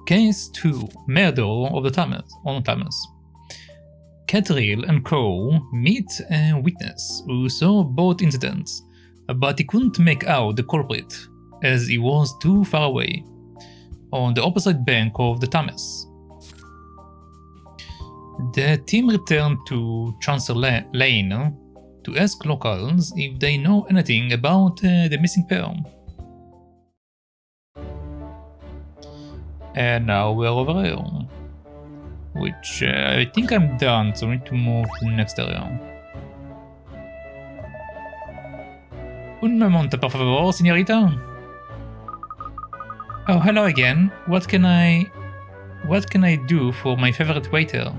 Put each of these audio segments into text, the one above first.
Case 2. Murder of the Thomas. Katrielle and Co. meet a witness who saw both incidents, but he couldn't make out the culprit as he was too far away, on the opposite bank of the Thomas. The team returned to Chancellor Lane to ask locals if they know anything about the missing pair. And now we're over here, which I think I'm done, so I need to move to the next area. Un momento, por favor, señorita. Oh, hello again. What can I do for my favorite waiter?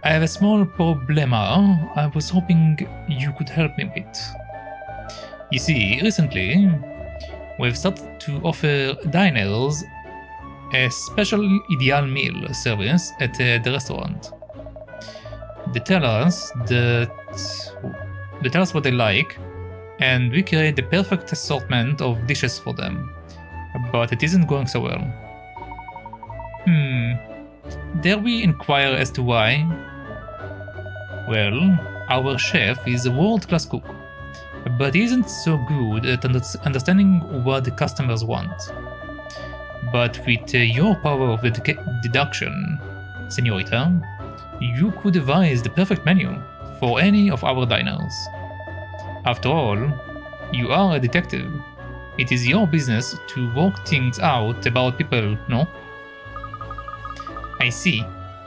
I have a small problema I was hoping you could help me with. You see, recently, we've started to offer diners a special ideal meal service at the restaurant. They tell us what they like, and we create the perfect assortment of dishes for them. But it isn't going so well. Dare we inquire as to why? Well, our chef is a world-class cook, but he isn't so good at understanding what the customers want. But with your power of deduction, señorita, you could devise the perfect menu for any of our diners. After all, you are a detective. It is your business to work things out about people, no? I see.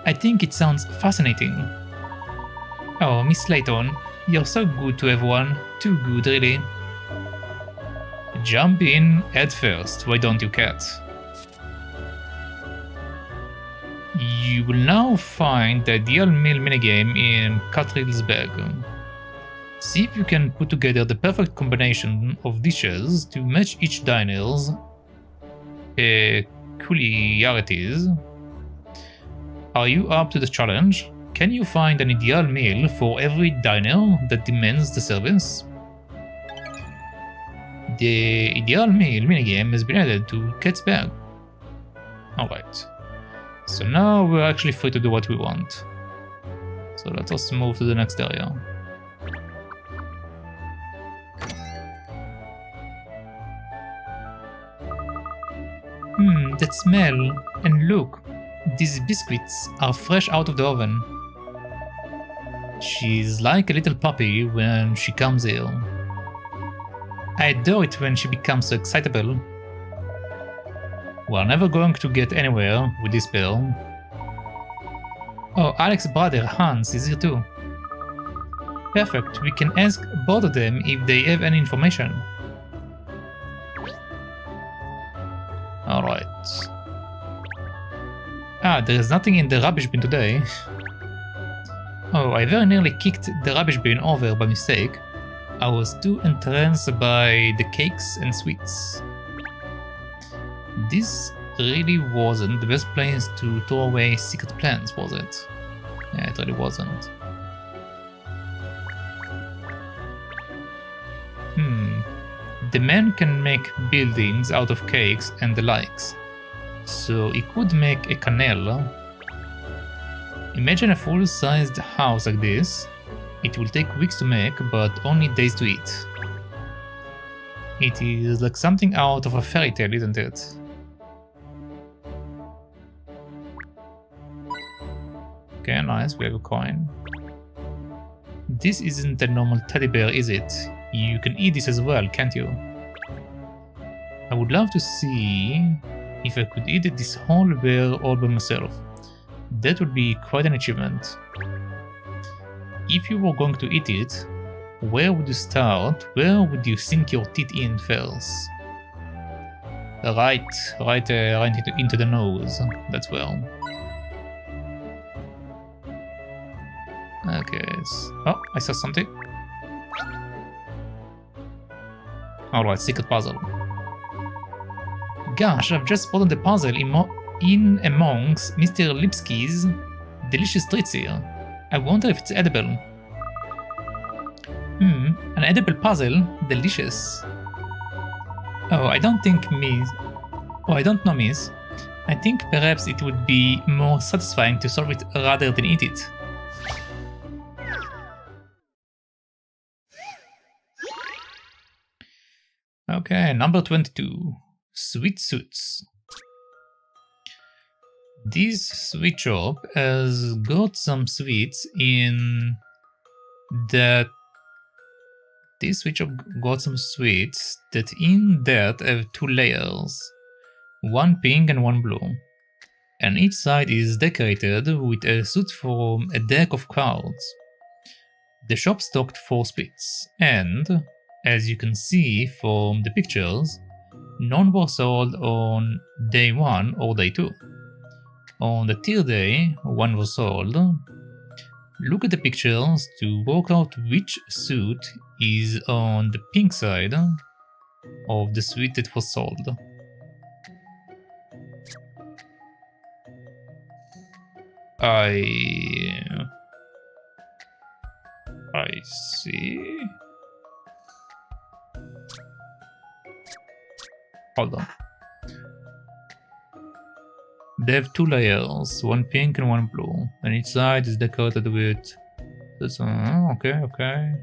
I think it sounds fascinating. Oh, Miss Layton, you're so good to everyone. Too good, really. Jump in head first, why don't you, cat? You will now find the ideal meal minigame in Katrielle's bag. See if you can put together the perfect combination of dishes to match each diner's peculiarities. Are you up to the challenge? Can you find an ideal meal for every diner that demands the service? The ideal meal minigame has been added to Cat's bag. Alright. So now we're actually free to do what we want. So let us move to the next area. That smell, and look, these biscuits are fresh out of the oven. She's like a little puppy when she comes here. I adore it when she becomes so excitable. We're never going to get anywhere with this pair. Oh, Alex's brother Hans is here too. Perfect, we can ask both of them if they have any information. Alright. There is nothing in the rubbish bin today. Oh, I very nearly kicked the rubbish bin over by mistake. I was too entranced by the cakes and sweets. This really wasn't the best place to throw away secret plans, was it? Yeah, it really wasn't. The man can make buildings out of cakes and the likes, so he could make a canal. Imagine a full-sized house like this. It will take weeks to make, but only days to eat. It is like something out of a fairy tale, isn't it? Okay, nice, we have a coin. This isn't a normal teddy bear, is it? You can eat this as well, can't you? I would love to see if I could eat this whole bear all by myself. That would be quite an achievement. If you were going to eat it, where would you start? Where would you sink your teeth in first? Right into the nose. That's well. Okay. Oh, I saw something. Alright, secret puzzle. Gosh, I've just spotted the puzzle in amongst Mr. Lipsky's delicious treats here. I wonder if it's edible. An edible puzzle? Delicious. Oh, I don't know, miss. I think perhaps it would be more satisfying to solve it rather than eat it. Okay, number 22. Sweet Suits. This sweet shop has got some sweets in that... This sweet shop got some sweets that in that have two layers. One pink and one blue. And each side is decorated with a suit from a deck of cards. The shop stocked 4 splits, and, as you can see from the pictures, none were sold on day 1 or day 2. On the third day, one was sold. Look at the pictures to work out which suit is on the pink side of the suit that was sold. I see. Hold on. They have 2 layers, one pink and one blue, and each side is decorated with... okay.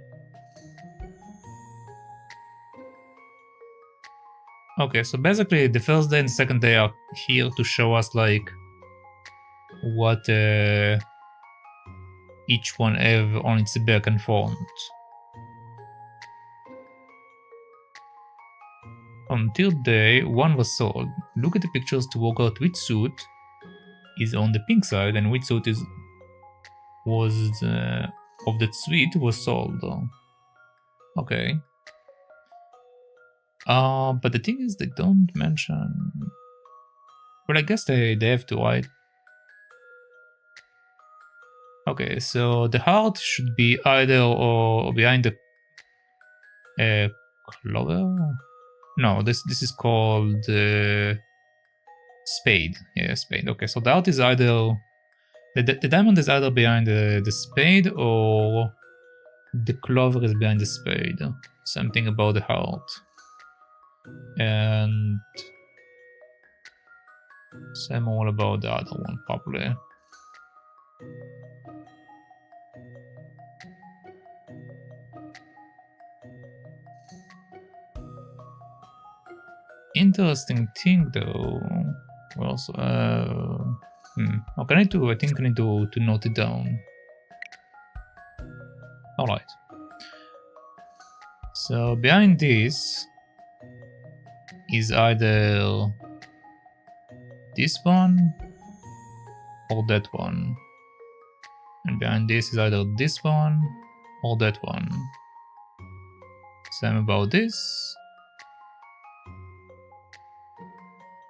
Okay, so basically the first day and the second day are here to show us like what each one have on its back and front. On third day, one was sold. Look at the pictures to work out which suit is on the pink side and which suit is of that suite was sold. Okay. But the thing is, they don't mention. Well, I guess they have to, right? Okay, so the heart should be either or behind the clover. No, this is called spade. Yeah, spade. Okay, so the heart is either the diamond is either behind the spade or the clover is behind the spade. Something about the heart. And same all about the other one, probably. Interesting thing though. Also, okay, I think I need to note it down. Alright. So behind this is either this one or that one. And behind this is either this one or that one. Same about this.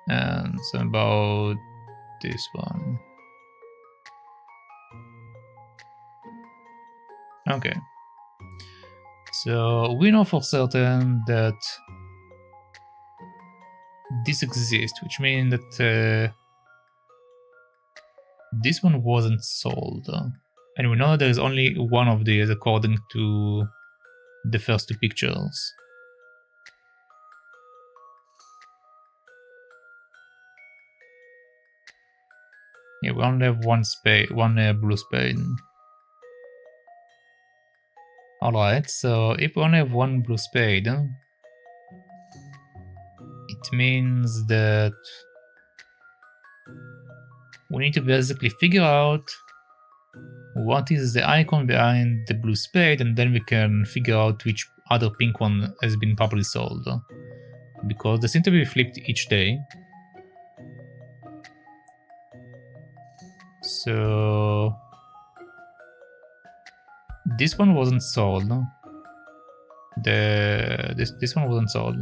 And same about this one. Okay. So we know for certain that this exists, which means that this one wasn't sold. And we know there is only one of these according to the first 2 pictures. Yeah, we only have one blue spade. Alright, so if we only have one blue spade, it means that we need to basically figure out what is the icon behind the blue spade, and then we can figure out which other pink one has been properly sold. Because they seem to be flipped each day. So this one wasn't sold. This one wasn't sold.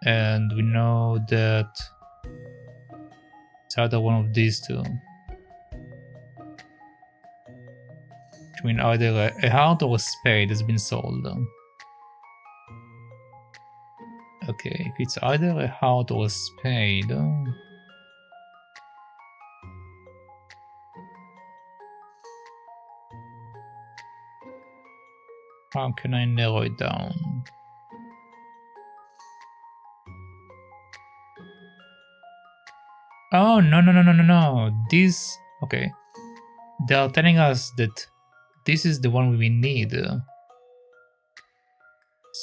And we know that it's either one of these two. Which means either a heart or a spade has been sold. Okay, if it's either a heart or a spade... how can I narrow it down? Oh, no. This... Okay. They are telling us that this is the one we need.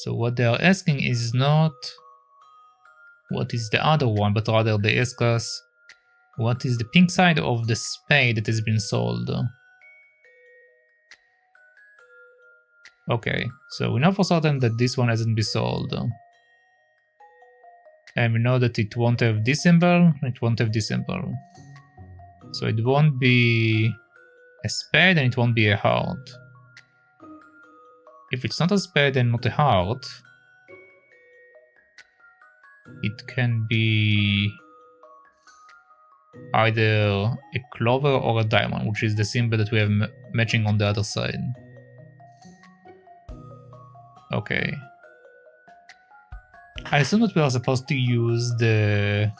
So what they are asking is not what is the other one, but rather they ask us what is the pink side of the spade that has been sold. Okay, so we know for certain that this one hasn't been sold. And we know that it won't have this symbol, it won't have this symbol. So it won't be a spade and it won't be a heart. If it's not a spade and not a heart, it can be either a clover or a diamond, which is the symbol that we have matching on the other side. Okay. I assume that we are supposed to use the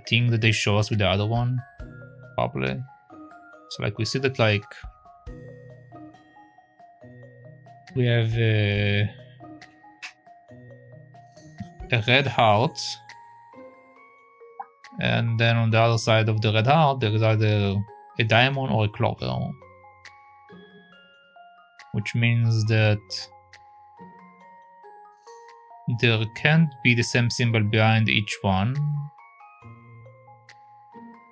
thing that they show us with the other one, probably. So like we see that like we have a red heart, and then on the other side of the red heart there is either a diamond or a clover, which means that there can't be the same symbol behind each one,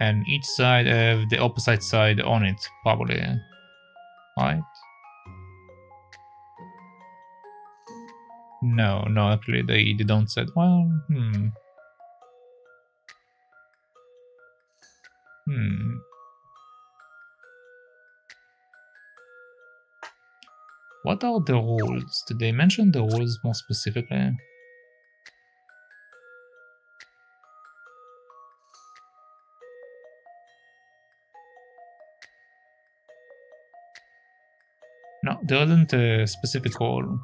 and each side have the opposite side on it, probably, right? No, actually they don't say. Well, What are the rules? Did they mention the rules more specifically? No, there isn't a specific rule.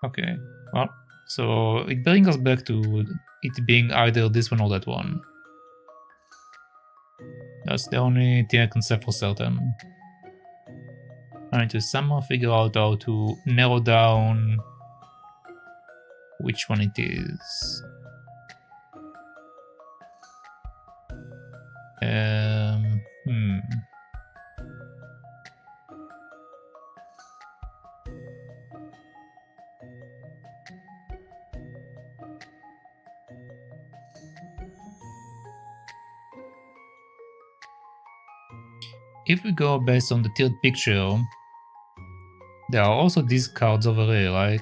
Okay, well, so it brings us back to it being either this one or that one. That's the only thing I can say for certain. I need to somehow figure out how to narrow down which one it is. If we go based on the third picture, there are also these cards over here, right?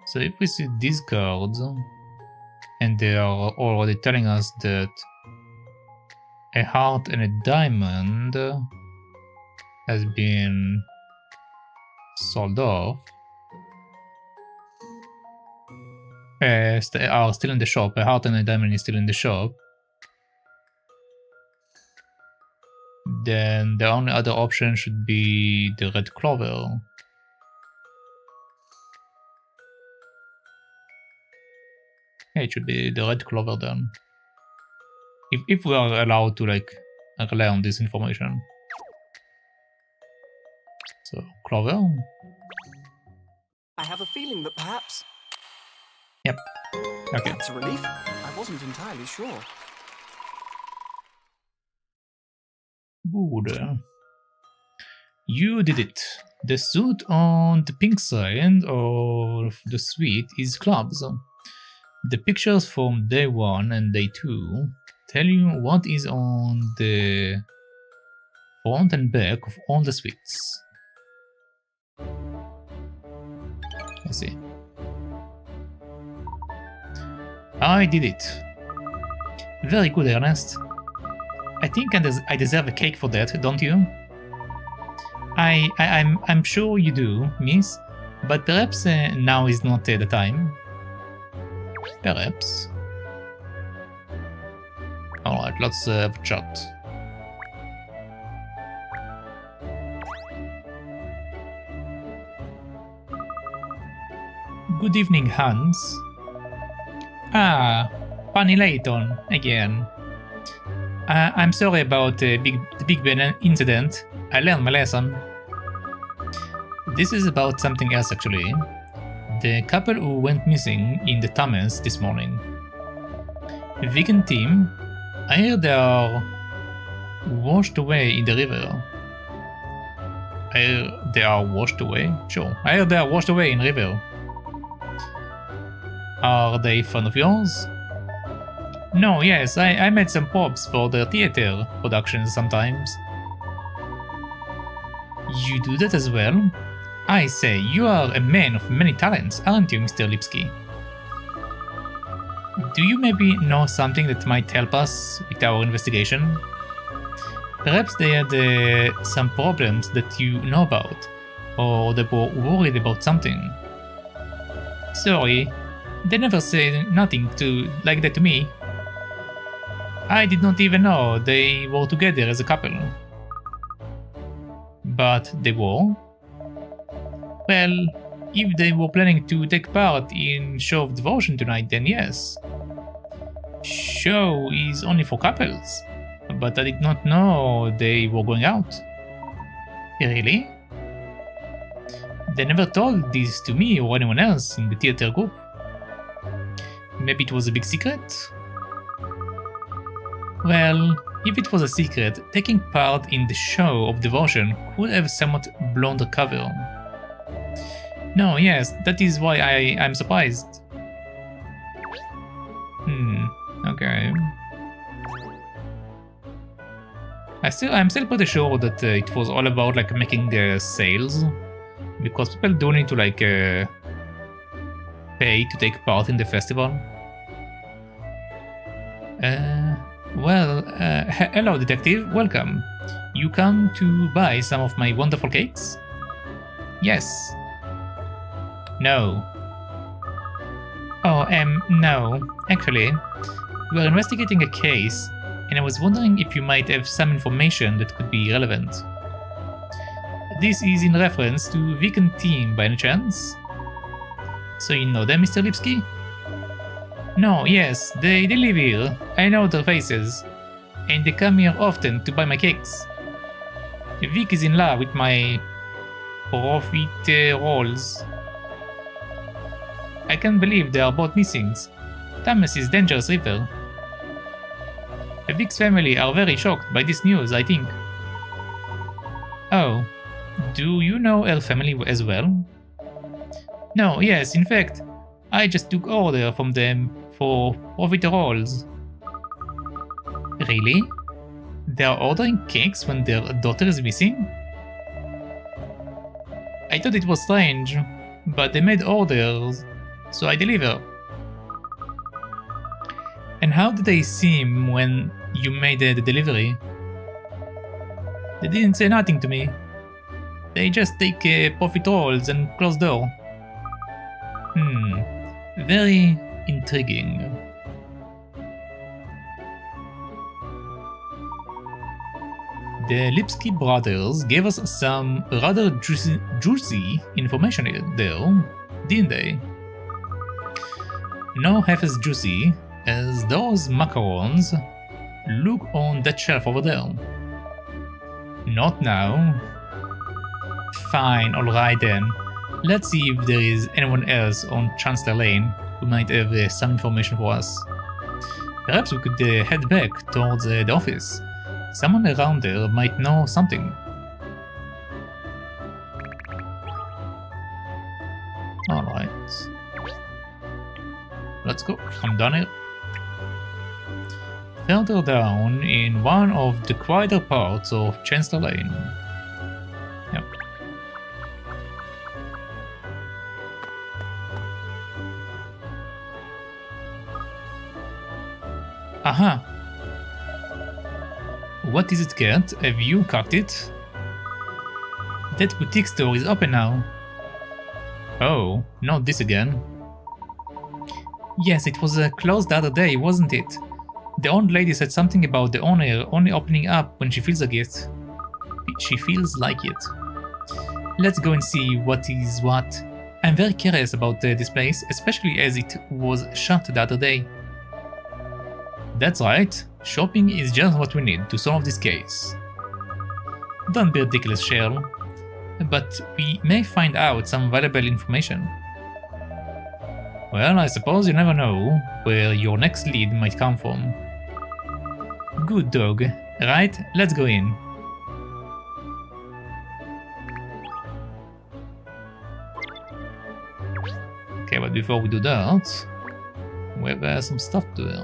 So if we see these cards, and they are already telling us that a heart and a diamond has been sold off, are still in the shop, a heart and a diamond is still in the shop, then the only other option should be the red clover. Yeah, it should be the red clover then. If we are allowed to like rely on this information. So, clover. I have a feeling that perhaps... Yep. Okay. That's a relief. I wasn't entirely sure. Good. You did it. The suit on the pink side of the suite is clubs. The pictures from day 1 and day 2 tell you what is on the front and back of all the suites. I see. I did it. Very good, Ernest. I think I deserve a cake for that, don't you? I'm sure you do, miss, but perhaps now is not the time. Perhaps. Alright, let's have a chat. Good evening, Hans. Ah, Funny Layton, again. I'm sorry about the Big Ben incident. I learned my lesson. This is about something else actually. The couple who went missing in the Thames this morning. Vegan team, I hear they are washed away in the river. I hear they are washed away? Sure. I hear they are washed away in river. Are they fond of yours? No, yes, I made some props for the theater productions sometimes. You do that as well? I say, you are a man of many talents, aren't you, Mr. Lipsky? Do you maybe know something that might help us with our investigation? Perhaps they had some problems that you know about, or they were worried about something. Sorry, they never say nothing like that to me. I did not even know they were together as a couple. But they were? Well, if they were planning to take part in Show of Devotion tonight, then yes. Show is only for couples, but I did not know they were going out. Really? They never told this to me or anyone else in the theater group. Maybe it was a big secret? Well, if it was a secret, taking part in the Show of Devotion could have somewhat blown the cover. No, yes, that is why I'm surprised. Okay. I'm still pretty sure that it was all about like making sales, because people do need to like pay to take part in the festival. Hello detective, welcome. You come to buy some of my wonderful cakes? Yes. No. Oh, no. Actually, we are investigating a case, and I was wondering if you might have some information that could be relevant. This is in reference to Vegan Team by any chance? So you know them, Mr. Lipsky? No, yes, they live here. I know their faces. And they come here often to buy my cakes. Vic is in love with my profiteroles. I can't believe they are both missing. Thames is dangerous river. Vic's family are very shocked by this news, I think. Oh, do you know her family as well? No, yes, in fact, I just took order from them for profiteroles. Really? They are ordering cakes when their daughter is missing? I thought it was strange, but they made orders, so I deliver. And how did they seem when you made the delivery? They didn't say nothing to me. They just take profiteroles and close door. Very intriguing. The Lipsky brothers gave us some rather juicy information there, didn't they? No half as juicy as those macarons. Look on that shelf over there. Not now. Fine, alright then. Let's see if there is anyone else on Chancellor Lane who might have some information for us. Perhaps we could head back towards the office. Someone around there might know something. Alright. Let's go. I'm done here. Further down in one of the quieter parts of Chancellor Lane. Yep. Aha! What is it, Kurt? Have you cocked it? That boutique store is open now. Oh, not this again. Yes, it was closed the other day, wasn't it? The old lady said something about the owner only opening up when she feels like it. She feels like it. Let's go and see what is what. I'm very curious about this place, especially as it was shut the other day. That's right. Shopping is just what we need to solve this case. Don't be ridiculous, Sherl. but we may find out some valuable information. Well, I suppose you never know where your next lead might come from. Good dog. Right, let's go in. Okay, but before we do that, we have some stuff to do.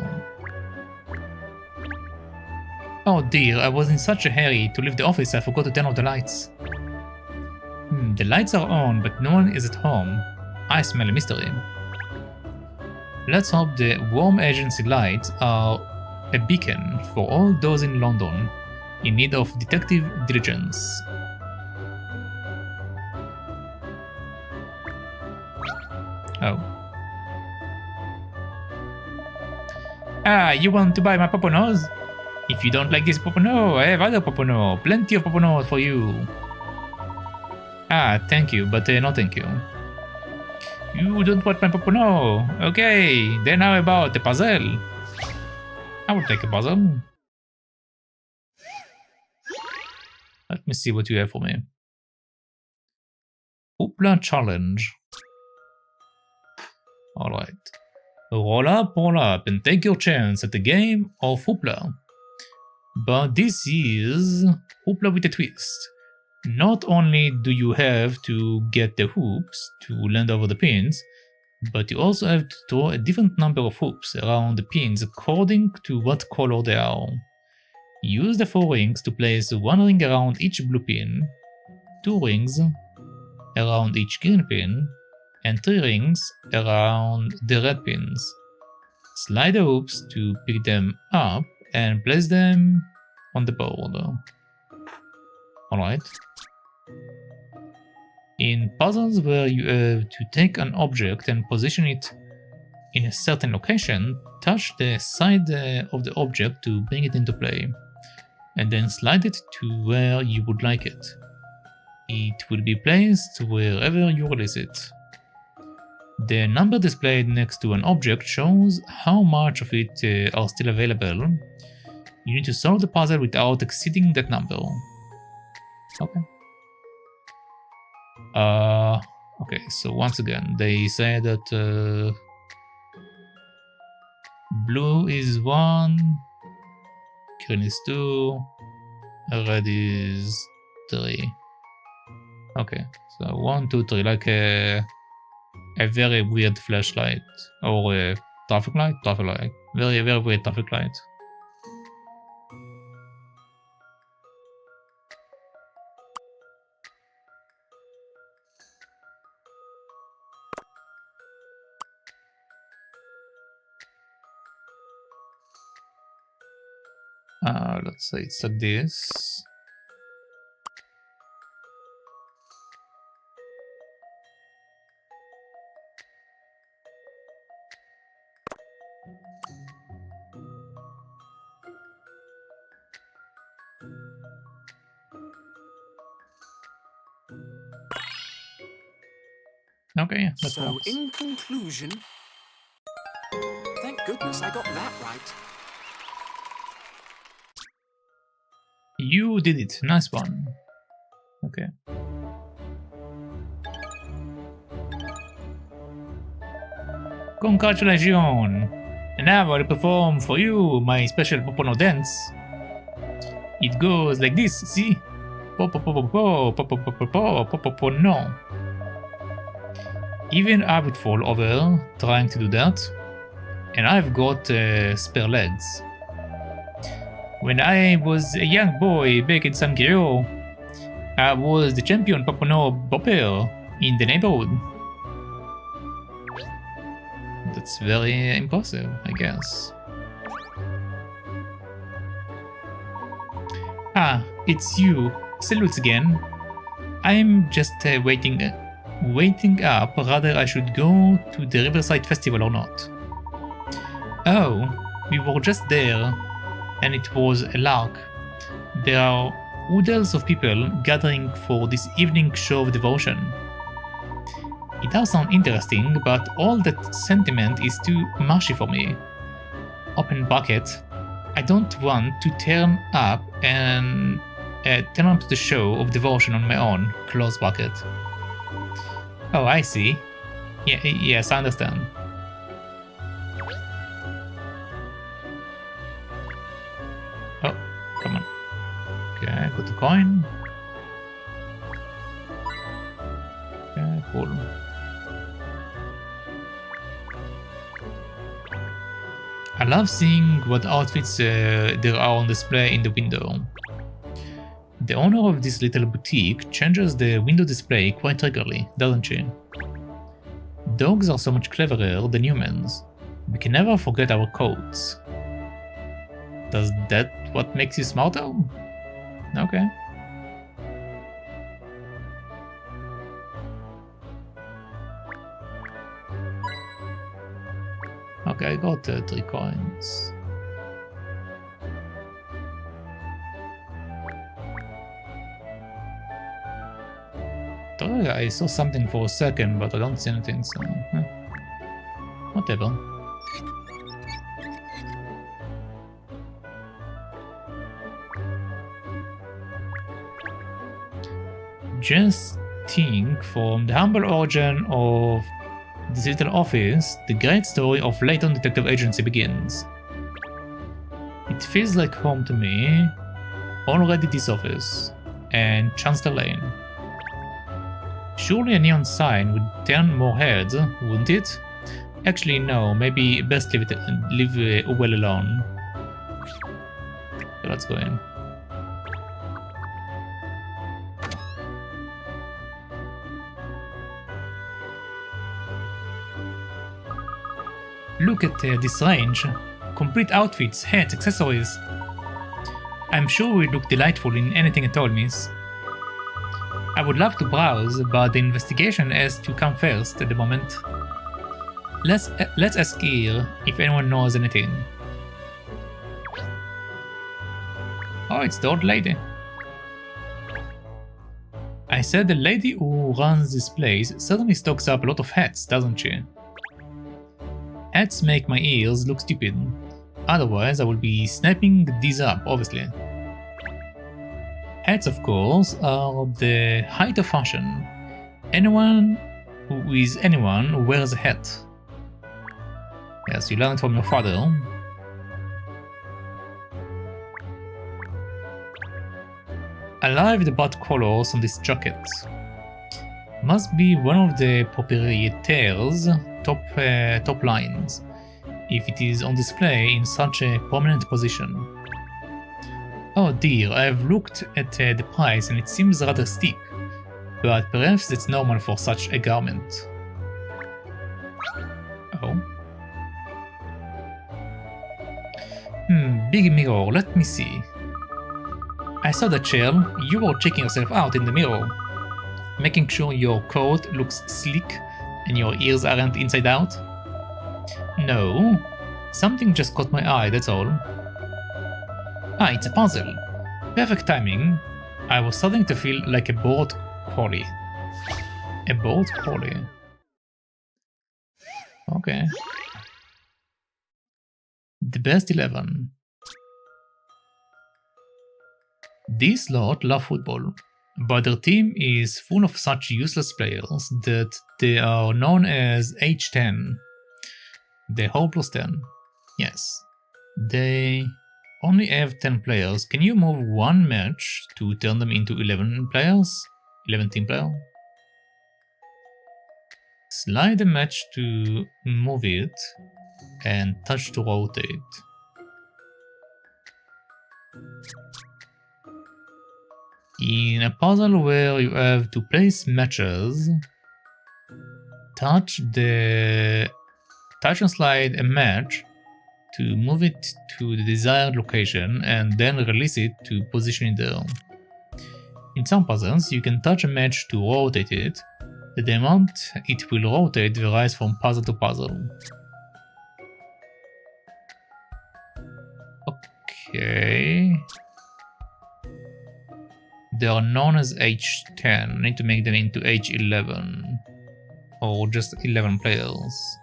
Oh dear, I was in such a hurry to leave the office I forgot to turn off the lights. The lights are on, but no one is at home. I smell a mystery. Let's hope the warm agency lights are a beacon for all those in London in need of detective diligence. Oh. Ah, you want to buy my Poponos? If you don't like this Popono, I have other Popono. Plenty of Poponos for you. Ah, thank you, but no thank you. You don't want my Popono? Okay, then how about the puzzle? I will take a puzzle. Let me see what you have for me. Hoopla challenge. Alright. Roll up, and take your chance at the game of Hoopla. But this is Hoopla with a twist. Not only do you have to get the hoops to land over the pins, but you also have to throw a different number of hoops around the pins according to what color they are. Use the 4 rings to place 1 ring around each blue pin, 2 rings around each green pin, and 3 rings around the red pins. Slide the hoops to pick them up and place them on the board. Alright. In puzzles where you have to take an object and position it in a certain location, touch the side of the object to bring it into play, and then slide it to where you would like it. It will be placed wherever you release it. The number displayed next to an object shows how much of it are still available. You need to solve the puzzle without exceeding that number. Okay. Okay, so once again, they say that blue is 1, green is 2, red is 3. Okay, so 1, 2, 3, like a very weird flashlight or a traffic light, very weird traffic light. Let's say it's like this. Okay, that So, works. in conclusion, thank goodness I got that right. You did it. Nice one. Okay. Congratulations! And now I'll perform for you my special Popono dance. It goes like this, see? No. Even I would fall over trying to do that, and I've got spare legs. When I was a young boy back in Tykirou, I was the champion Popono bopper in the neighborhood. That's very impressive, I guess. Ah, it's you. Salutes again. I'm just waiting up whether I should go to the Riverside Festival or not. Oh, we were just there, and it was a lark. There are oodles of people gathering for this evening show of devotion. It does sound interesting, but all that sentiment is too mushy for me. Open bucket. I don't want to turn up and turn up the show of devotion on my own, close bracket. Oh, I see. Yeah, yes, I understand. Oh, come on. Okay, got the coin. Okay, cool. I love seeing what outfits there are on display in the window. The owner of this little boutique changes the window display quite regularly, doesn't she? Dogs are so much cleverer than humans. We can never forget our coats. Does that what makes you smarter? Okay. Okay, I got 3 coins. I saw something for a second, but I don't see anything, so... whatever. Just think, from the humble origin of this little office, the great story of Layton Detective Agency begins. It feels like home to me. Already this office. And Chancellor Lane. Surely a neon sign would turn more heads, wouldn't it? Actually, no. Maybe best leave well alone. So let's go in. Look at this range. Complete outfits, hats, accessories. I'm sure we look delightful in anything at all, miss. I would love to browse, but the investigation has to come first at the moment. Let's ask here if anyone knows anything. Oh, it's the old lady. I said the lady who runs this place certainly stocks up a lot of hats, doesn't she? Hats make my ears look stupid. Otherwise, I would be snapping these up, obviously. Hats, of course, are the height of fashion. Anyone who wears a hat. Yes, you learned from your father. I love the bright colors on this jacket. Must be one of the proprietaire's top lines, if it is on display in such a prominent position. Oh dear, I have looked at the price and it seems rather steep, but perhaps it's normal for such a garment. Oh. Big mirror, let me see. I saw that, Sherl. You were checking yourself out in the mirror, making sure your coat looks sleek and your ears aren't inside out. No, something just caught my eye, that's all. Ah, it's a puzzle. Perfect timing. I was starting to feel like a bored collie. A bored collie. Okay. The best 11. This lot love football, but their team is full of such useless players that they are known as H10. The whole plus 10. Yes. They only have 10 players. Can you move one match to turn them into 11 players? 11 team player? Slide the match to move it and touch to rotate. In a puzzle where you have to place matches, touch and slide a match to move it to the desired location and then release it to position it there. In some puzzles, you can touch a match to rotate it. The amount it will rotate varies from puzzle to puzzle. Okay. They are known as H10. I need to make them into H11. Or just 11 players.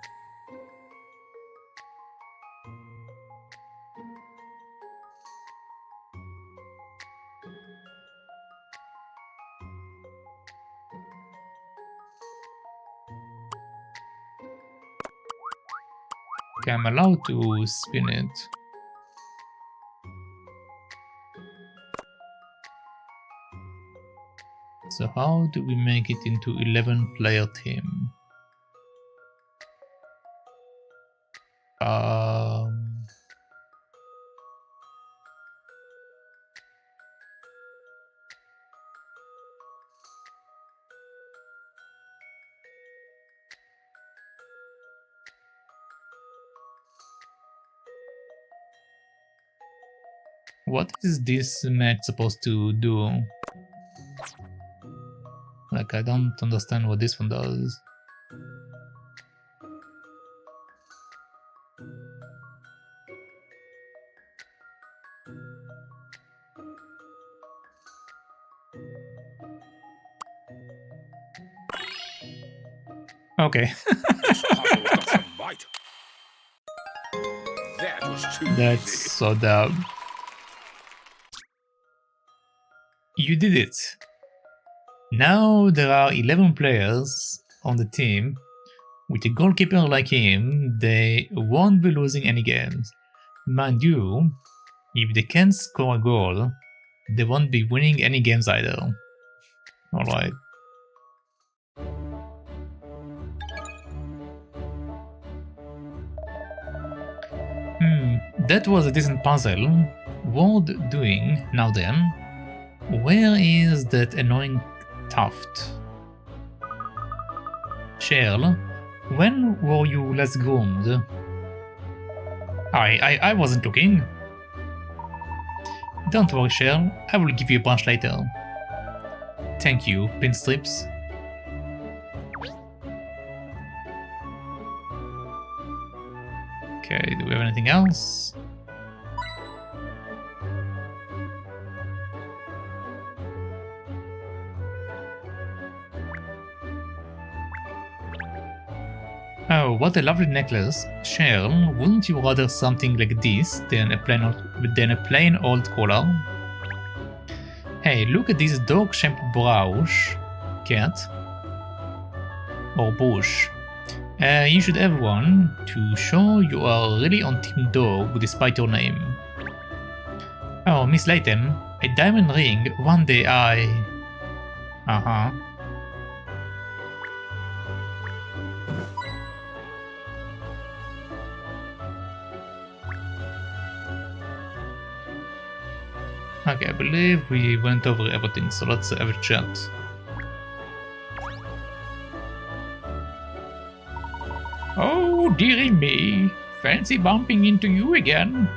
Okay, I'm allowed to spin it. So how do we make it into 11-player team? What is this match supposed to do? Like, I don't understand what this one does. Okay. That's so dumb. You did it. Now there are 11 players on the team. With a goalkeeper like him, they won't be losing any games. Mind you, if they can't score a goal, they won't be winning any games either. Alright. That was a decent puzzle. Worth doing. Now then, where is that annoying tuft? Sherl, when were you last groomed? I wasn't looking. Don't worry, Sherl, I will give you a brush later. Thank you, Pinstrips. Okay, do we have anything else? Oh, what a lovely necklace. Sherl, wouldn't you rather something like this than a plain old collar? Hey, look at this dog-shaped brooch, cat. Or bush. You should have one to show you are really on Team Dog despite your name. Oh, Miss Layton, a diamond ring, one day I... Uh-huh. Okay, I believe we went over everything, so let's have a chat. Oh, dearie me, fancy bumping into you again.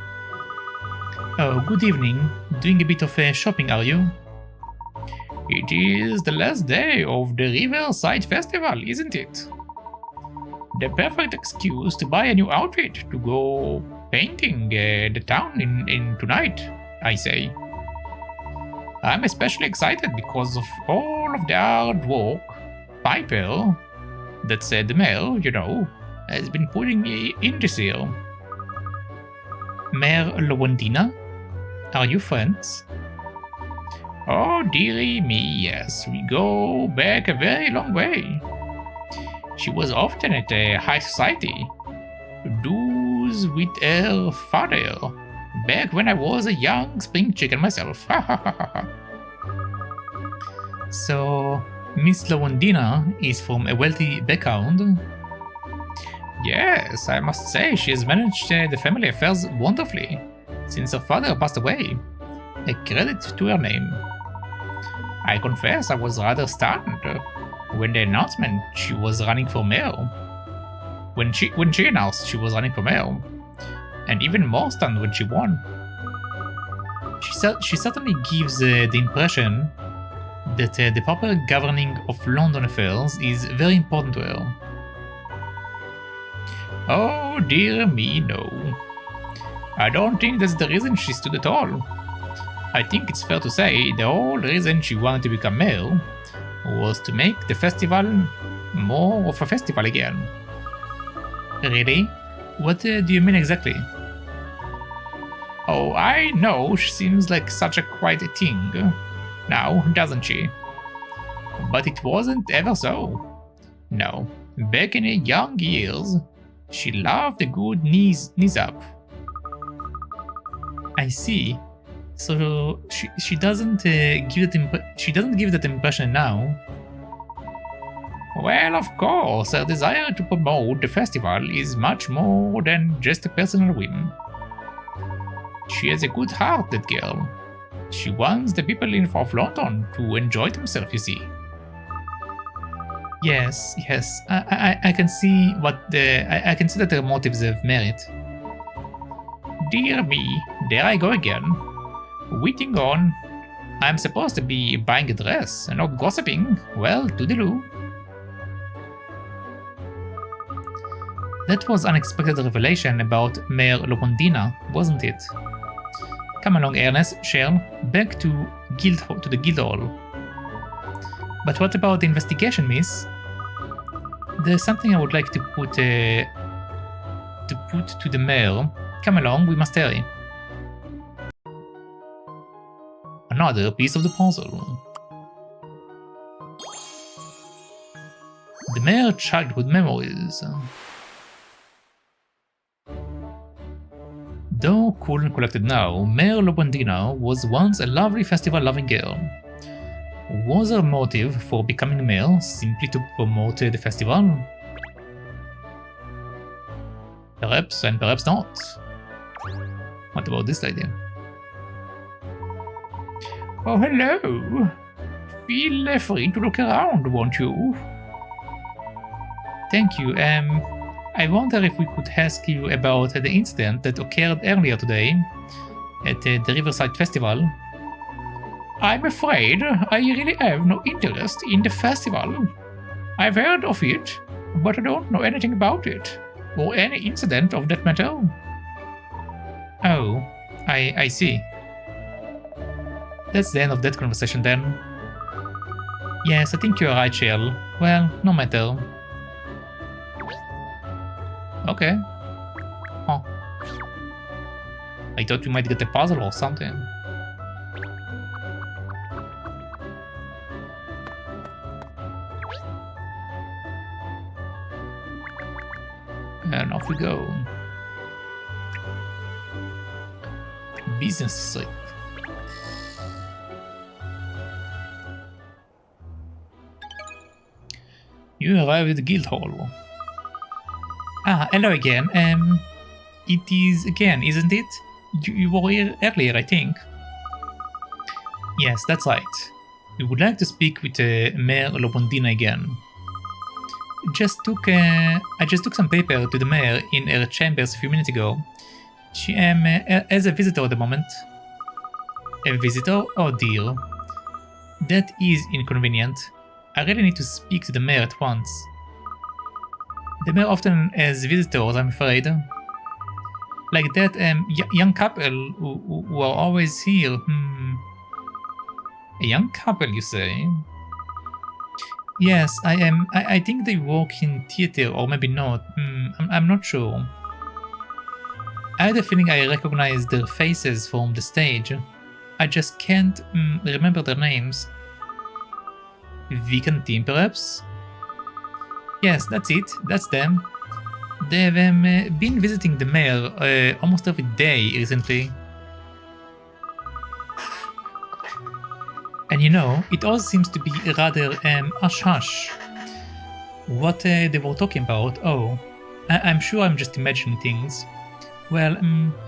Oh, good evening. Doing a bit of shopping, are you? It is the last day of the Riverside Festival, isn't it? The perfect excuse to buy a new outfit to go painting the town in tonight, I say. I'm especially excited because of all of the hard work Piper, that's the mayor, you know, has been putting in this year. Mayor Lawandina? Are you friends? Oh, dearie me, yes, we go back a very long way. She was often at high society, dues with her father, back when I was a young spring chicken myself. So, Miss Lawandina is from a wealthy background? Yes, I must say she has managed the family affairs wonderfully since her father passed away. A credit to her name. I confess I was rather stunned when the announcement she was running for mayor. When she announced she was running for mayor, and even more stunned when she won. She certainly gives the impression that the proper governing of London affairs is very important to her. Oh dear me, no. I don't think that's the reason she stood at all. I think it's fair to say the whole reason she wanted to become mayor was to make the festival more of a festival again. Really? What do you mean exactly? Oh, I know she seems like such a quiet thing now, doesn't she? But it wasn't ever so. No, back in her young years, She loved a good knees up. I see. So she doesn't give that impression now. Well, of course, her desire to promote the festival is much more than just a personal whim. She has a good heart, that girl. She wants the people of London to enjoy themselves, you see. Yes, I can see I can see that her motives have merit. Dear me, there I go again. Waiting on. I'm supposed to be buying a dress and not gossiping. Well, toodaloo. That was unexpected revelation about Mayor Lopondina, wasn't it? Come along, Ernest, Sherl, back to the Guildhall. But what about the investigation, miss? There's something I would like to put to the mayor. Come along, we must hurry. Another piece of the puzzle. The mayor's childhood memories. Though cool and collected now, Mayor Lopondina was once a lovely festival-loving girl. Was her motive for becoming mayor simply to promote the festival? Perhaps, and perhaps not. What about this lady? Oh, hello! Feel free to look around, won't you? Thank you. I wonder if we could ask you about the incident that occurred earlier today at the Riverside Festival. I'm afraid I really have no interest in the festival. I've heard of it, but I don't know anything about it, or any incident of that matter. Oh, I see. That's the end of that conversation then. Yes, I think you're right, Sherl. Well, no matter. Okay. Huh. I thought we might get a puzzle or something. And off we go. Business trip. You arrived at the Guildhall. Ah, hello again. It is again, isn't it? You were here earlier, I think. Yes, that's right. We would like to speak with Mayor Lopondina again. I just took some paper to the mayor in her chambers a few minutes ago. She has a visitor at the moment. A visitor? Oh dear. That is inconvenient. I really need to speak to the mayor at once. The mayor often has visitors, I'm afraid. Like that young couple who are always here. A young couple, you say? Yes, I think they work in theater, or maybe not. I'm not sure. I had a feeling I recognized their faces from the stage. I just can't remember their names. Vegan team, perhaps? Yes, that's it. That's them. They've been visiting the mayor almost every day recently. And you know, it all seems to be rather hush-hush. What they were talking about, oh, I'm sure I'm just imagining things. Well,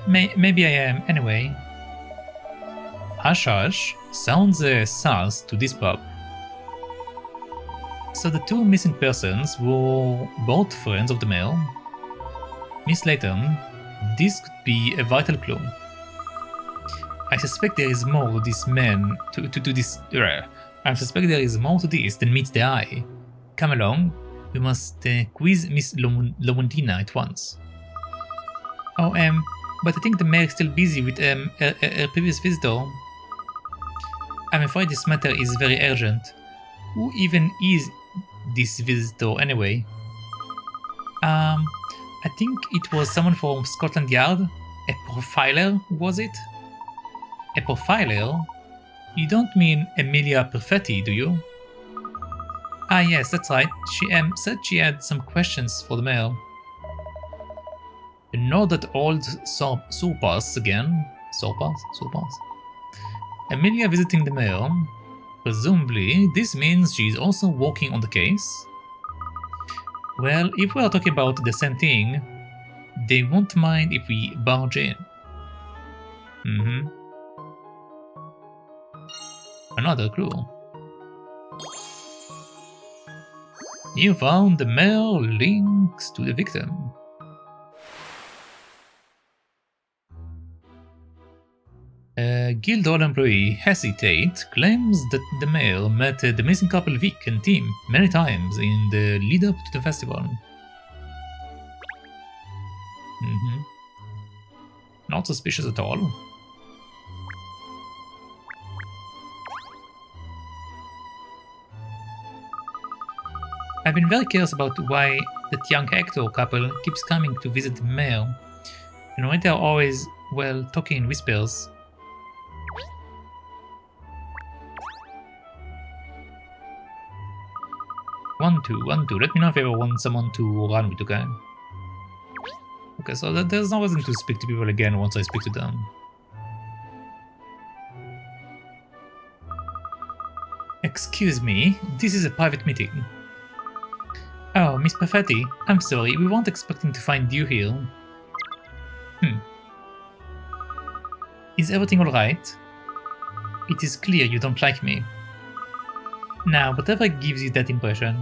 maybe I am, anyway. Hush-hush sounds sus to this pub. So the two missing persons were both friends of the mayor. Miss Layton, this could be a vital clue. I suspect there is more to this man to this. I suspect there is more to this than meets the eye. Come along, we must quiz Miss Lopondina at once. Oh, but I think the mayor is still busy with her previous visitor. I'm afraid this matter is very urgent. Who even is this visitor anyway? I think it was someone from Scotland Yard. A profiler, was it? A profiler? You don't mean Emilia Perfetti, do you? Ah yes, that's right. She said she had some questions for the mayor. Not that old Surpass again. Surpass? Amelia visiting the mayor. Presumably, this means she's also working on the case. Well, if we are talking about the same thing, they won't mind if we barge in. Another clue. You found the mayor links to the victim. A Guildhall employee, hesitate, claims that the mayor met the missing couple Vic and Tim many times in the lead-up to the festival. Not suspicious at all. I've been very curious about why that young Hector couple keeps coming to visit the mayor, and why they're always, well, talking in whispers. One, two. Let me know if you ever want someone to run with, okay? Okay, so there's no reason to speak to people again once I speak to them. Excuse me, this is a private meeting. Oh, Miss Perfetti, I'm sorry, we weren't expecting to find you here. Is everything alright? It is clear you don't like me. Now, whatever gives you that impression.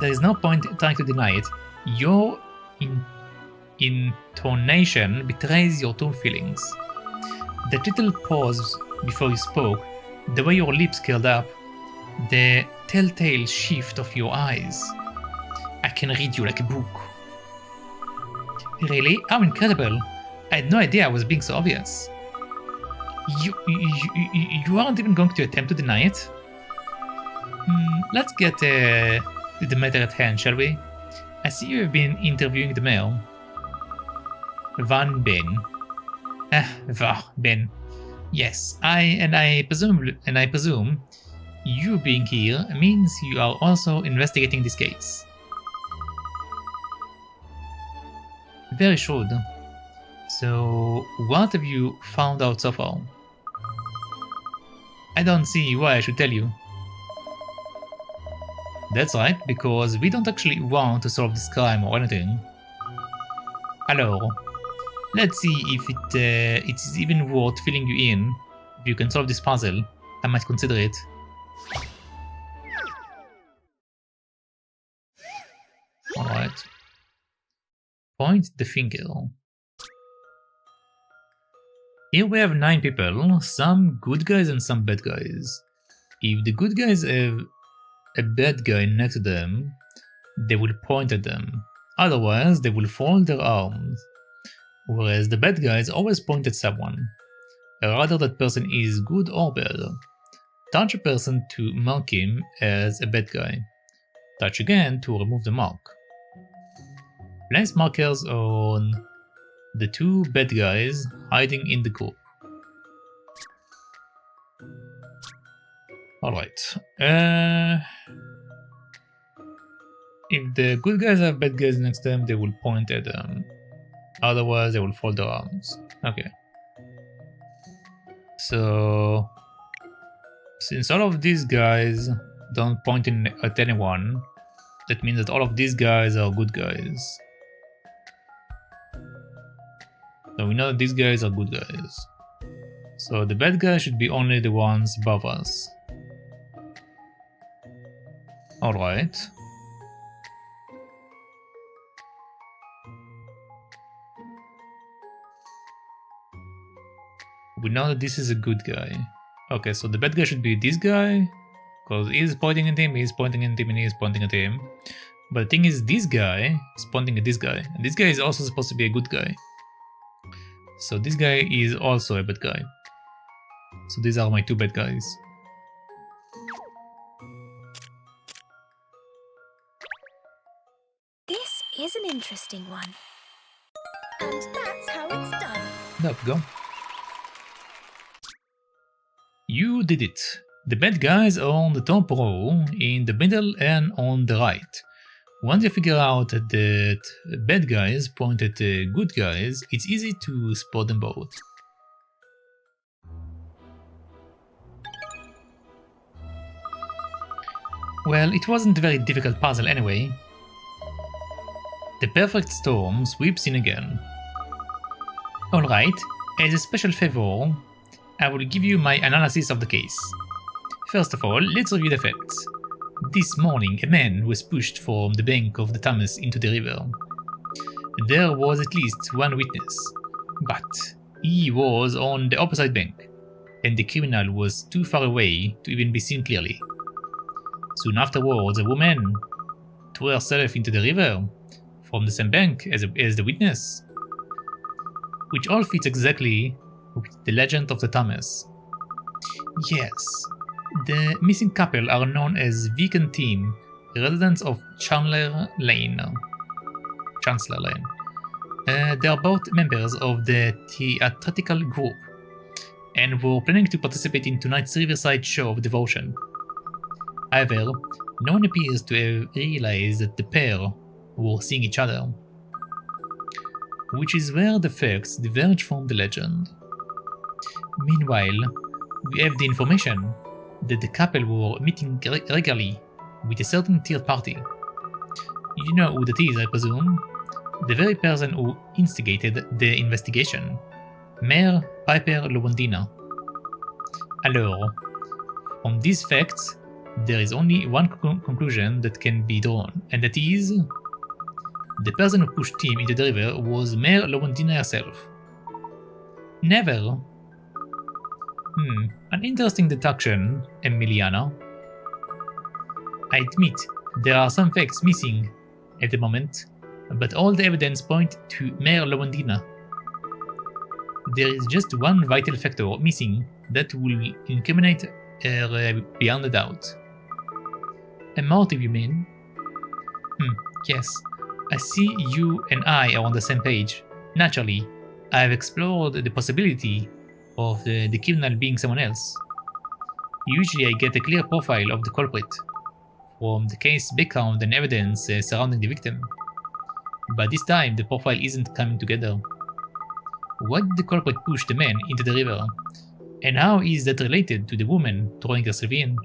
There is no point trying to deny it. Your intonation betrays your true feelings. That little pause before you spoke, the way your lips curled up, the telltale shift of your eyes. I can read you like a book. Really? How incredible. I had no idea I was being so obvious. You aren't even going to attempt to deny it? Let's get to the matter at hand, shall we? I see you have been interviewing the mayor. Van Ben. Ben. Yes, I presume you being here means you are also investigating this case. Very shrewd. So, what have you found out so far? I don't see why I should tell you. That's right, because we don't actually want to solve this crime or anything. Alors, let's see if it is even worth filling you in. If you can solve this puzzle, I might consider it. Alright. Point the finger. Here we have 9 people, some good guys and some bad guys. If the good guys have a bad guy next to them, they will point at them. Otherwise, they will fold their arms. Whereas the bad guys always point at someone. Rather that person is good or bad. Touch a person to mark him as a bad guy. Touch again to remove the mark. Place markers on the 2 bad guys hiding in the group. Alright. If the good guys have bad guys next to them, they will point at them. Otherwise, they will fold their arms. Okay. So, since all of these guys don't point at anyone, that means that all of these guys are good guys. So we know that these guys are good guys. So the bad guys should be only the ones above us. Alright. We know that this is a good guy. Okay, so the bad guy should be this guy, because he's pointing at him, he's pointing at him, and he's pointing at him. But the thing is, this guy is pointing at this guy, and this guy is also supposed to be a good guy. So this guy is also a bad guy. So these are my 2 bad guys. This is an interesting one. And that's how it's done. There we go. You did it. The bad guys are on the top row, in the middle and on the right. Once you figure out that bad guys point at good guys, it's easy to spot them both. Well, it wasn't a very difficult puzzle anyway. The perfect storm sweeps in again. Alright, as a special favor, I will give you my analysis of the case. First of all, let's review the facts. This morning, a man was pushed from the bank of the Thames into the river. There was at least one witness, but he was on the opposite bank, and the criminal was too far away to even be seen clearly. Soon afterwards, a woman threw herself into the river from the same bank as the witness, which all fits exactly with the legend of the Thames. Yes, the missing couple are known as Vic and Tim, residents of Chancellor Lane. They are both members of the theatrical group and were planning to participate in tonight's Riverside show of devotion. However, no one appears to have realized that the pair were seeing each other, which is where the facts diverge from the legend. Meanwhile, we have the information that the couple were meeting regularly with a certain third party. You know who that is, I presume? The very person who instigated the investigation, Mayor Piper Lewandina. Alors, from these facts, there is only one conclusion that can be drawn, and that is the person who pushed Tim into the river was Mayor Lewandina herself. Never. An interesting deduction, Emiliana. I admit there are some facts missing at the moment, but all the evidence points to Mayor Lewandina. There is just one vital factor missing that will incriminate her beyond a doubt. A motive, you mean? Yes. I see you and I are on the same page. Naturally, I have explored the possibility of the criminal being someone else. Usually I get a clear profile of the culprit from the case background and evidence surrounding the victim. But this time the profile isn't coming together. Why did the culprit push the man into the river? And how is that related to the woman throwing herself in?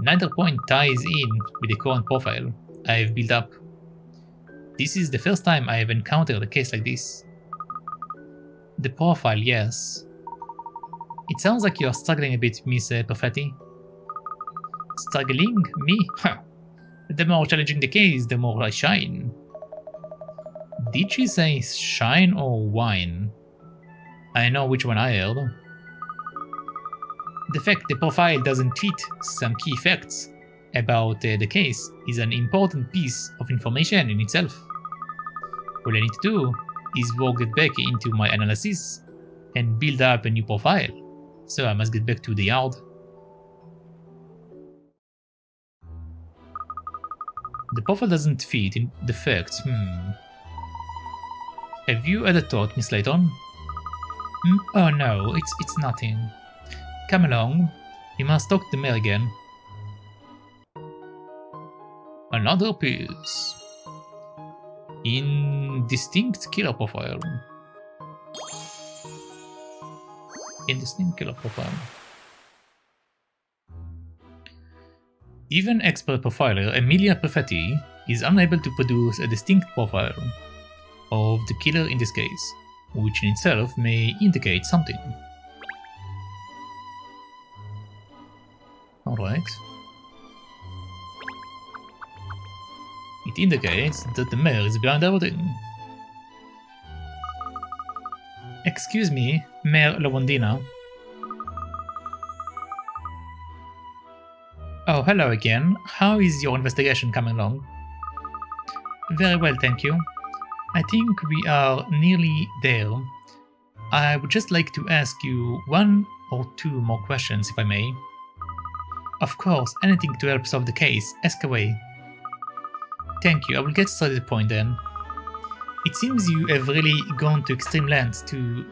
Neither point ties in with the current profile I have built up. This is the first time I have encountered a case like this. The profile, yes. It sounds like you are struggling a bit, Miss Perfetti. Struggling? Me? Huh. The more challenging the case, the more I shine. Did she say shine or wine? I know which one I heard. The fact the profile doesn't fit some key facts about the case is an important piece of information in itself. All I need to do is work it back into my analysis and build up a new profile, so I must get back to the yard. The profile doesn't fit in the facts. Have you had a thought, Miss Layton? Oh no, it's nothing. Come along, we must talk to the mayor again. Another piece. Indistinct killer profile. Indistinct killer profile. Even expert profiler Emilia Perfetti is unable to produce a distinct profile of the killer in this case, which in itself may indicate something. Alright. It indicates that the mayor is behind everything. Excuse me, Mayor Lewandina. Oh, hello again. How is your investigation coming along? Very well, thank you. I think we are nearly there. I would just like to ask you one or two more questions, if I may. Of course, anything to help solve the case, ask away. Thank you, I will get straight to the point then. It seems you have really gone to extreme lengths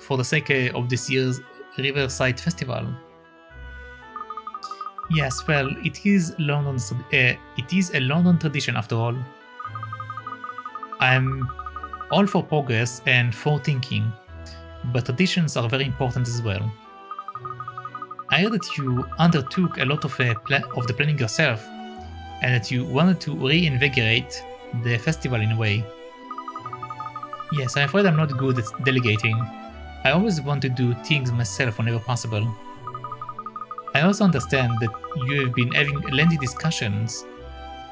for the sake of this year's Riverside Festival. Yes, well, it is a London tradition after all. I'm all for progress and for thinking, but traditions are very important as well. I heard that you undertook a lot of the planning yourself, and that you wanted to reinvigorate the festival in a way. Yes, I'm afraid I'm not good at delegating. I always want to do things myself whenever possible. I also understand that you have been having lengthy discussions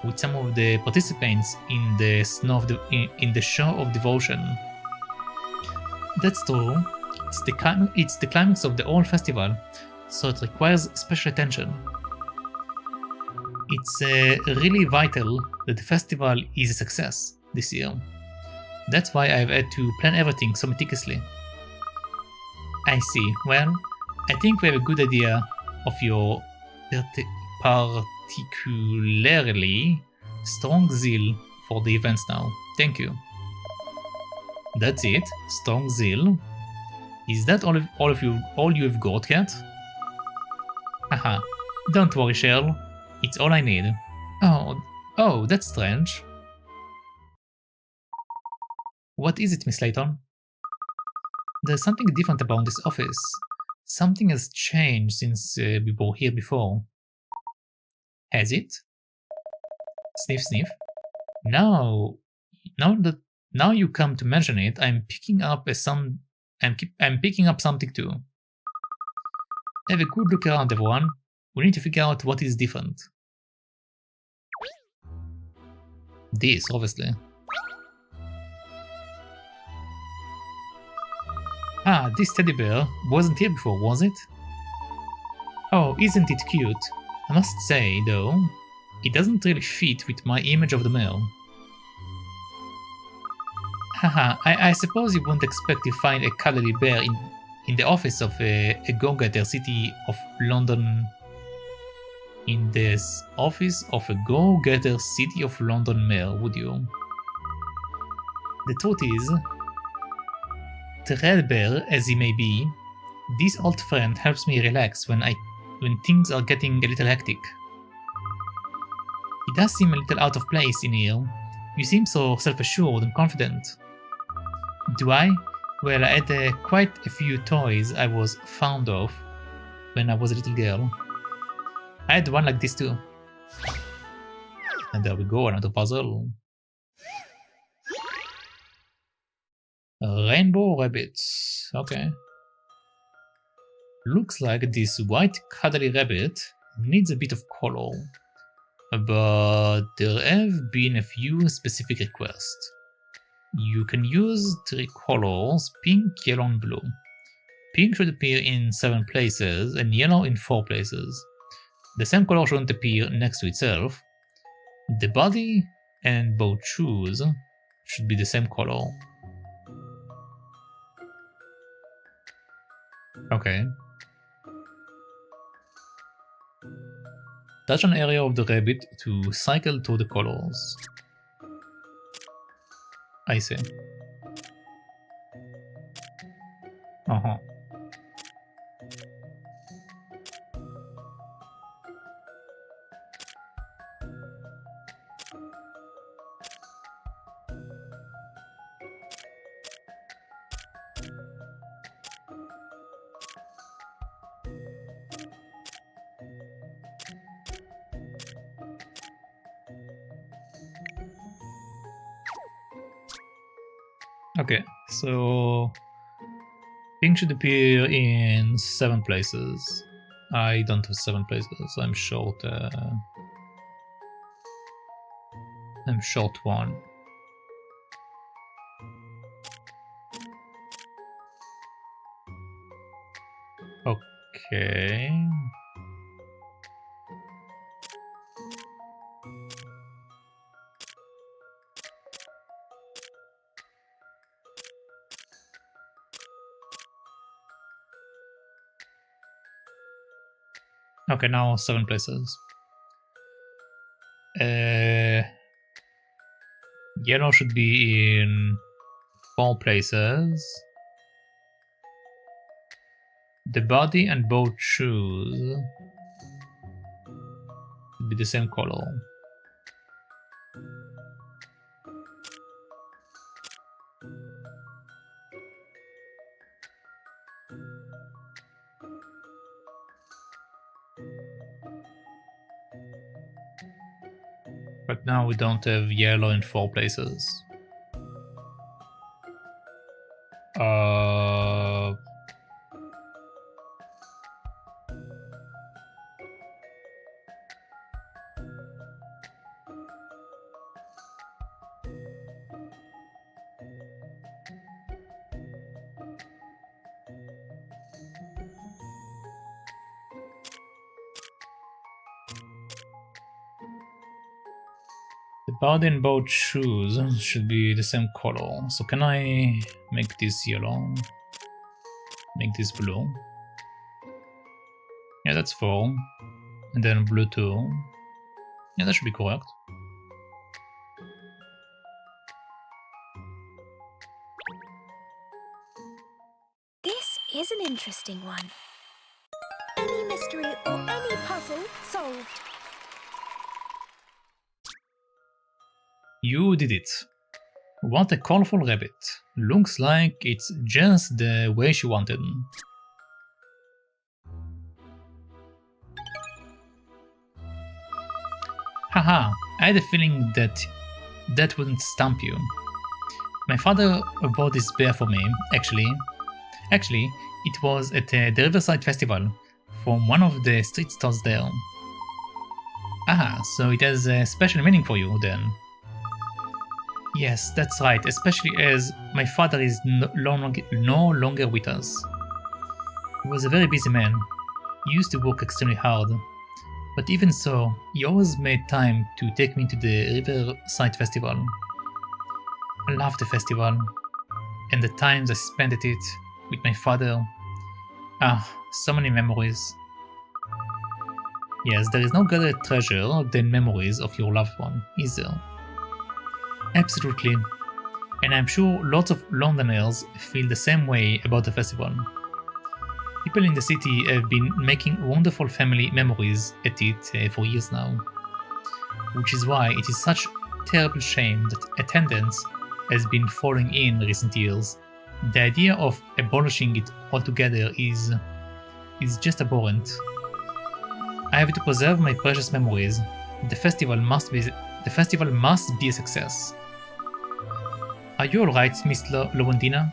with some of the participants in the in the show of devotion. That's true. It's the climax of the whole festival, so it requires special attention. It's really vital that the festival is a success this year. That's why I've had to plan everything so meticulously. I see. Well, I think we have a good idea of your particularly strong zeal for the events now. Thank you. That's it? Strong zeal? Is that all you've got yet? Haha. Don't worry, Sherl. It's all I need. Oh, that's strange. What is it, Miss Layton? There's something different about this office. Something has changed since we were here before. Has it? Sniff, sniff. Now, now you come to mention it, I'm picking up I'm picking up something too. Have a good look around, everyone. We need to figure out what is different. This, obviously. Ah, this teddy bear wasn't here before, was it? Oh, isn't it cute? I must say, though, it doesn't really fit with my image of the male. Haha, I suppose you wouldn't expect to find a cuddly bear in the office of a go-getter city of London. In this office of a go-getter city of London mayor, would you? The truth is, threadbare as he may be, this old friend helps me relax when things are getting a little hectic. It does seem a little out of place in here. You seem so self-assured and confident. Do I? Well, I had quite a few toys I was fond of when I was a little girl. I had one like this too. And there we go, another puzzle. Rainbow rabbits. Okay. Looks like this white cuddly rabbit needs a bit of color. But there have been a few specific requests. You can use 3 colors, pink, yellow, and blue. Pink should appear in 7 places, and yellow in 4 places. The same color shouldn't appear next to itself. The body and both shoes should be the same color. Okay. Touch an area of the rabbit to cycle through the colors. I see. Uh-huh. Okay, so pink should appear in 7 places. I don't have 7 places. I'm short. I'm short 1. Okay. Okay, now 7 places. Yellow should be in 4 places. The body and both shoes be the same color. But now we don't have yellow in 4 places. The body and boat shoes should be the same color. So can I make this yellow? Make this blue? Yeah, that's 4. And then blue too. Yeah, that should be correct. This is an interesting one. Any mystery or any puzzle solved. You did it. What a colorful rabbit. Looks like it's just the way she wanted. Haha, I had a feeling that wouldn't stump you. My father bought this bear for me, actually. Actually, it was at the Riverside Festival, from one of the street stalls there. Aha, so it has a special meaning for you then. Yes, that's right, especially as my father is no longer with us. He was a very busy man. He used to work extremely hard. But even so, he always made time to take me to the Riverside Festival. I love the festival, and the times I spent at it with my father. Ah, so many memories. Yes, there is no greater treasure than memories of your loved one, is there? Absolutely, and I'm sure lots of Londoners feel the same way about the festival. People in the city have been making wonderful family memories at it for years now, which is why it is such a terrible shame that attendance has been falling in recent years. The idea of abolishing it altogether is just abhorrent. I have to preserve my precious memories. The festival must be a success. Are you alright, Miss Lowandina?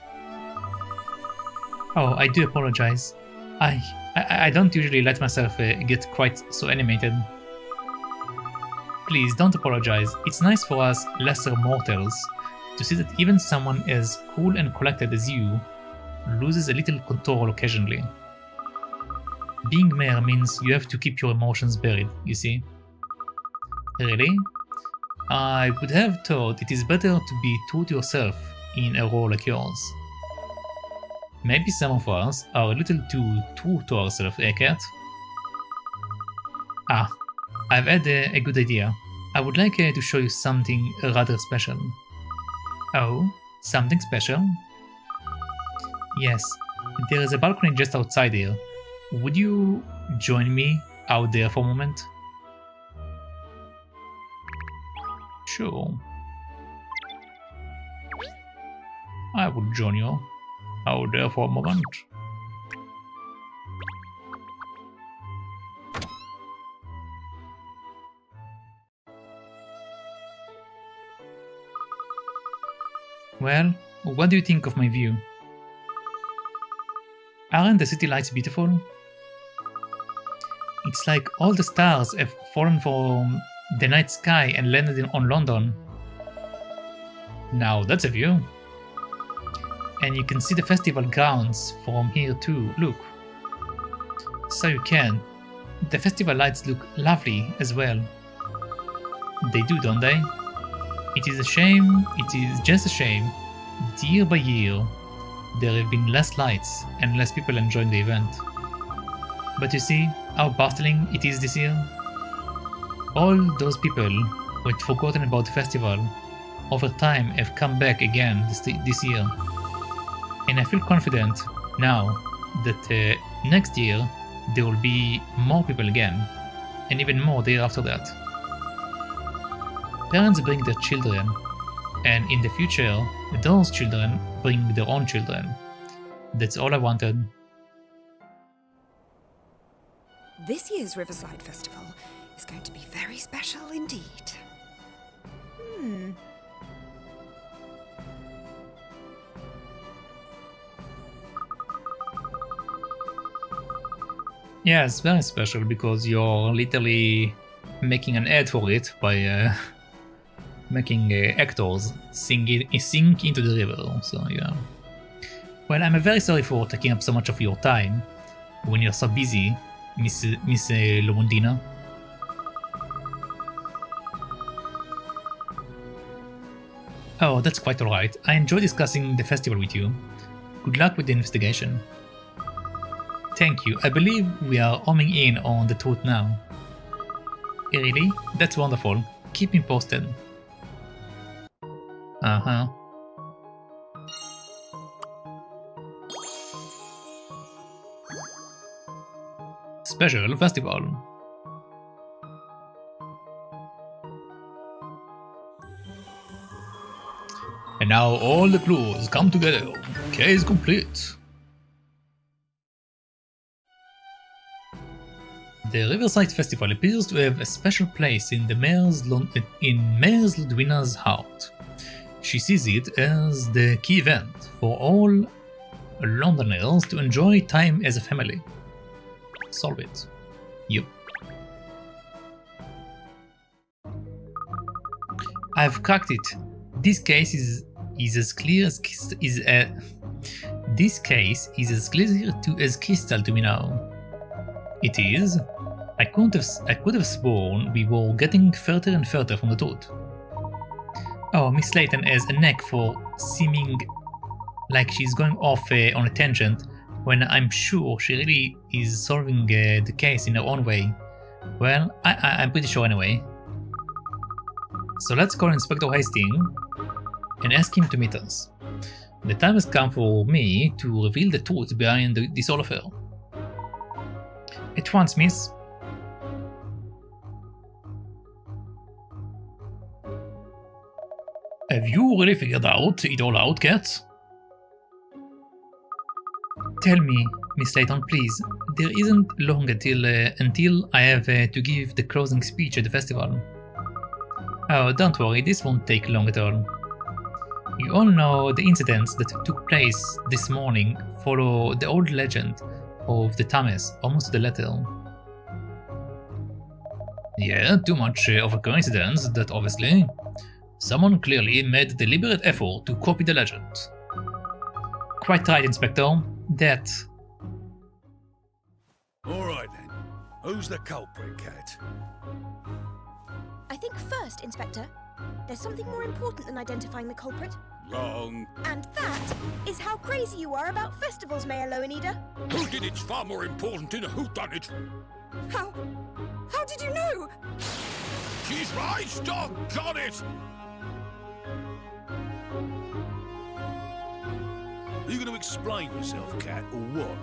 Oh, I do apologize. I don't usually let myself get quite so animated. Please don't apologize. It's nice for us lesser mortals to see that even someone as cool and collected as you loses a little control occasionally. Being mayor means you have to keep your emotions buried, you see. Really? I would have thought it is better to be true to yourself in a role like yours. Maybe some of us are a little too true to ourselves, eh, Kat? Ah, I've had a good idea. I would like to show you something rather special. Oh, something special? Yes, there is a balcony just outside here. Would you join me out there for a moment? Sure. I will join you out there for a moment. Well, what do you think of my view? Aren't the city lights beautiful? It's like all the stars have fallen from the night sky and landed on London. Now that's a view. And you can see the festival grounds from here too, look. So you can. The festival lights look lovely as well. They do, don't they? It is just a shame that year by year there have been less lights and less people enjoying the event. But you see how bustling it is this year? All those people who had forgotten about the festival over time have come back again this year. And I feel confident now that next year there will be more people again. and even more the year after that. Parents bring their children, and in the future, those children bring their own children. That's all I wanted. This year's Riverside Festival is going to be very special indeed. Yeah, it's very special because you're literally making an ad for it by making actors sing into the river, so yeah. Well, I'm very sorry for taking up so much of your time when you're so busy, Miss Lomondina. Oh, that's quite alright. I enjoy discussing the festival with you. Good luck with the investigation. Thank you. I believe we are homing in on the truth now. Really? That's wonderful. Keep me posted. Uh-huh. Special festival. And now all the clues come together. Case complete. The Riverside Festival appears to have a special place in Mayor's Ludwina's heart. She sees it as the key event for all Londoners to enjoy time as a family. Solve it. Yup. I've cracked it. This case is as clear as this case is as clear as crystal to me now. It is. I could have sworn we were getting further and further from the truth. Oh, Miss Layton has a knack for seeming like she's going off on a tangent when I'm sure she really is solving the case in her own way. Well, I'm pretty sure anyway. So let's call Inspector Hastings and ask him to meet us. The time has come for me to reveal the truth behind this whole affair. At once, miss. Have you really figured it all out, Kat? Tell me, Miss Layton, please. There isn't long until I have to give the closing speech at the festival. Oh, don't worry, this won't take long at all. You all know the incidents that took place this morning follow the old legend of the Thames, almost to the letter. Yeah, too much of a coincidence, that obviously. Someone clearly made a deliberate effort to copy the legend. Quite right, Inspector. That... Alright then. Who's the culprit, Kat? I think first, Inspector, there's something more important than identifying the culprit. Wrong. And that is how crazy you are about festivals, Mayor Loanida. Who did it's far more important in a whodunit. How did you know? She's right, doggone it! Are you going to explain yourself, Kat, or what?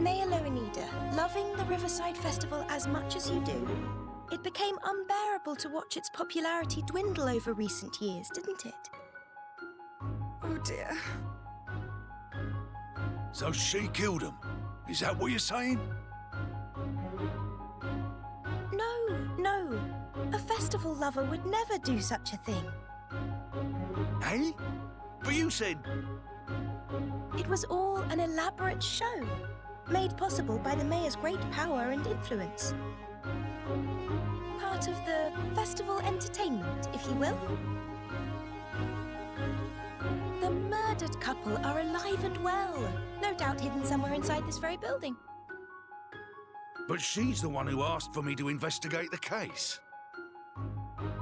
Mayor Loanida, loving the Riverside Festival as much as you do, it became unbearable to watch its popularity dwindle over recent years, didn't it? Oh dear. So she killed him. Is that what you're saying? No. A festival lover would never do such a thing. Hey? But you said... It was all an elaborate show, made possible by the mayor's great power and influence. Part of the festival entertainment, if you will. The murdered couple are alive and well, no doubt hidden somewhere inside this very building. But she's the one who asked for me to investigate the case.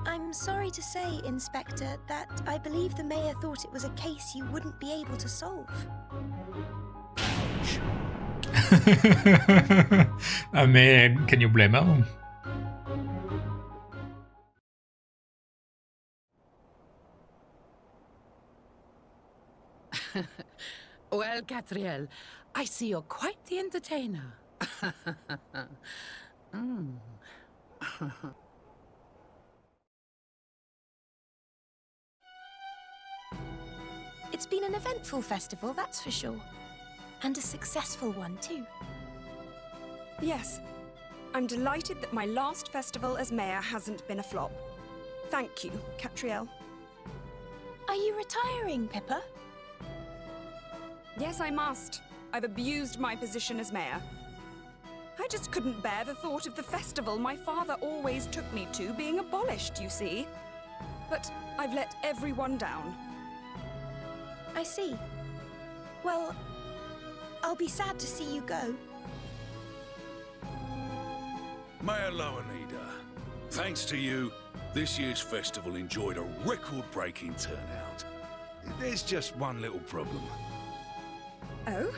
I'm sorry to say, Inspector, that I believe the mayor thought it was a case you wouldn't be able to solve. I mean, can you blame her? Well, Katrielle, I see you're quite the entertainer. It's been an eventful festival, that's for sure. And a successful one, too. Yes. I'm delighted that my last festival as mayor hasn't been a flop. Thank you, Katrielle. Are you retiring, Pippa? Yes, I must. I've abused my position as mayor. I just couldn't bear the thought of the festival my father always took me to being abolished, you see. But I've let everyone down. I see. Well, I'll be sad to see you go. Mayor Lowenida, thanks to you, this year's festival enjoyed a record-breaking turnout. There's just one little problem. Oh?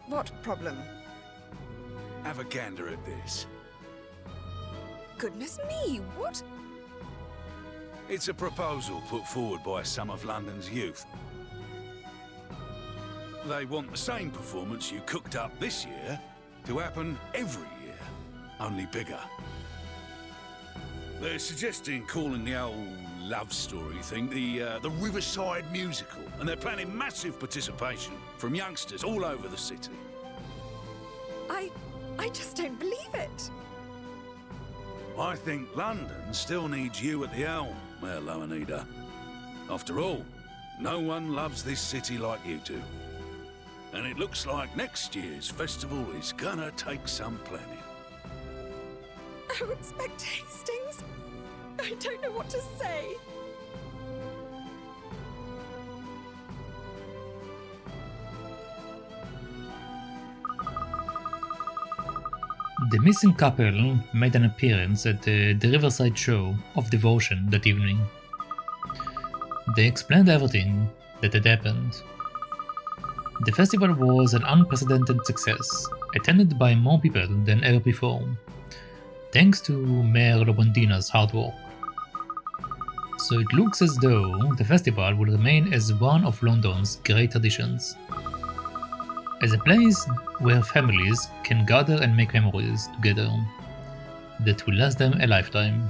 What problem? Have a gander at this. Goodness me, what? It's a proposal put forward by some of London's youth. They want the same performance you cooked up this year to happen every year, only bigger. They're suggesting calling the old love story thing the Riverside Musical, and they're planning massive participation from youngsters all over the city. I just don't believe it. I think London still needs you at the helm, Mayor Lowenida. After all, no one loves this city like you do. And it looks like next year's festival is gonna take some planning. Oh, Inspector Hastings. I don't know what to say. The missing couple made an appearance at the Riverside show of Devotion that evening. They explained everything that had happened. The festival was an unprecedented success, attended by more people than ever before, thanks to Mayor Lobondina's hard work. So it looks as though the festival will remain as one of London's great traditions, as a place where families can gather and make memories together that will last them a lifetime.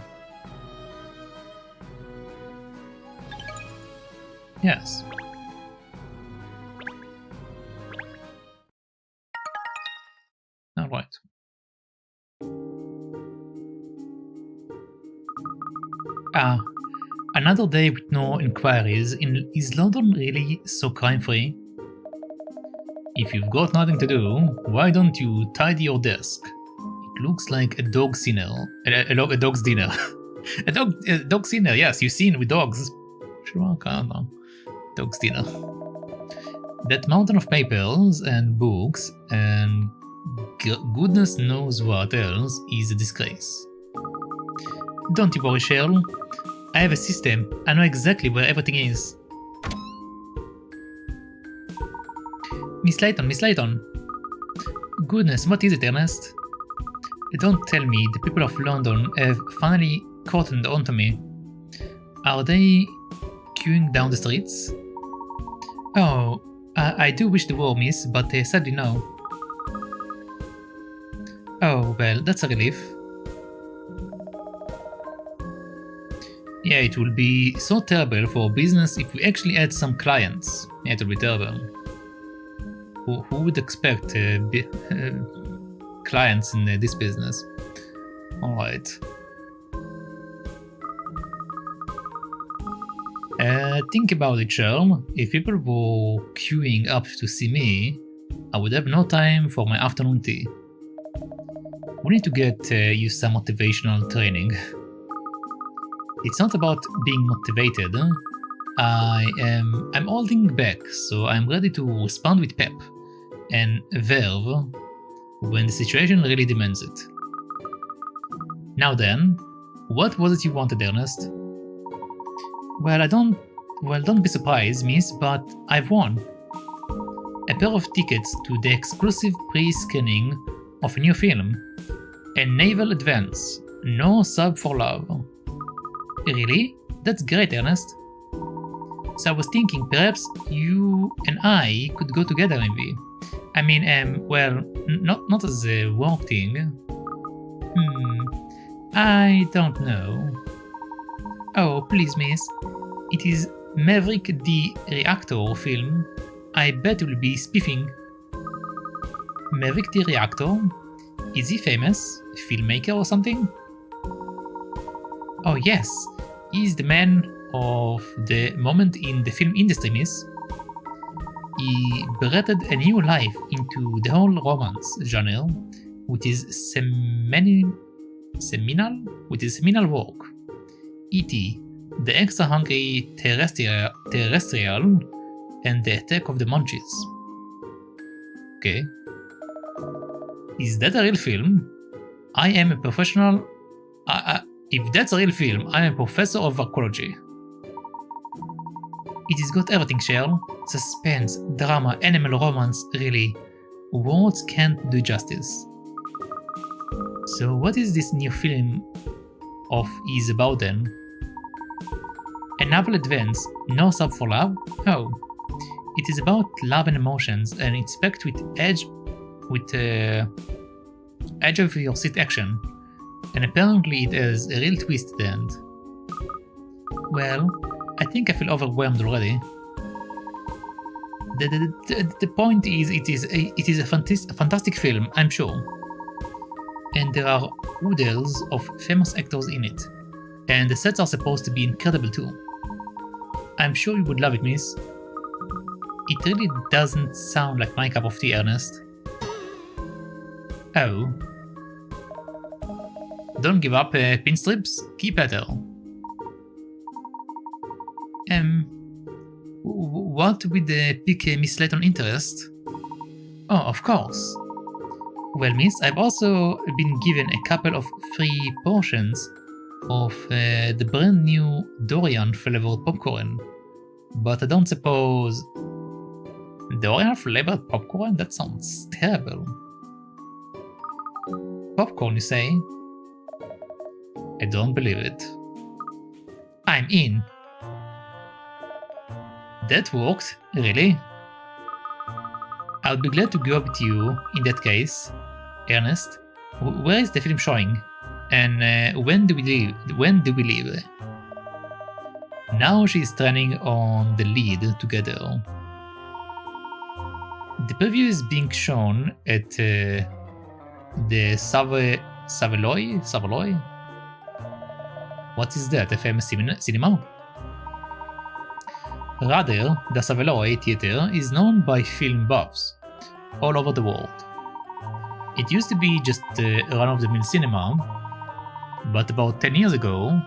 Yes. Alright. Another day with no inquiries. Is London really so crime-free? If you've got nothing to do, why don't you tidy your desk? It looks like a dog's dinner. A dog's dinner. a dog's dinner, yes, you've seen with dogs. Sure, I don't know. Dog's dinner. That mountain of papers and books and goodness knows what else is a disgrace. Don't you worry, Sherl. I have a system. I know exactly where everything is. Miss Layton. Goodness, what is it, Ernest? Don't tell me the people of London have finally cottoned onto me. Are they queuing down the streets? Oh, I do wish the war, miss, but sadly no. Oh, well, that's a relief. Yeah, it will be so terrible for business if we actually had some clients. Yeah, it will be terrible. Who would expect clients in this business? Alright. Think about it, Sherl. If people were queuing up to see me, I would have no time for my afternoon tea. We need to get you some motivational training. It's not about being motivated. I'm holding back, so I'm ready to respond with pep and verve when the situation really demands it. Now then, what was it you wanted, Ernest? Well, don't be surprised, miss, but I've won. A pair of tickets to the exclusive pre-screening of a new film, a naval advance, no sub for love. Really? That's great, Ernest. So I was thinking perhaps you and I could go together maybe. I mean, well, not as a work thing. I don't know. Oh, please, miss. It is Maverick the Reactor film. I bet you'll be spiffing. Maverick the Reactor? Is he famous? Filmmaker or something? Oh yes, he's the man of the moment in the film industry, miss. He breathed a new life into the whole romance genre with his seminal work. E.T., the extra hungry terrestrial, and the Attack of the Munchies. Okay. Is that a real film? I am a professional. If that's a real film, I am a professor of archaeology. It has got everything, Sherl. Suspense, drama, animal romance, really. Words can't do justice. So what is this new film of is about then? A novel advance, no sub for love? Oh. It is about love and emotions, and it's packed with edge of your seat action. And apparently it has a real twist at the end. Well, I think I feel overwhelmed already. The point is, it is a fantastic film, I'm sure. And there are oodles of famous actors in it. And the sets are supposed to be incredible too. I'm sure you would love it, miss. It really doesn't sound like my cup of tea, Ernest. Oh. Don't give up, pinstrips. Keep at her. What would pique Miss Layton's interest? Oh, of course. Well, miss, I've also been given a couple of free portions of the brand new durian flavored popcorn. But I don't suppose... Durian flavored popcorn? That sounds terrible. Popcorn, you say? I don't believe it. I'm in. That worked, really? I'll be glad to go with you in that case. Ernest, where is the film showing? And when do we leave? Now she's turning on the lead together. The preview is being shown at the Savoy? What is that, a famous cinema? Rather, the Savoy Theatre is known by film buffs all over the world. It used to be just a run-of-the-mill cinema, but about 10 years ago,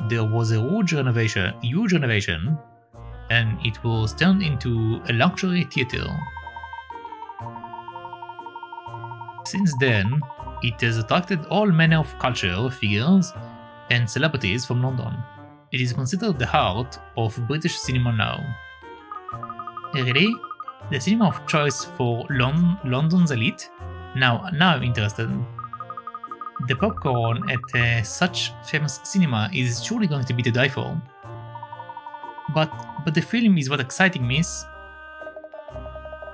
there was a huge renovation, and it was turned into a luxury theatre. Since then, it has attracted all manner of culture, figures, and celebrities from London. It is considered the heart of British cinema now. Really? The cinema of choice for London's elite? Now I'm interested. The popcorn at such famous cinema is surely going to be to die for. But the film is what exciting, miss.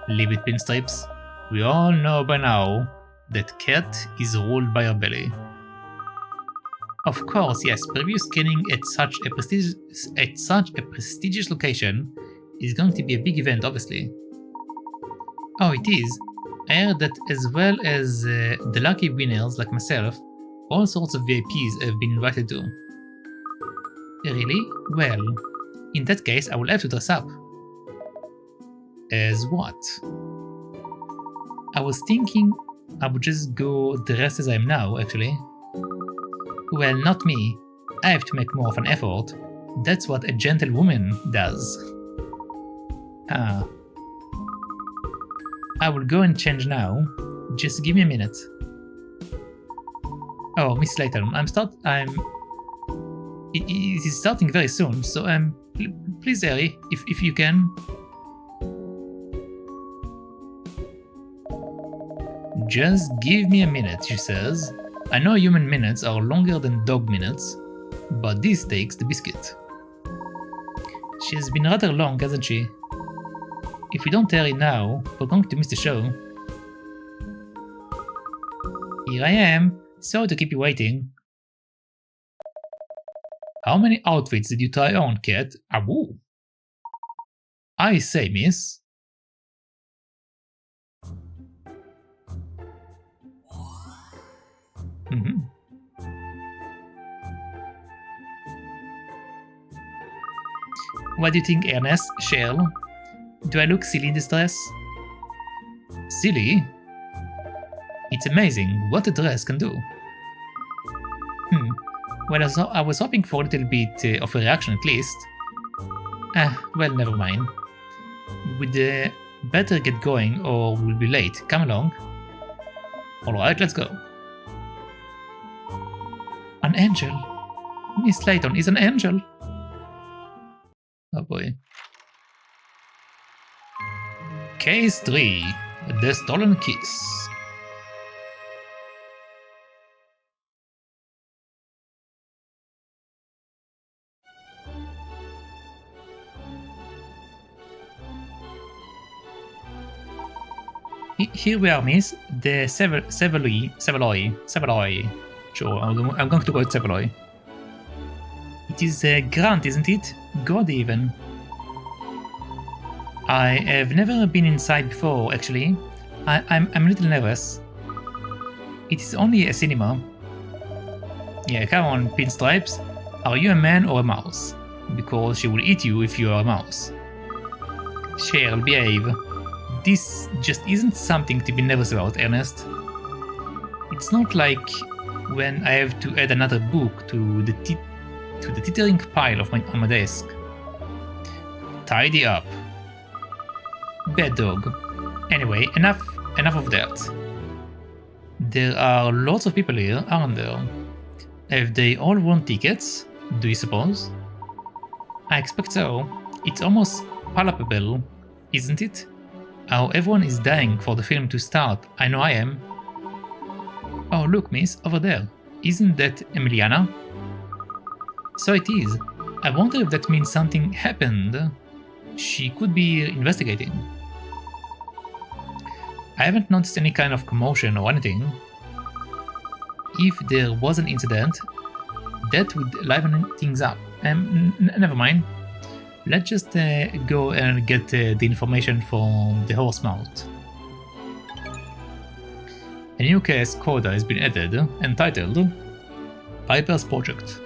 Leave it, pinstripes. We all know by now that cat is ruled by her belly. Of course, yes, preview screening at such a prestigious location is going to be a big event, obviously. Oh, it is. I heard that as well as the lucky winners like myself, all sorts of VIPs have been invited to. Really? Well, in that case, I will have to dress up. As what? I was thinking I would just go dressed as I am now, actually. Well, not me. I have to make more of an effort. That's what a gentlewoman does. Ah. I will go and change now. Just give me a minute. Oh, Miss Layton, it is starting very soon, so please hurry, if you can. Just give me a minute, she says. I know human minutes are longer than dog minutes, but this takes the biscuit. She has been rather long, hasn't she? If we don't hurry now, we're going to miss the show. Here I am. Sorry to keep you waiting. How many outfits did you try on, Cat? Awoo. I say, miss. What do you think, Ernest? Sherl? Do I look silly in this dress? Silly? It's amazing what a dress can do. Well, I was hoping for a little bit of a reaction at least. Well, never mind. We'd better get going or we'll be late. Come along. Alright, let's go. An angel? Miss Layton is an angel. Oh boy. Case 3. The Stolen Kiss. Here we are, miss. The Savoy. Sure, I'm going to call it Savoy. It is Grant, isn't it? God, even. I have never been inside before, actually. I'm a little nervous. It is only a cinema. Yeah, come on, Pinstripes. Are you a man or a mouse? Because she will eat you if you are a mouse. Sherl, behave. This just isn't something to be nervous about, Ernest. It's not like when I have to add another book to the teetering pile on my desk. Tidy up. Bad dog. Anyway, enough of that. There are lots of people here, aren't there? Have they all won tickets, do you suppose? I expect so. It's almost palpable, isn't it? How everyone is dying for the film to start. I know I am. Oh, look, miss, over there. Isn't that Emiliana? So it is. I wonder if that means something happened. She could be investigating. I haven't noticed any kind of commotion or anything. If there was an incident, that would liven things up. Never mind. Let's just go and get the information from the horse mouth. A new case coda has been added, entitled Piper's Project.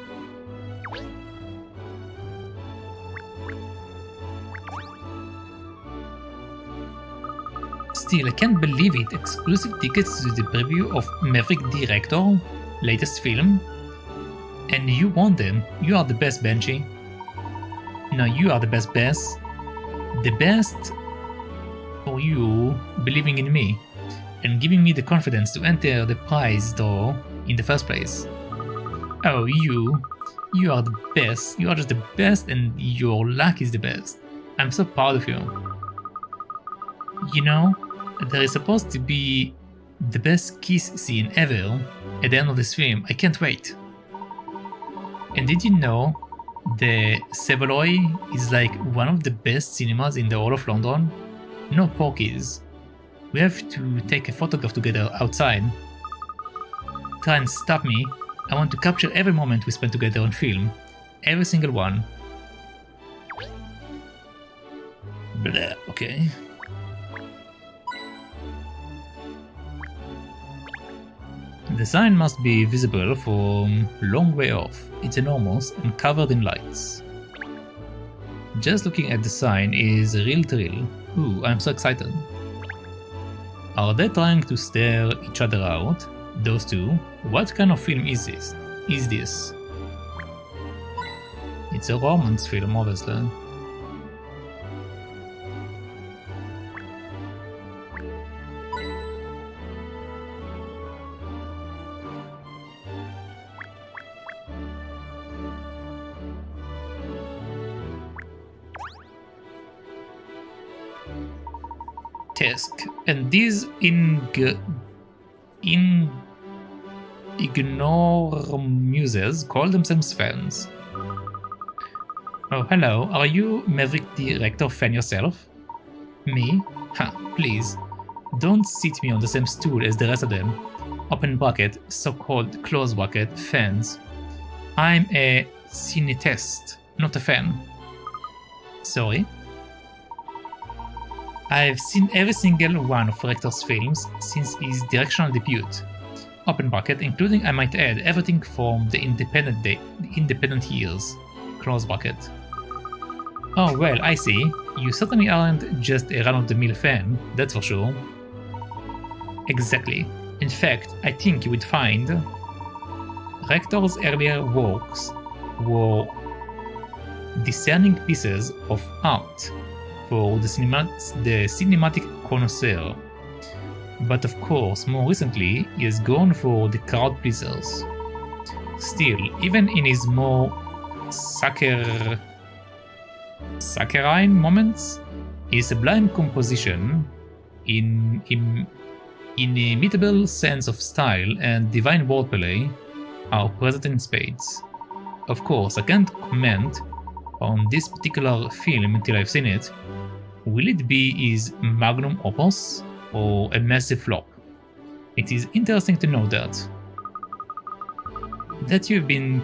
Still, I can't believe it. Exclusive tickets to the preview of Maverick Director, latest film. And you won them. You are the best, Benji. No, you are the best, Bess. The best for you believing in me and giving me the confidence to enter the prize draw in the first place. Oh, you are the best. You are just the best and your luck is the best. I'm so proud of you. You know, there is supposed to be the best kiss scene ever at the end of this film. I can't wait. And did you know the Savoy is like one of the best cinemas in the whole of London? No porkies. We have to take a photograph together outside. Try and stop me. I want to capture every moment we spend together on film. Every single one. Blah, okay. The sign must be visible from long way off. It's enormous and covered in lights. Just looking at the sign is a real thrill. Ooh, I'm so excited. Are they trying to stare each other out? Those two? What kind of film is this? It's a romance film, obviously. And these ignoramuses call themselves fans. Oh, hello, are you Maverick Director fan yourself? Me? Ha, please. Don't sit me on the same stool as the rest of them. open bracket, so-called close bracket, fans. I'm a cinetest, not a fan. Sorry. I've seen every single one of Rector's films since his directional debut. Open bracket, including, I might add, everything from the independent years. Close bracket. Oh well, I see. You certainly aren't just a run-of-the-mill fan, that's for sure. Exactly. In fact, I think you would find Rector's earlier works were discerning pieces of art for the cinematic connoisseur. But of course, more recently, he has gone for the crowd pleasers. Still, even in his more saccharine moments, his sublime composition, inimitable sense of style, and divine wordplay are present in spades. Of course, I can't comment on this particular film until I've seen it. Will it be his magnum opus or a massive flop? It is interesting to know that you've been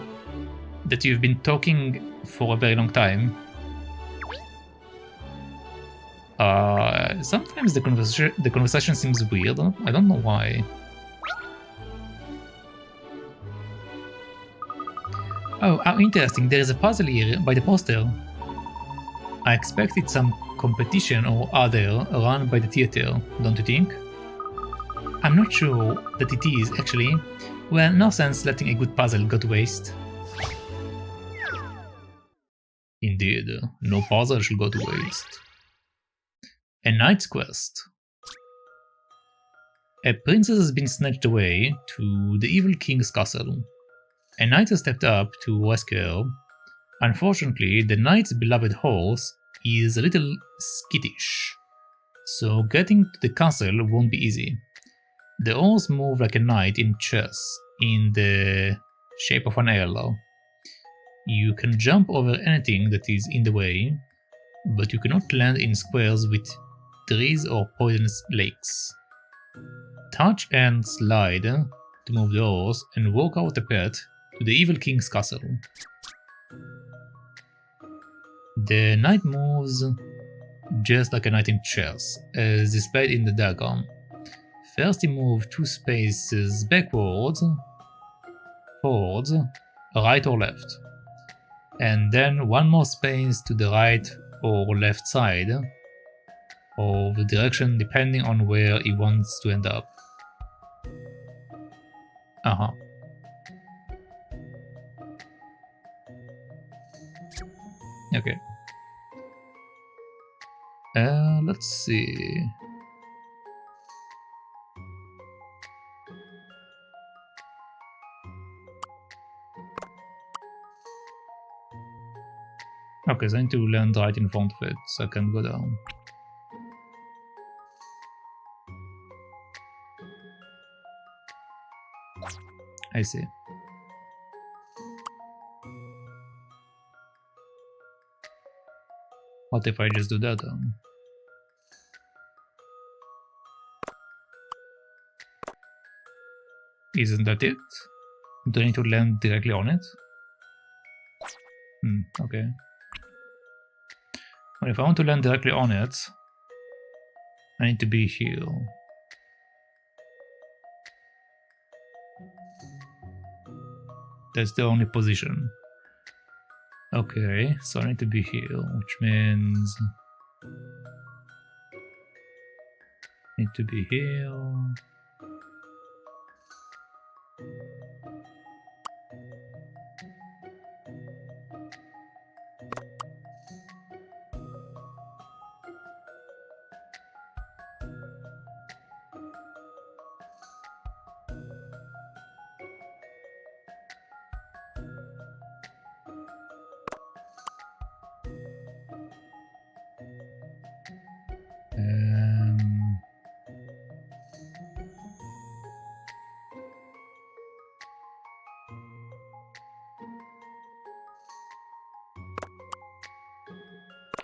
talking for a very long time. Sometimes the conversation seems weird. I don't know why. Oh, how interesting. There is a puzzle here by the poster. I expect it's some competition or other run by the theater, don't you think? I'm not sure that it is, actually. Well, no sense letting a good puzzle go to waste. Indeed, no puzzle should go to waste. A knight's quest. A princess has been snatched away to the evil king's castle. A knight has stepped up to rescue her. Unfortunately, the knight's beloved horse is a little skittish, so getting to the castle won't be easy. The horse moves like a knight in chess, in the shape of an L. You can jump over anything that is in the way, but you cannot land in squares with trees or poisonous lakes. Touch and slide to move the horse and walk out a path to the evil king's castle. The knight moves just like a knight in chess, as displayed in the diagram. First he moves 2 spaces backwards, forwards, right or left, and then 1 more space to the right or left side of the direction depending on where he wants to end up. Okay. Let's see. Okay, so I need to land right in front of it, so I can go down. I see. What if I just do that then? Isn't that it? Do I need to land directly on it? Okay. Well, if I want to land directly on it, I need to be here. That's the only position. Okay, so I need to be here, which means I need to be here.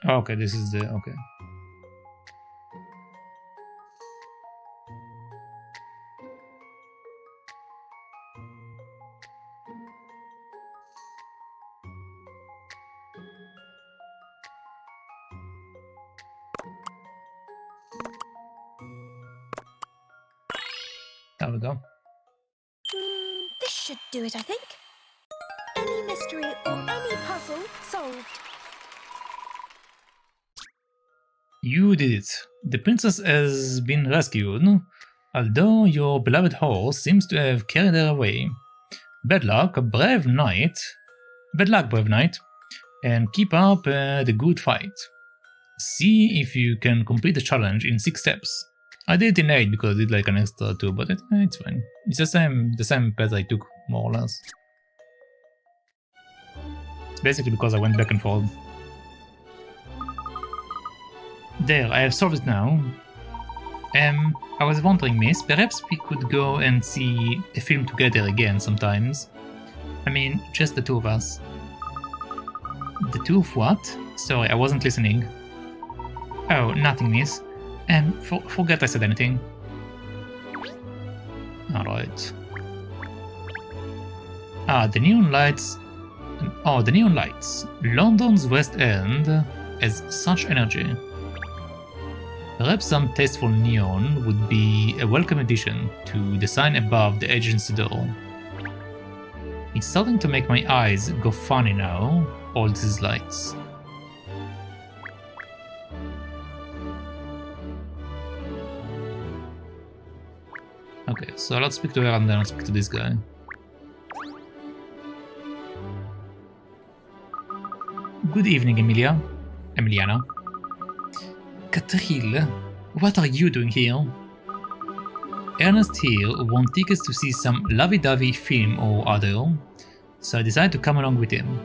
Okay, this is the okay. There we go. This should do it, I think. Any mystery or any puzzle solved. You did it. The princess has been rescued, although your beloved horse seems to have carried her away. Bad luck, brave knight. Bad luck, brave knight. And keep up the good fight. See if you can complete the challenge in 6 steps. I did it in 8 because I did like an extra 2, but it's fine. It's the same path I took, more or less. It's basically because I went back and forth. There, I have solved it now. I was wondering, miss, perhaps we could go and see a film together again sometimes. I mean, just the two of us. The two of what? Sorry, I wasn't listening. Oh, nothing, miss. Forget I said anything. Alright. The neon lights. Oh, the neon lights. London's West End has such energy. Perhaps some tasteful neon would be a welcome addition to the sign above the agency door. It's starting to make my eyes go funny now, all these lights. Okay, so let's speak to her and then I'll speak to this guy. Good evening, Emiliana. Katrielle, what are you doing here? Ernest here wants tickets to see some lovey-dovey film or other, so I decided to come along with him.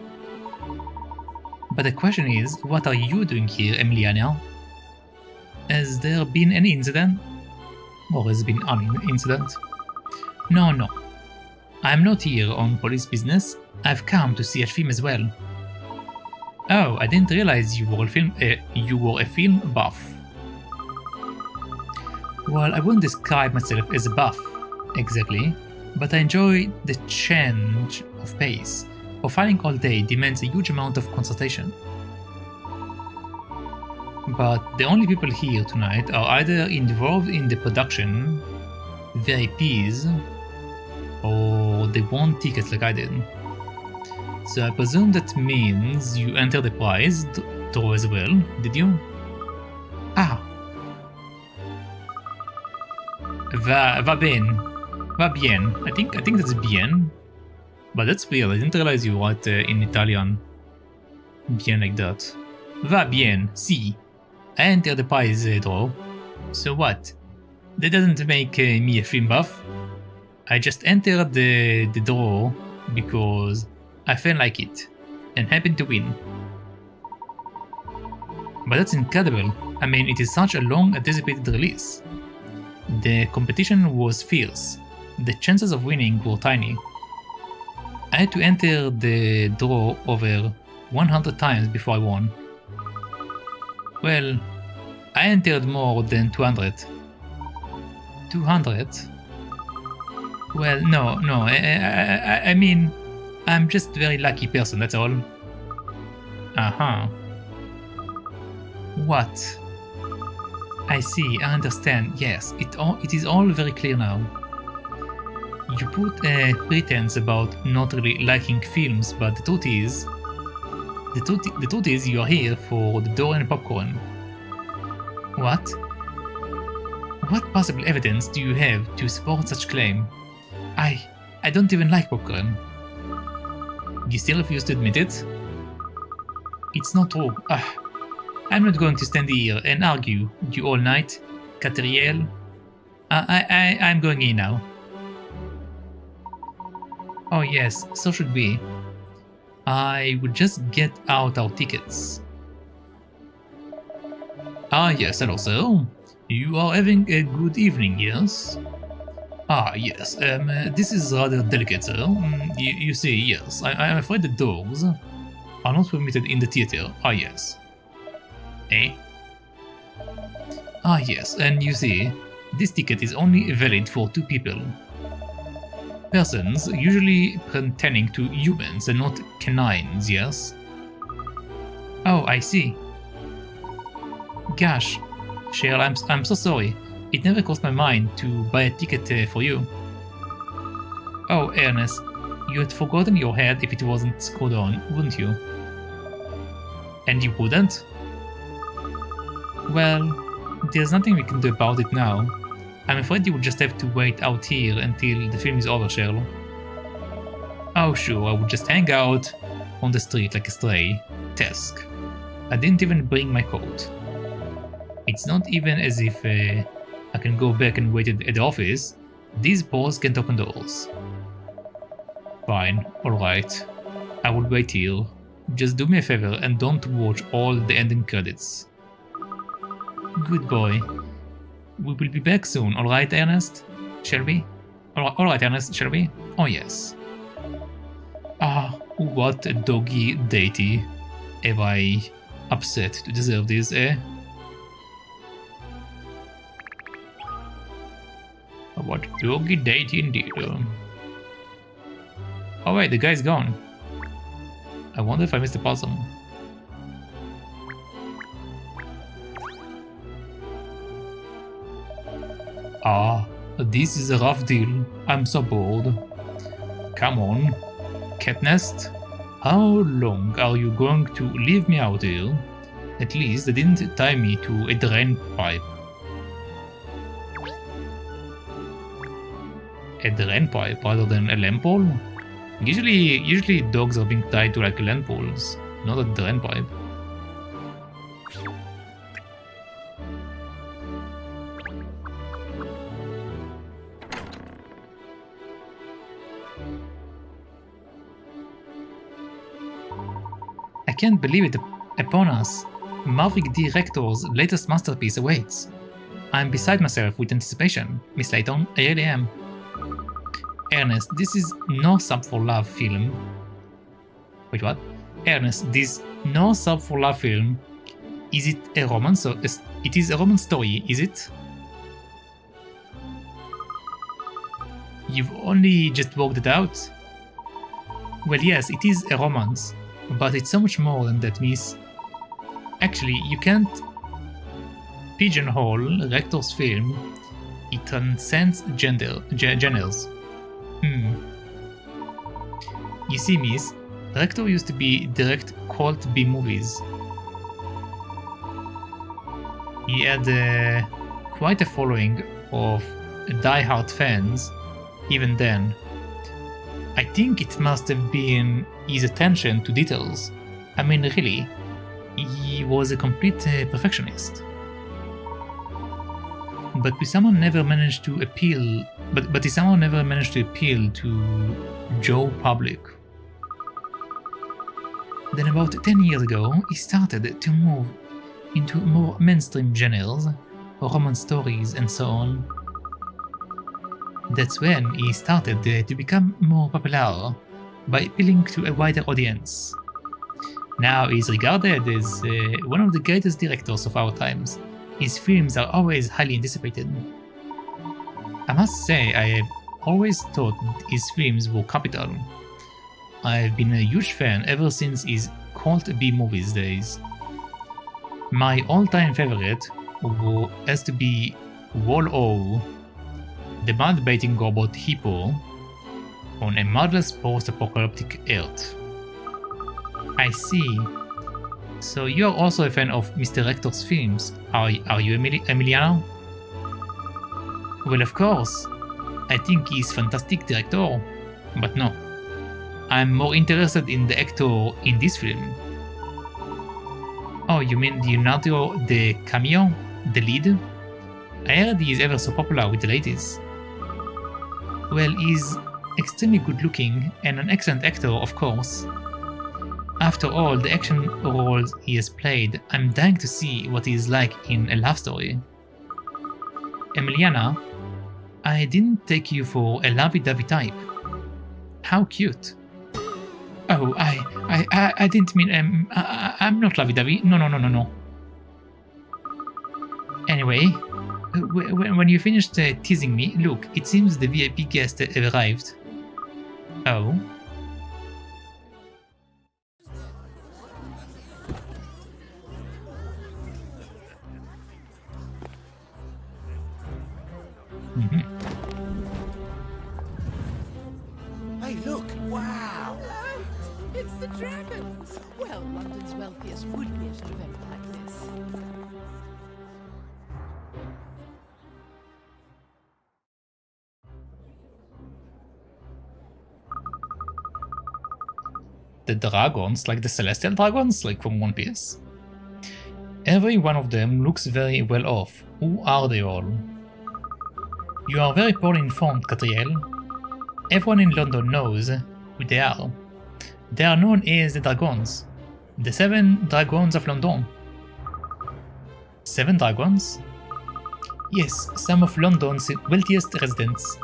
But the question is, what are you doing here, Emiliana? Has there been any incident? Or has there been an incident? No. I'm not here on police business. I've come to see a film as well. Oh, I didn't realize you were a film buff. Well, I wouldn't describe myself as a buff, exactly, but I enjoy the change of pace. Profiling all day demands a huge amount of concentration. But the only people here tonight are either involved in the production, VIPs, or they want tickets like I did. So I presume that means you entered the prize draw as well, did you? Ah. Va bien. I think that's bien. But that's weird, I didn't realize you wrote in Italian. Bien like that. Va bien, si. I entered the prize draw. So what? That doesn't make me a film buff. I just entered the draw because I felt like it, and happened to win. But that's incredible. I mean, it is such a long anticipated release. The competition was fierce. The chances of winning were tiny. I had to enter the draw over 100 times before I won. Well, I entered more than 200. 200? Well, no, I mean, I'm just a very lucky person, that's all. Uh-huh. What? I see, I understand, yes, it is all very clear now. You put a pretense about not really liking films, but the truth is you are here for the door and popcorn. What? What possible evidence do you have to support such claim? I don't even like popcorn. You still refuse to admit it? It's not true. I'm not going to stand here and argue with you all night, Katrielle. I'm going in now. Oh yes, so should we. I would just get out our tickets. Ah yes, hello sir. You are having a good evening, yes? Ah yes, this is rather delicate, sir. You see, yes, I'm afraid the dogs are not permitted in the theater. Ah yes. Eh? Ah yes, and you see, this ticket is only valid for 2 people. Persons usually pertaining to humans and not canines, yes? Oh, I see. Gosh, Sherl, I'm so sorry. it never crossed my mind to buy a ticket for you. Oh, Ernest, you had forgotten your head if it wasn't screwed on, wouldn't you? And you wouldn't? Well, there's nothing we can do about it now. I'm afraid you will just have to wait out here until the film is over, Sherl. Oh sure, I would just hang out on the street like a stray. Task. I didn't even bring my coat. It's not even as if I can go back and wait at the office. These paws can't open doors. Fine, alright. I will wait here. Just do me a favor and don't watch all the ending credits. Good boy. We will be back soon, alright, Ernest? Shall we? Alright, Ernest, shall we? Oh, yes. Ah, what a doggy deity. Am I upset to deserve this, eh? What doggy deity indeed. Oh wait, the guy's gone. I wonder if I missed a puzzle. Ah, this is a rough deal. I'm so bored. Come on, cat nest. How long are you going to leave me out here? At least they didn't tie me to a drain pipe. A drain pipe rather than a lamp pole? Usually dogs are being tied to like lamp poles, not a drain pipe. I can't believe it upon us. Maverick Director's latest masterpiece awaits. I'm beside myself with anticipation, Miss Layton, I really am. Ernest, this is no Sub for Love film. Wait, what? Ernest, this no Sub for Love film. Is it a romance? It is a romance story, is it? You've only just worked it out? Well, yes, it is a romance, but it's so much more than that, miss. Actually, you can't pigeonhole Rector's film. It transcends genres. You see, miss, Rector used to direct cult B movies. He had quite a following of die-hard fans even then. I think it must have been his attention to details. I mean, really, he was a complete perfectionist. But he somehow never managed to appeal. But he somehow never managed to appeal to Joe public. Then about 10 years ago, he started to move into more mainstream genres, romance stories and so on. That's when he started to become more popular by appealing to a wider audience. Now he's regarded as one of the greatest directors of our times. His films are always highly anticipated. I must say, I have always thought his films were capital. I've been a huge fan ever since his cult B movies days. My all-time favorite has to be Wall-O, the mud-baiting robot hippo on a marvelous post-apocalyptic Earth. I see. So you are also a fan of Mr. Rector's films, are you, Emiliano? Well, of course. I think he's a fantastic director, but no. I'm more interested in the actor in this film. Oh, you mean Leonardo DiCaprio, the lead? I heard he is ever so popular with the ladies. Well, he's extremely good looking and an excellent actor, of course. After all the action roles he has played, I'm dying to see what he is like in a love story. Emiliana, I didn't take you for a lovey-dovey type. How cute. Oh, I didn't mean, I'm not lovey-dovey. No. Anyway, when you finished teasing me, look, it seems the VIP guest have arrived. Oh? Hey, look! Wow! Hello! It's the dragons! Well, London's wealthiest would be at an event like this. The dragons, like the celestial dragons, like from One Piece. Every one of them looks very well off. Who are they all? You are very poorly informed, Katrielle. Everyone in London knows who they are. They are known as the Dragons. The 7 Dragons of London. 7 dragons? Yes, some of London's wealthiest residents.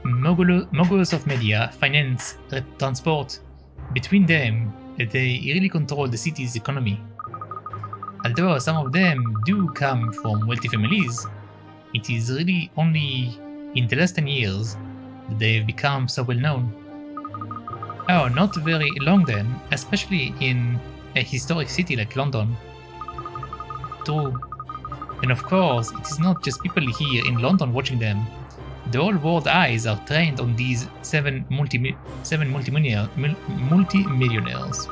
Moguls of media, finance, transport. Between them, they really control the city's economy. Although some of them do come from wealthy families, it is really only in the last 10 years that they've become so well known. Oh, not very long then, especially in a historic city like London. True. And of course, it is not just people here in London watching them. The whole world eyes are trained on these 7 multi-millionaires.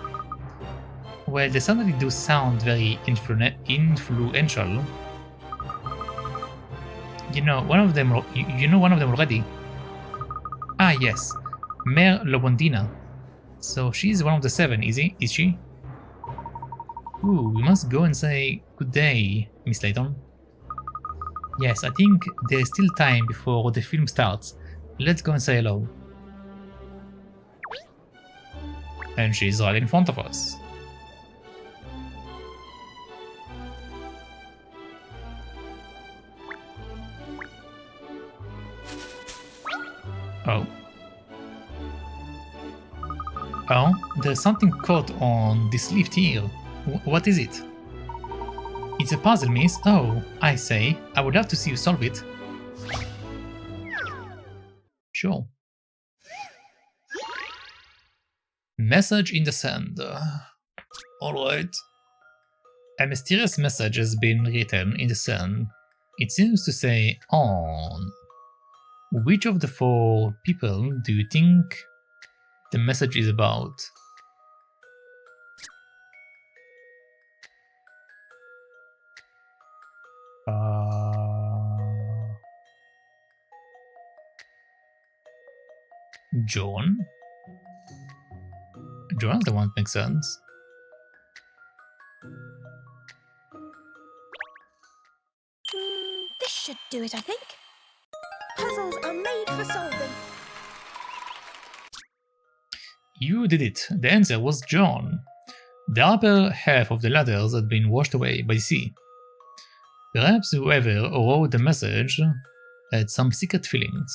Well, they certainly do sound very influential. You know one of them already. Ah, yes, Mayor Lobondina. So she's one of the 7, is she? Ooh, we must go and say good day, Miss Layton. Yes, I think there is still time before the film starts. Let's go and say hello. And she's right in front of us. Oh. Oh, there's something caught on this lift here. What is it? It's a puzzle, miss. Oh, I say. I would love to see you solve it. Sure. Message in the sand. Alright. A mysterious message has been written in the sand. It seems to say on. Which of the 4 people do you think the message is about? John? John's the one that makes sense. This should do it, I think. Puzzles are made for solving. You did it. The answer was John. The upper half of the ladders had been washed away by the sea. Perhaps whoever wrote the message had some secret feelings.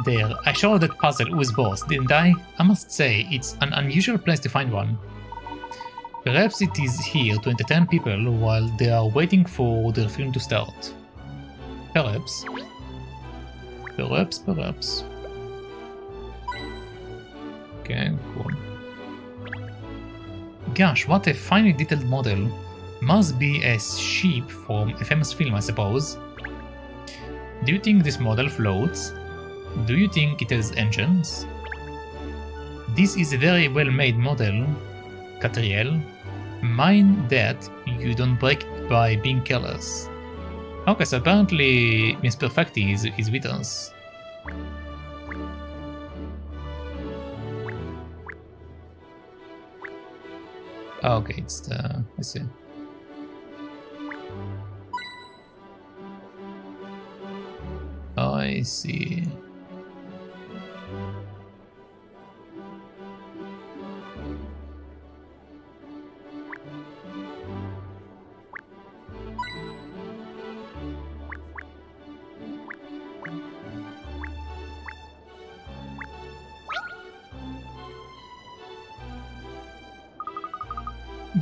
There, I showed that puzzle who's boss, didn't I? I must say, it's an unusual place to find one. Perhaps it is here to entertain people while they are waiting for their film to start. Perhaps. Perhaps. Okay, cool. Gosh, what a finely detailed model. Must be a ship from a famous film, I suppose. Do you think this model floats? Do you think it has engines? This is a very well-made model, Katrielle. Mind that you don't break it by being careless. Okay, so apparently Miss Perfecti is with us. Okay, it's the... I see. I see.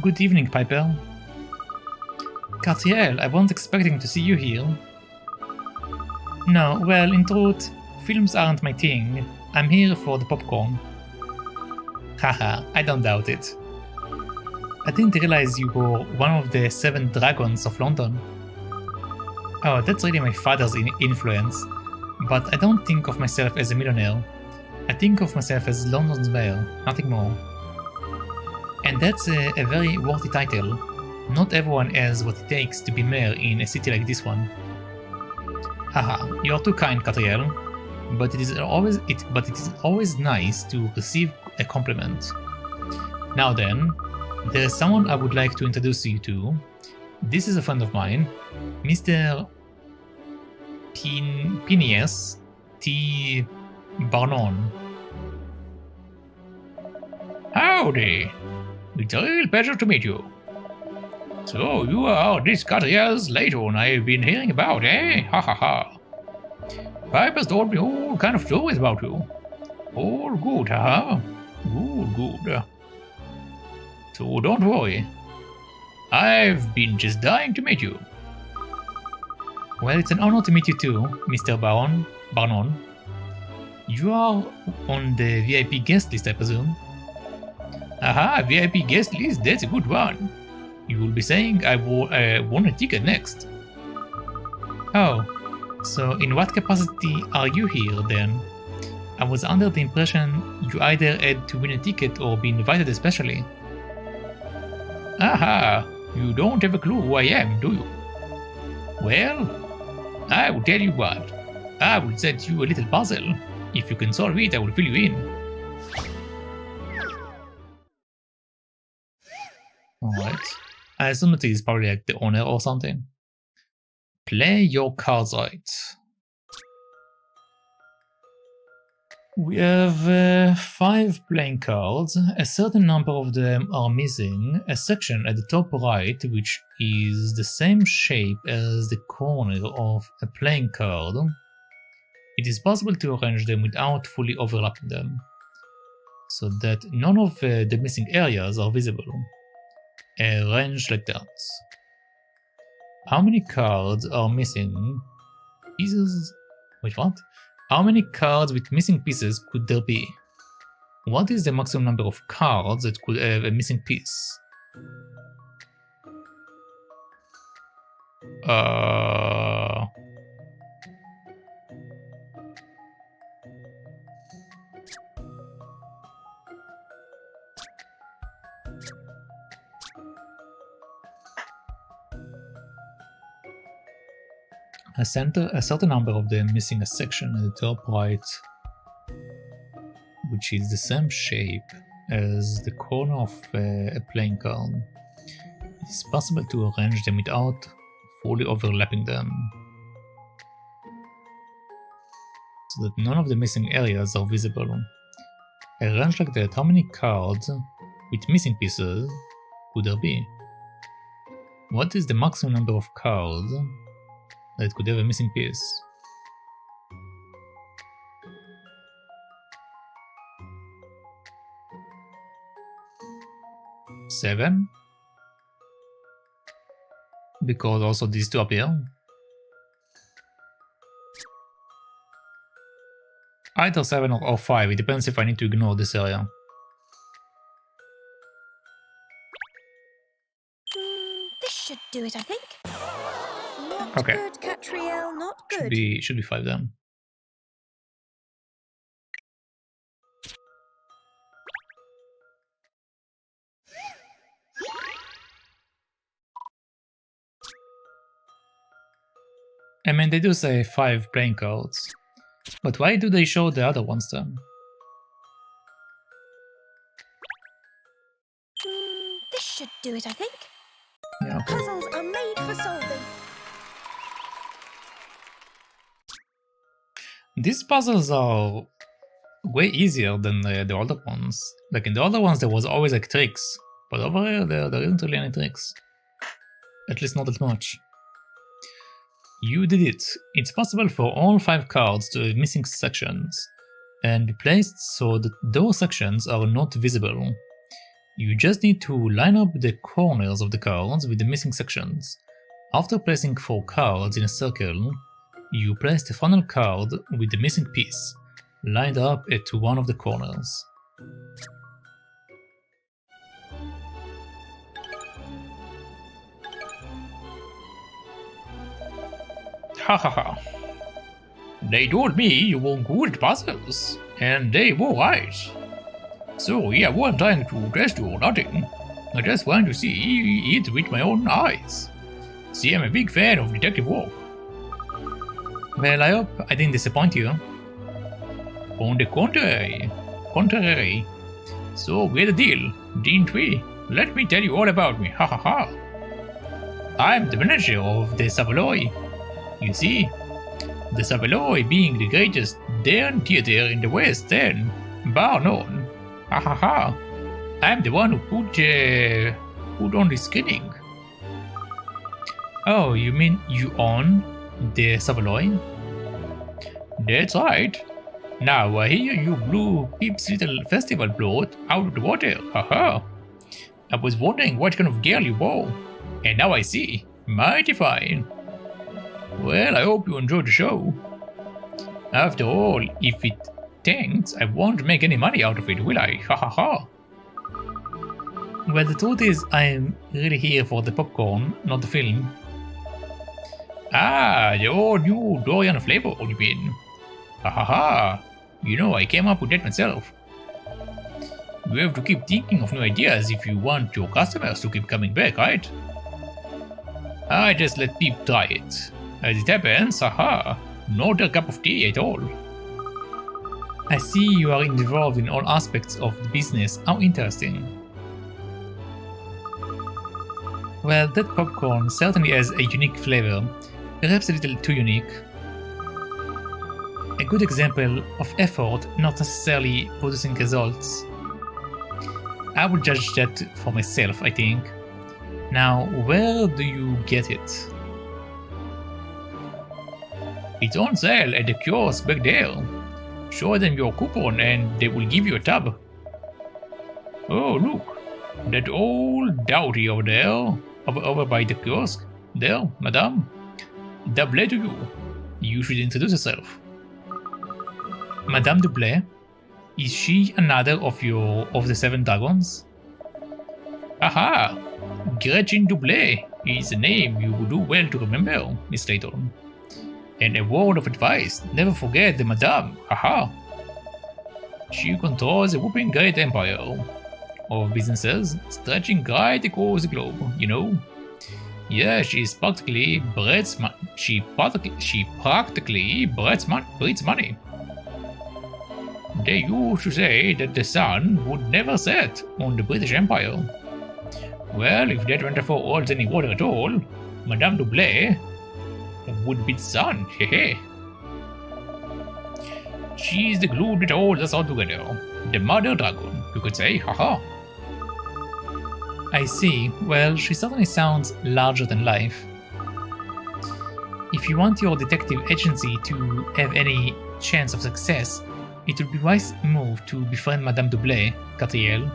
Good evening, Piper. Katrielle, I wasn't expecting to see you here. No, well, in truth, films aren't my thing. I'm here for the popcorn. Haha, I don't doubt it. I didn't realize you were one of the 7 dragons of London. Oh, that's really my father's influence. But I don't think of myself as a millionaire. I think of myself as London's mayor, nothing more. And that's a very worthy title. Not everyone has what it takes to be mayor in a city like this one. Haha, you are too kind, Katrielle. But it is always nice to receive a compliment. Now then, there is someone I would like to introduce you to. This is a friend of mine, Mr. Phineas T. Barnon. Howdy! It's a real pleasure to meet you. So, you are this Katrielle Layton I've been hearing about, eh? Ha ha ha. Pipe has told me all kind of stories about you. All good, haha. Good. So don't worry. I've been just dying to meet you. Well, it's an honor to meet you too, Mr. Barnon. You are on the VIP guest list, I presume. Aha, VIP guest list, that's a good one. You will be saying I won a ticket next. Oh, so in what capacity are you here then? I was under the impression you either had to win a ticket or be invited especially. Aha, you don't have a clue who I am, do you? Well, I will tell you what. I will set you a little puzzle. If you can solve it, I will fill you in. Alright. I assume it is probably like the owner or something. Play your cards right. We have 5 playing cards. A certain number of them are missing. A section at the top right, which is the same shape as the corner of a playing card. It is possible to arrange them without fully overlapping them, so that none of the missing areas are visible. Arranged like that. How many cards are missing? Pieces? Wait, what? How many cards with missing pieces could there be? What is the maximum number of cards that could have a missing piece? A certain number of them missing a section at the top right, which is the same shape as the corner of a playing card. It is possible to arrange them without fully overlapping them, so that none of the missing areas are visible. Arranged like that, how many cards with missing pieces could there be? What is the maximum number of cards that could have a missing piece? Seven? Because also these two appear. Either 7 or 5, it depends if I need to ignore this area. This should do it, I think. Not Okay. good, Katrielle, not good. Should be 5 then. I mean, they do say 5 playing cards, but why do they show the other ones then? This should do it, I think. Yeah, okay. Puzzles are made for solving. These puzzles are way easier than the older ones. Like in the older ones there was always like tricks, but over here there isn't really any tricks. At least not that much. You did it. It's possible for all 5 cards to have missing sections, and be placed so that those sections are not visible. You just need to line up the corners of the cards with the missing sections. After placing 4 cards in a circle, you place the final card with the missing piece, lined up at one of the corners. Ha ha ha. They told me you were good at puzzles, and they were right. So yeah, I wasn't trying to test you or nothing. I just wanted to see it with my own eyes. See, I'm a big fan of detective work. Well, I hope I didn't disappoint you. On the contrary. So we had a deal, didn't we? Let me tell you all about me, ha ha ha. I'm the manager of the Savoy. You see, the Savoy being the greatest darn theater in the West End, bar none. Ha ha ha. I'm the one who put on the screening. Oh, you mean you own the Savoy? That's right. Now I hear you blew Pip's little festival plot out of the water. Haha. I was wondering what kind of girl you were, and now I see. Mighty fine. Well, I hope you enjoyed the show. After all, if it tanks, I won't make any money out of it, will I? Ha ha ha. Well, the truth is, I'm really here for the popcorn, not the film. Ah, the old new Dorian flavor, you mean? Ha ha ha. You know, I came up with that myself. You have to keep thinking of new ideas if you want your customers to keep coming back, right? I just let people try it. As it happens, haha, not a cup of tea at all. I see you are involved in all aspects of the business. How interesting. Well, that popcorn certainly has a unique flavor, perhaps a little too unique. A good example of effort not necessarily producing results. I would judge that for myself, I think. Now, where do you get it? It's on sale at the kiosk back there. Show them your coupon and they will give you a tab. Oh, look. That old dowdy over there, over by the kiosk. There, madame. Double to you. You should introduce yourself. Madame Dublé? Is she another of the 7 dragons? Aha! Gretchen Dublé is a name you would do well to remember, Miss Layton. And a word of advice, never forget the Madame, haha! She controls a whooping great empire of businesses stretching right across the globe, you know? Yeah, she's practically breeds money. They used to say that the sun would never set on the British Empire. Well, if that metaphor holds any water at all, Madame Dublé would be the sun, hehe. She's the glue that holds us all together. The mother dragon, you could say, haha. I see. Well, she certainly sounds larger than life. If you want your detective agency to have any chance of success, it would be a wise move to befriend Madame Dublé, Katrielle.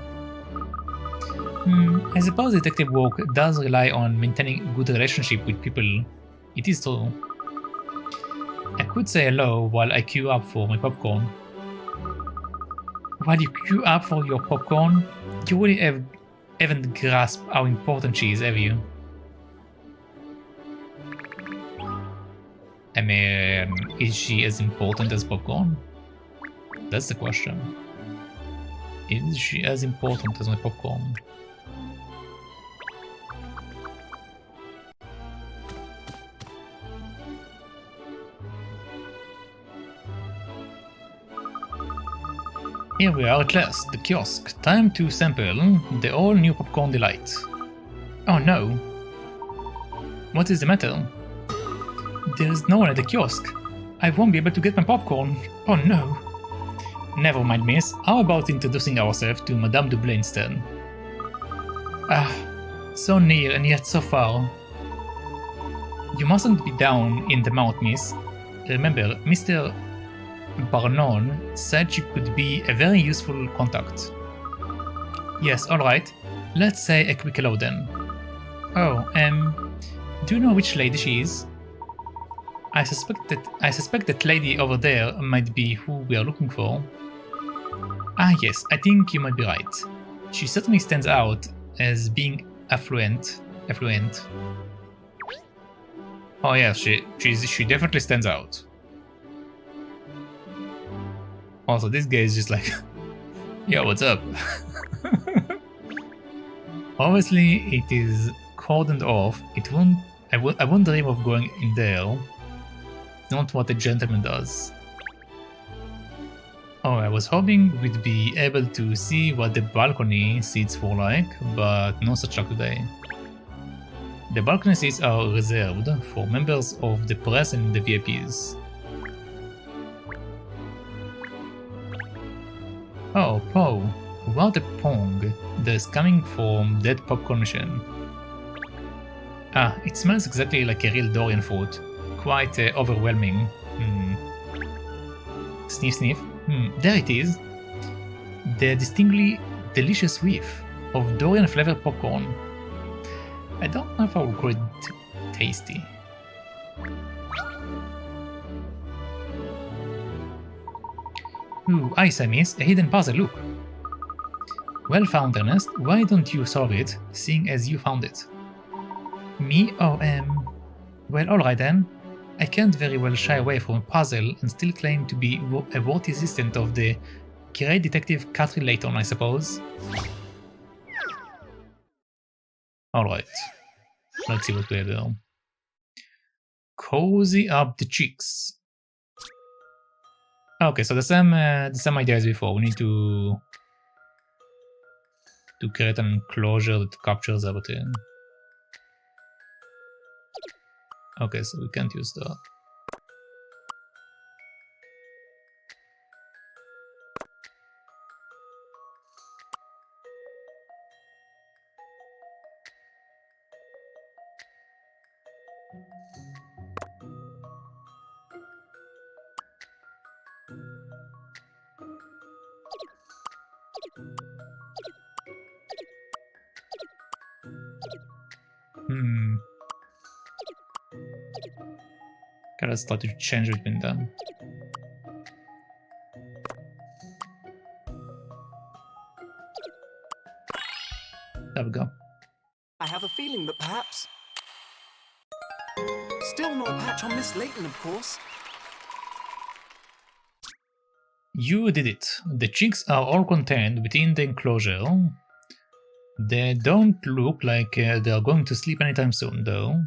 I suppose detective work does rely on maintaining a good relationship with people. It is true. I could say hello while I queue up for my popcorn. While you queue up for your popcorn, you really haven't grasped how important she is, have you? I mean, is she as important as popcorn? That's the question. Is she as important as my popcorn? Here we are at last, the kiosk. Time to sample the all-new popcorn delight. Oh no. What is the matter? There is no one at the kiosk. I won't be able to get my popcorn. Oh no. Never mind, miss. How about introducing ourselves to Madame Dublé instead? Ah, so near and yet so far. You mustn't be down in the mouth, miss. Remember, Mr. Barnon said you could be a very useful contact. Yes, alright. Let's say a quick hello then. Oh, do you know which lady she is? I suspect that lady over there might be who we are looking for. Ah yes, I think you might be right. She certainly stands out as being affluent. Oh yeah, she definitely stands out. Also, this guy is just like, yo, what's up? Obviously, it is cordoned off. I won't dream of going in there. It's not what a gentleman does. Oh, I was hoping we'd be able to see what the balcony seats were like, but no such luck today. The balcony seats are reserved for members of the press and the VIPs. Oh, Poe, what a pong that's coming from that popcorn machine. Ah, it smells exactly like a real Dorian food. Quite overwhelming. Sniff, sniff. There it is. The distinctly delicious whiff of Dorian flavored popcorn. I don't know if I would call it tasty. Ooh, I miss a hidden puzzle, look. Well found, Ernest. Why don't you solve it, seeing as you found it? Me? Oh, well, alright then. I can't very well shy away from a puzzle and still claim to be a worthy assistant of the great detective Katrielle Layton, I suppose. Alright. Let's see what we have there. Cozy up the cheeks. Okay, so the same idea as before. We need to create an enclosure that captures everything. Okay, so we can't use that. Okay, let's start to change between them. There we go. I have a feeling that perhaps... Still no patch on Miss Layton, of course. You did it. The chicks are all contained within the enclosure. They don't look like they are going to sleep anytime soon, though.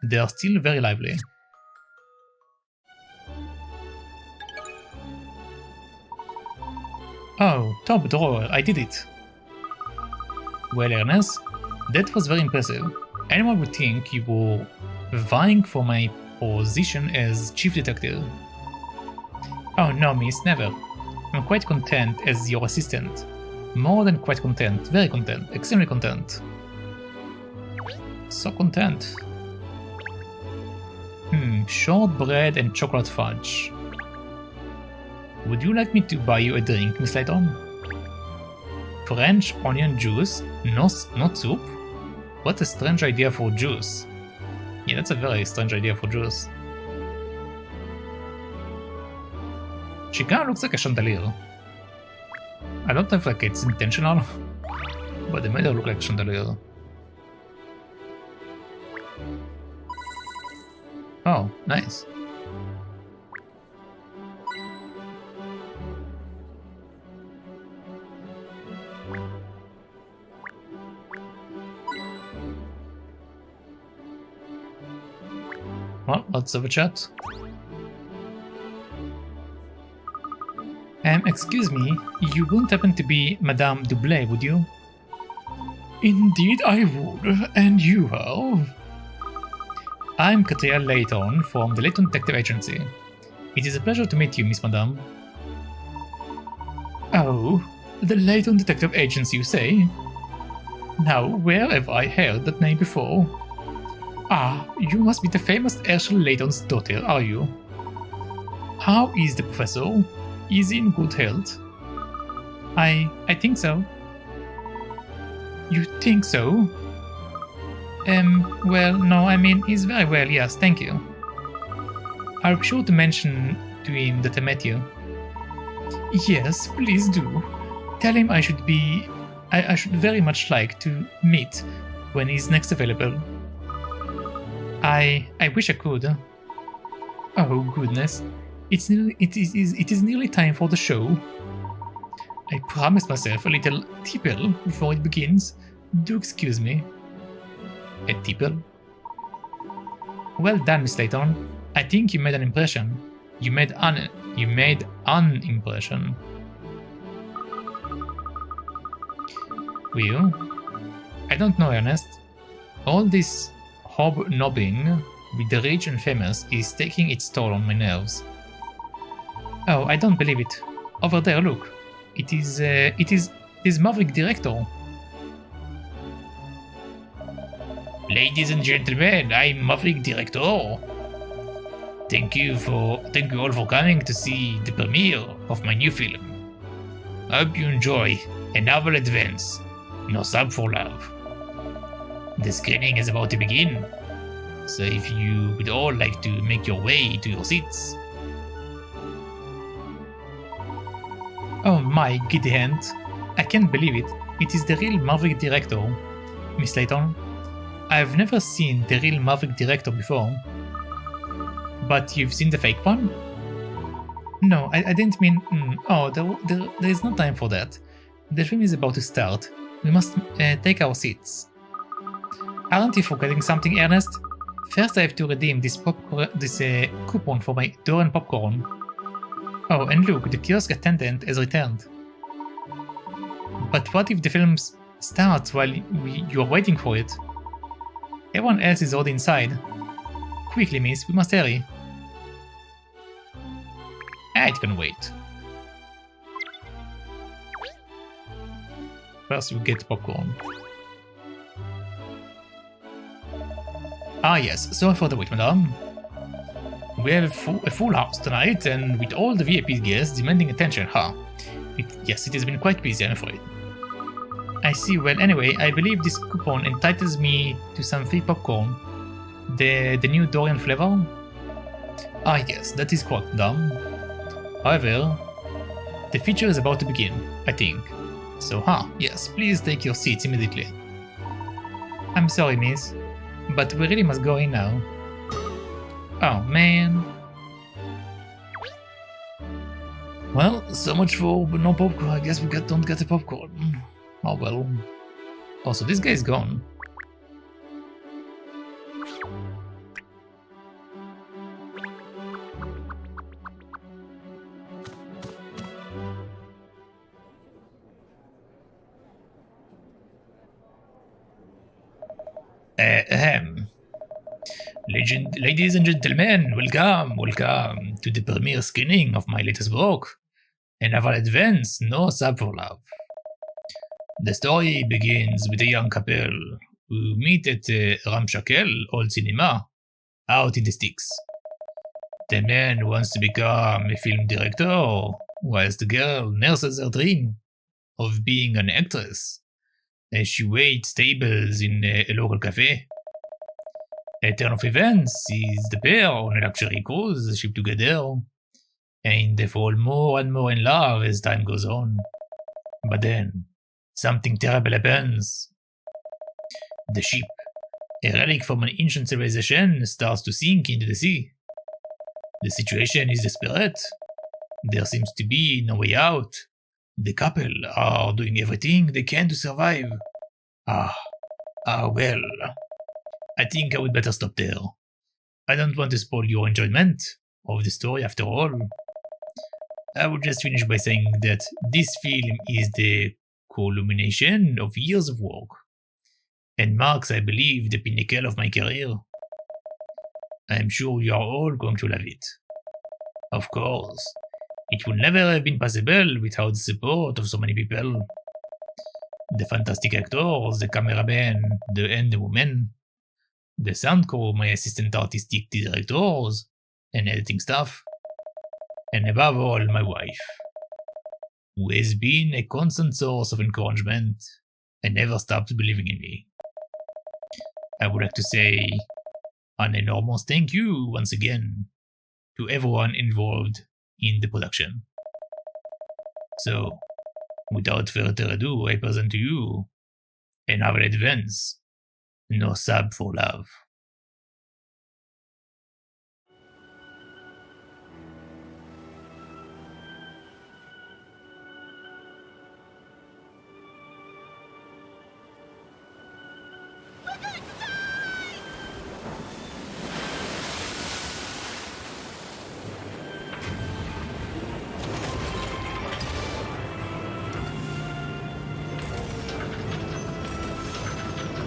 They are still very lively. Oh, top drawer, I did it. Well, Ernest, that was very impressive. Anyone would think you were vying for my position as chief detective. Oh no, miss, never. I'm quite content as your assistant. More than quite content, very content, extremely content. So content. Shortbread and chocolate fudge. Would you like me to buy you a drink, Miss Layton? French onion juice? Not soup? What a strange idea for juice. Yeah, that's a very strange idea for juice. She kinda looks like a chandelier. I don't know if like it's intentional, but they made her look like a chandelier. Oh, nice. Well, let's have a chat. Excuse me, you wouldn't happen to be Madame Dublé, would you? Indeed I would, and you are? I'm Katrielle Layton from the Layton Detective Agency. It is a pleasure to meet you, Miss Madame. Oh, the Layton Detective Agency, you say? Now, where have I heard that name before? Ah, you must be the famous Sherl Layton's daughter, are you? How is the professor? Is he in good health? I think so. You think so? Well, no, I mean, he's very well, yes, thank you. I'll be sure to mention to him that I met you. Yes, please do. Tell him I should very much like to meet when he's next available. I wish I could. Oh goodness, it is nearly time for the show. I promised myself a little tipple before it begins. Do excuse me. A tipple? Well done, Miss Layton. I think you made an impression. You made an impression. Well, I don't know, Ernest. All this hobnobbing with the rich and famous is taking its toll on my nerves. Oh, I don't believe it. Over there, look. It is Maverick Director. Ladies and gentlemen, I'm Maverick Director. Thank you all for coming to see the premiere of my new film. I hope you enjoy a novel advance, No Sub for Love. The screening is about to begin, so if you would all like to make your way to your seats. Oh my giddy hand, I can't believe it. It is the real Maverick Director. Miss Layton, I've never seen the real Maverick Director before. But you've seen the fake one? No, I didn't mean... Oh, there is no time for that. The film is about to start. We must take our seats. Aren't you forgetting something, Ernest? First I have to redeem this coupon for my Doran popcorn. Oh, and look, the kiosk attendant has returned. But what if the film starts while you are waiting for it? Everyone else is already inside. Quickly, miss, we must hurry. It can wait. First you get popcorn. Ah yes, sorry for the wait, madame. We have a full house tonight, and with all the VIP guests demanding attention, huh? Yes, it has been quite busy, I'm afraid. I see, well anyway, I believe this coupon entitles me to some free popcorn. The new Dorian flavor? Ah yes, that is correct, madame. However, the feature is about to begin, I think. So, yes, please take your seats immediately. I'm sorry, miss, but we really must go in now. Oh, man. Well, so much for no popcorn. I guess we don't get the popcorn. Oh well. Also, this guy's gone. Ladies and gentlemen, welcome to the premiere screening of my latest book, A Novel Advance, No Sub for Love. The story begins with a young couple who meet at a ramshackle old cinema out in the sticks. The man wants to become a film director, whilst the girl nurses her dream of being an actress as she waits tables in a local cafe. A turn of events sees the pair on a luxury cruise ship together, and they fall more and more in love as time goes on. But then, something terrible happens. The ship, a relic from an ancient civilization, starts to sink into the sea. The situation is desperate. There seems to be no way out. The couple are doing everything they can to survive. Well. I think I would better stop there. I don't want to spoil your enjoyment of the story after all. I would just finish by saying that this film is the culmination of years of work, and marks, I believe, the pinnacle of my career. I'm sure you are all going to love it. Of course, it would never have been possible without the support of so many people. The fantastic actors, the cameraman, and the women. The sound crew, my assistant artistic directors, and editing staff. And above all, my wife, who has been a constant source of encouragement and never stopped believing in me. I would like to say an enormous thank you once again to everyone involved in the production. So, without further ado, I present to you A Novel Advance, No Sub for Love.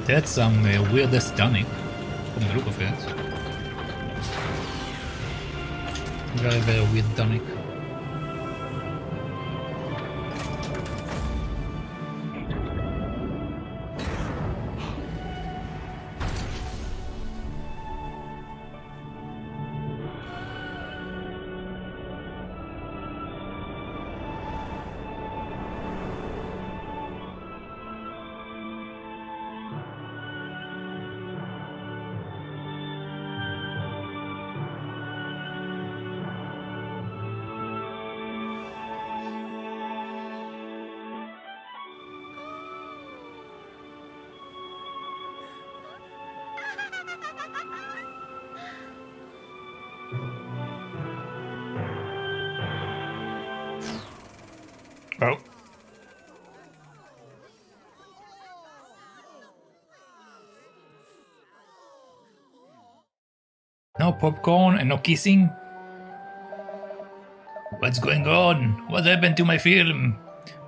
That's some weirdest stunning from the look of it. Very, very weird tonic. Oh. No popcorn and no kissing? What's going on? What happened to my film?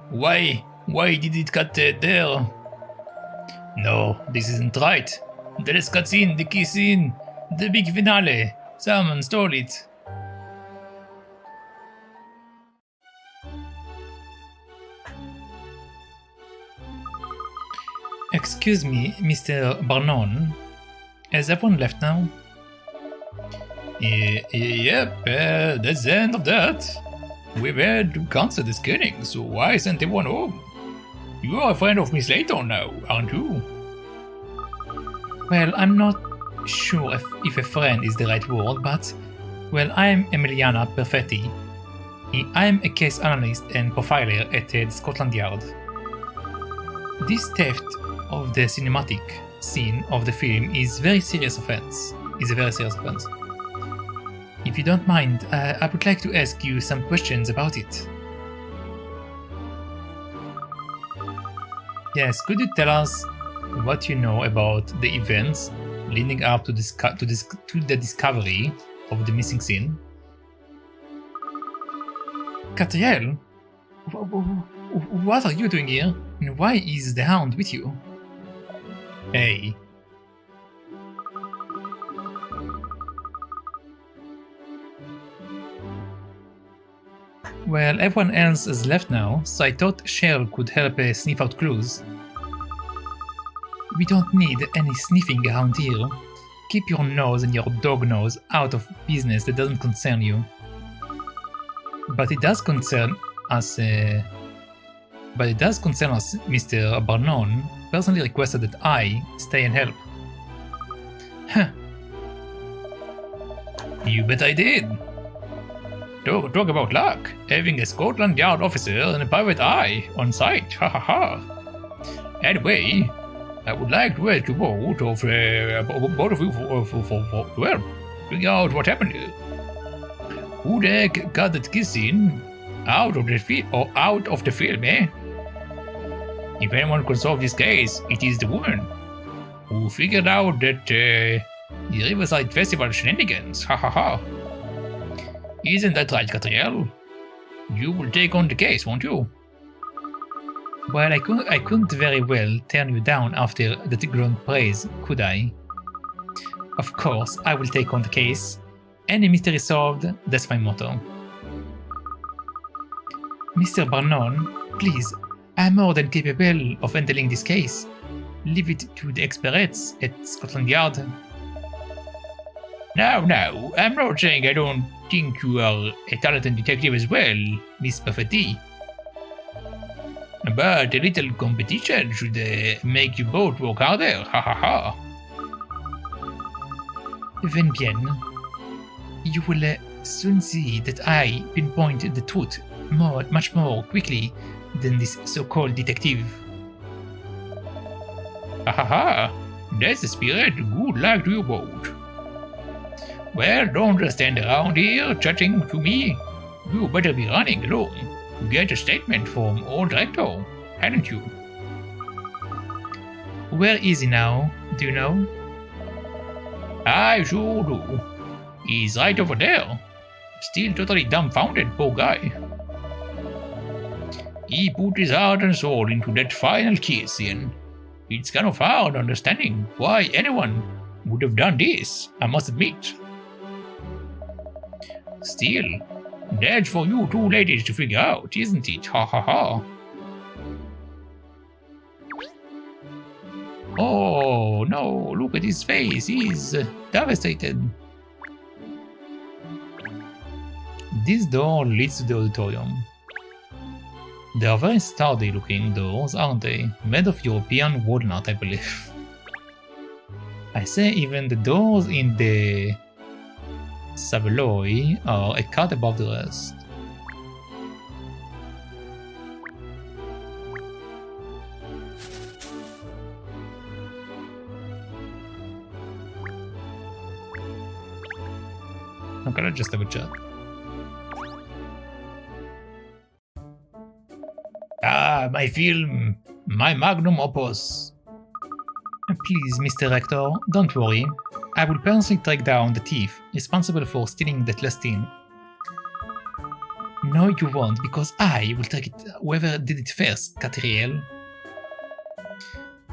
Why did it cut there? No, this isn't right. The last cutscene, the kiss scene, the big finale. Someone stole it. Excuse me, Mr. Barnon. Has everyone left now? Yep, that's the end of that. We've had to cancel the screening, so why send everyone home? You are a friend of Miss Layton now, aren't you? Well, I'm not sure if a friend is the right word, but... Well, I'm Emiliana Perfetti. I'm a case analyst and profiler at the Scotland Yard. This theft of the cinematic scene of the film is a very serious offense. If you don't mind, I would like to ask you some questions about it. Yes, could you tell us what you know about the events leading up to the discovery of the missing scene? Katrielle? What are you doing here? And why is the Hound with you? Hey. Well, everyone else has left now, so I thought Sherl could help sniff out clues. We don't need any sniffing around here. Keep your nose and your dog nose out of business that doesn't concern you. But it does concern us, Mr. Barnon personally requested that I stay and help. Huh. You bet I did. Talk about luck, having a Scotland Yard officer and a private eye on site, ha ha ha. Anyway, I would like to ask you both of you for figure out what happened here. Who the heck got that kiss scene out of the film, eh? If anyone can solve this case, it is the woman who figured out that the Riverside Festival shenanigans, ha ha ha. Isn't that right, Katrielle? You will take on the case, won't you? Well, I couldn't very well turn you down after that glowing praise, could I? Of course, I will take on the case. Any mystery solved, that's my motto. Mr. Barnon, please, I'm more than capable of handling this case. Leave it to the experts at Scotland Yard. Now, I'm not saying I don't think you are a talented detective as well, Miss Perfetti. But a little competition should make you both work harder, ha ha ha. Then bien. You will soon see that I pinpoint the truth much more quickly than this so-called detective. Ha ha ha, that's the spirit, good luck to you both. Well, don't just stand around here chatting to me. You better be running along to get a statement from old director, hadn't you? Where is he now? Do you know? I sure do. He's right over there. Still totally dumbfounded, poor guy. He put his heart and soul into that final kiss scene. It's kind of hard understanding why anyone would have done this, I must admit. Still, that's for you two ladies to figure out, isn't it? Ha ha ha. Oh no, look at his face, he's devastated. This door leads to the auditorium. They are very sturdy looking doors, aren't they? Made of European walnut, I believe. I say even the doors in the Savoy are a cut above the rest. I'm gonna just have a chat. Ah, my film, my magnum opus. Please, Mr. Rector, don't worry. I will personally track down the thief responsible for stealing that last tin. No, you won't, because I will track it whoever did it first, Katrielle.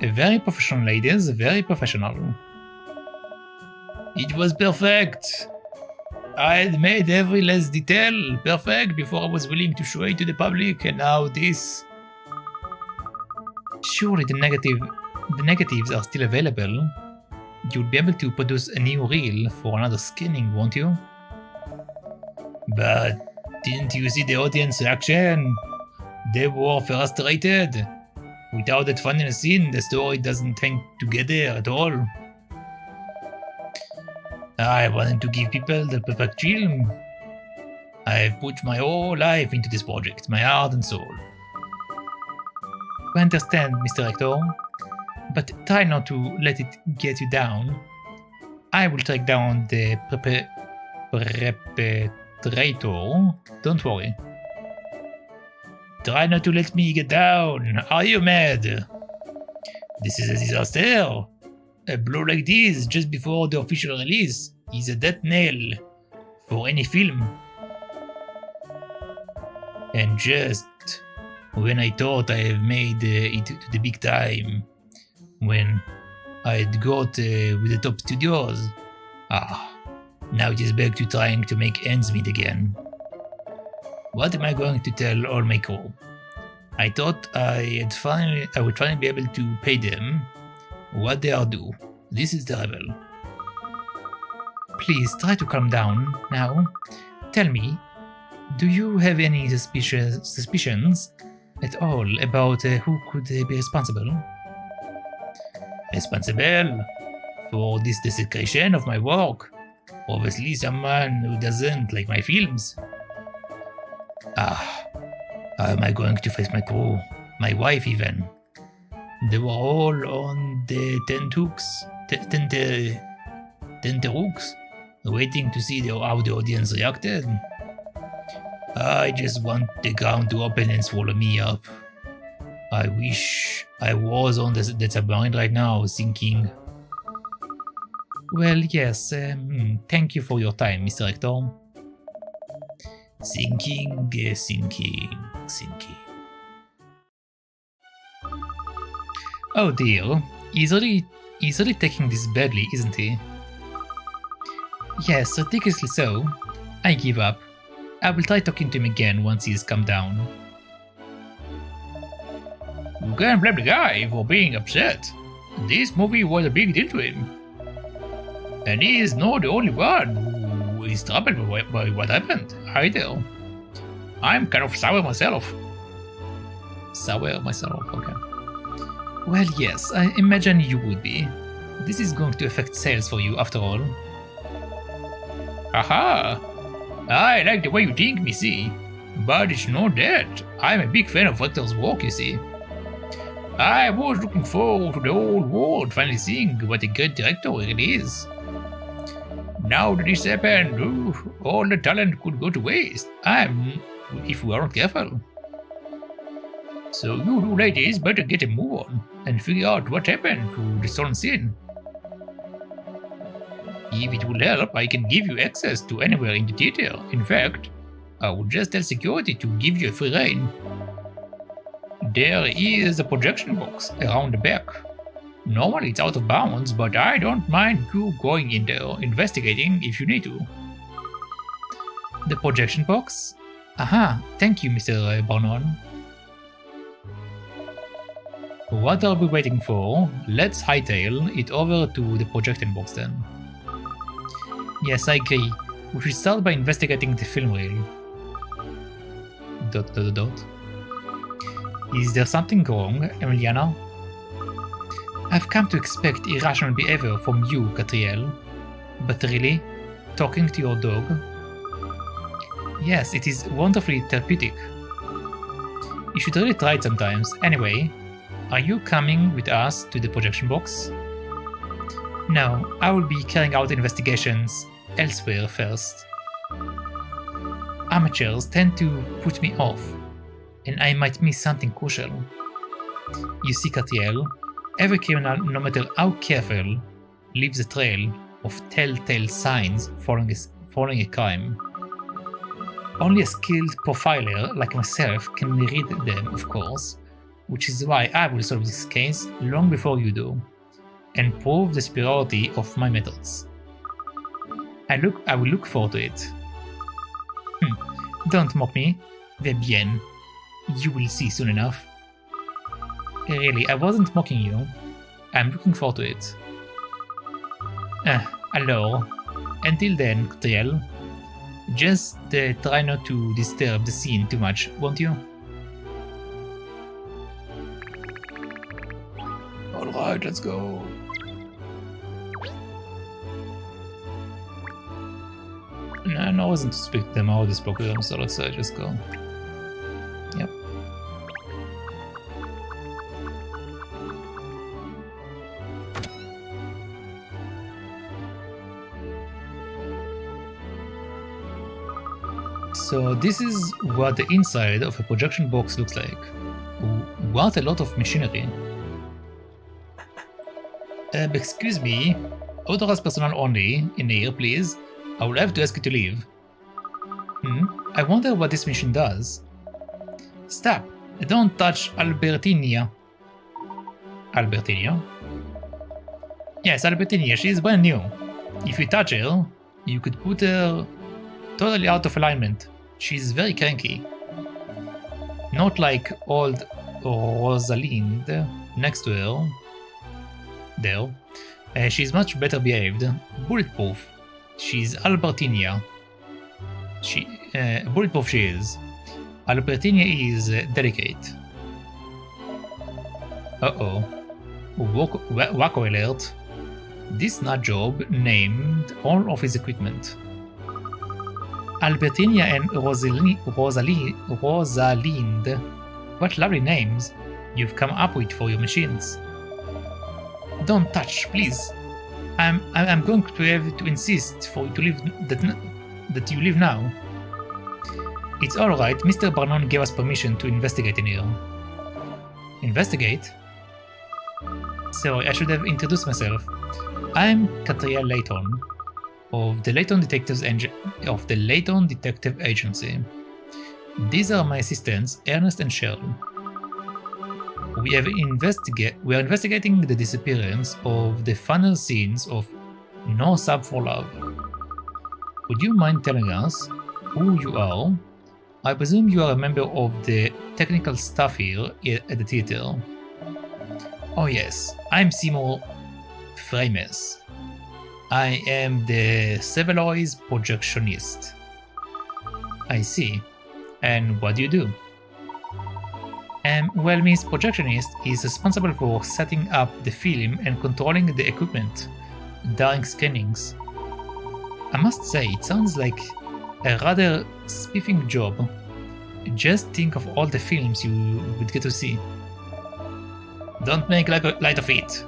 Very professional, ladies, very professional. It was perfect. I had made every last detail perfect before I was willing to show it to the public, and now this. Surely the negatives are still available. You'll be able to produce a new reel for another screening, won't you? But didn't you see the audience reaction? They were frustrated. Without that final scene, the story doesn't hang together at all. I wanted to give people the perfect film. I've put my whole life into this project, my heart and soul. I understand, Mr. Rector, but try not to let it get you down. I will track down the perpetrator. Don't worry. Try not to let me get down. Are you mad? This is a disaster. A blow like this just before the official release is a death knell for any film. And just when I thought I have made it to the big time, when I had got with the top studios, now it is back to trying to make ends meet again. What am I going to tell all my crew? I thought I would finally be able to pay them what they are due. This is terrible. Please try to calm down now. Tell me, do you have any suspicions at all about who could be responsible? Responsible for this desecration of my work? Obviously someone who doesn't like my films. How am I going to face my crew? My wife even. They were all on the tenterhooks, waiting to see how the audience reacted. I just want the ground to open and swallow me up. I wish I was on that submarine right now, sinking. Well, yes, thank you for your time, Mr. Rector. Sinking. Oh dear, he's really taking this badly, isn't he? Yes, ridiculously so. I give up. I will try talking to him again once he's come down. You can't blame the guy for being upset. This movie was a big deal to him. And he is not the only one who is troubled by what happened, either. I'm kind of sour myself. Sour myself, okay. Well, yes, I imagine you would be. This is going to affect sales for you, after all. Haha! I like the way you think, Missy. But it's not that. I'm a big fan of Rector's work, you see. I was looking forward to the whole world finally seeing what a great director he really is. Now that this happened, all the talent could go to waste. If we aren't careful. So you two ladies better get a move on and figure out what happened to the stolen scene. If it will help, I can give you access to anywhere in the theater. In fact, I will just tell security to give you a free rein. There is a projection box around the back. Normally it's out of bounds, but I don't mind you going in there investigating if you need to. The projection box? Aha, thank you, Mr. Barnon. What are we waiting for? Let's hightail it over to the projection box then. Yes, I agree. We should start by investigating the film reel. ... Is there something wrong, Emiliana? I've come to expect irrational behavior from you, Katrielle. But really? Talking to your dog? Yes, it is wonderfully therapeutic. You should really try it sometimes. Anyway, are you coming with us to the projection box? No, I will be carrying out investigations elsewhere first. Amateurs tend to put me off, and I might miss something crucial. You see, Katrielle, every criminal, no matter how careful, leaves a trail of telltale signs following a crime. Only a skilled profiler like myself can read them, of course, which is why I will solve this case long before you do, and prove the superiority of my methods. I will look forward to it. Don't mock me. Va bien. You will see soon enough. Really, I wasn't mocking you. I'm looking forward to it. Alors, until then, Katrielle, just try not to disturb the scene too much, won't you? Alright, let's go. No, I wasn't to speak to them how they spoke to them, so let's just go. Yep. So this is what the inside of a projection box looks like. What a lot of machinery. Excuse me, authorized personnel only in here, please. I will have to ask you to leave. I wonder what this machine does. Stop! Don't touch Albertinia. Albertinia? Yes, Albertinia, she is brand new. If you touch her, you could put her totally out of alignment. She's very cranky. Not like old Rosalind next to her. There. She's much better behaved. Bulletproof. She's Albertinia. Bulletproof she is. Albertinia is delicate. Uh-oh. Wacko alert. This nut job named all of his equipment. Albertinia and Rosalind. What lovely names you've come up with for your machines. Don't touch, please. I'm going to have to insist for you to leave that you leave now. It's alright, Mr. Barnon gave us permission to investigate in here. Investigate? Sorry, I should have introduced myself. I'm Katrielle Layton of the Layton Detective Agency. These are my assistants, Ernest and Sherl. We are investigating the disappearance of the final scenes of No Sub for Love. Would you mind telling us who you are? I presume you are a member of the technical staff here at the theater. Oh yes, I'm Seymour Frames. I am the Sevelois projectionist. I see. And what do you do? Well, Miss Projectionist is responsible for setting up the film and controlling the equipment during screenings. I must say, it sounds like a rather spiffing job. Just think of all the films you would get to see. Don't make light of it.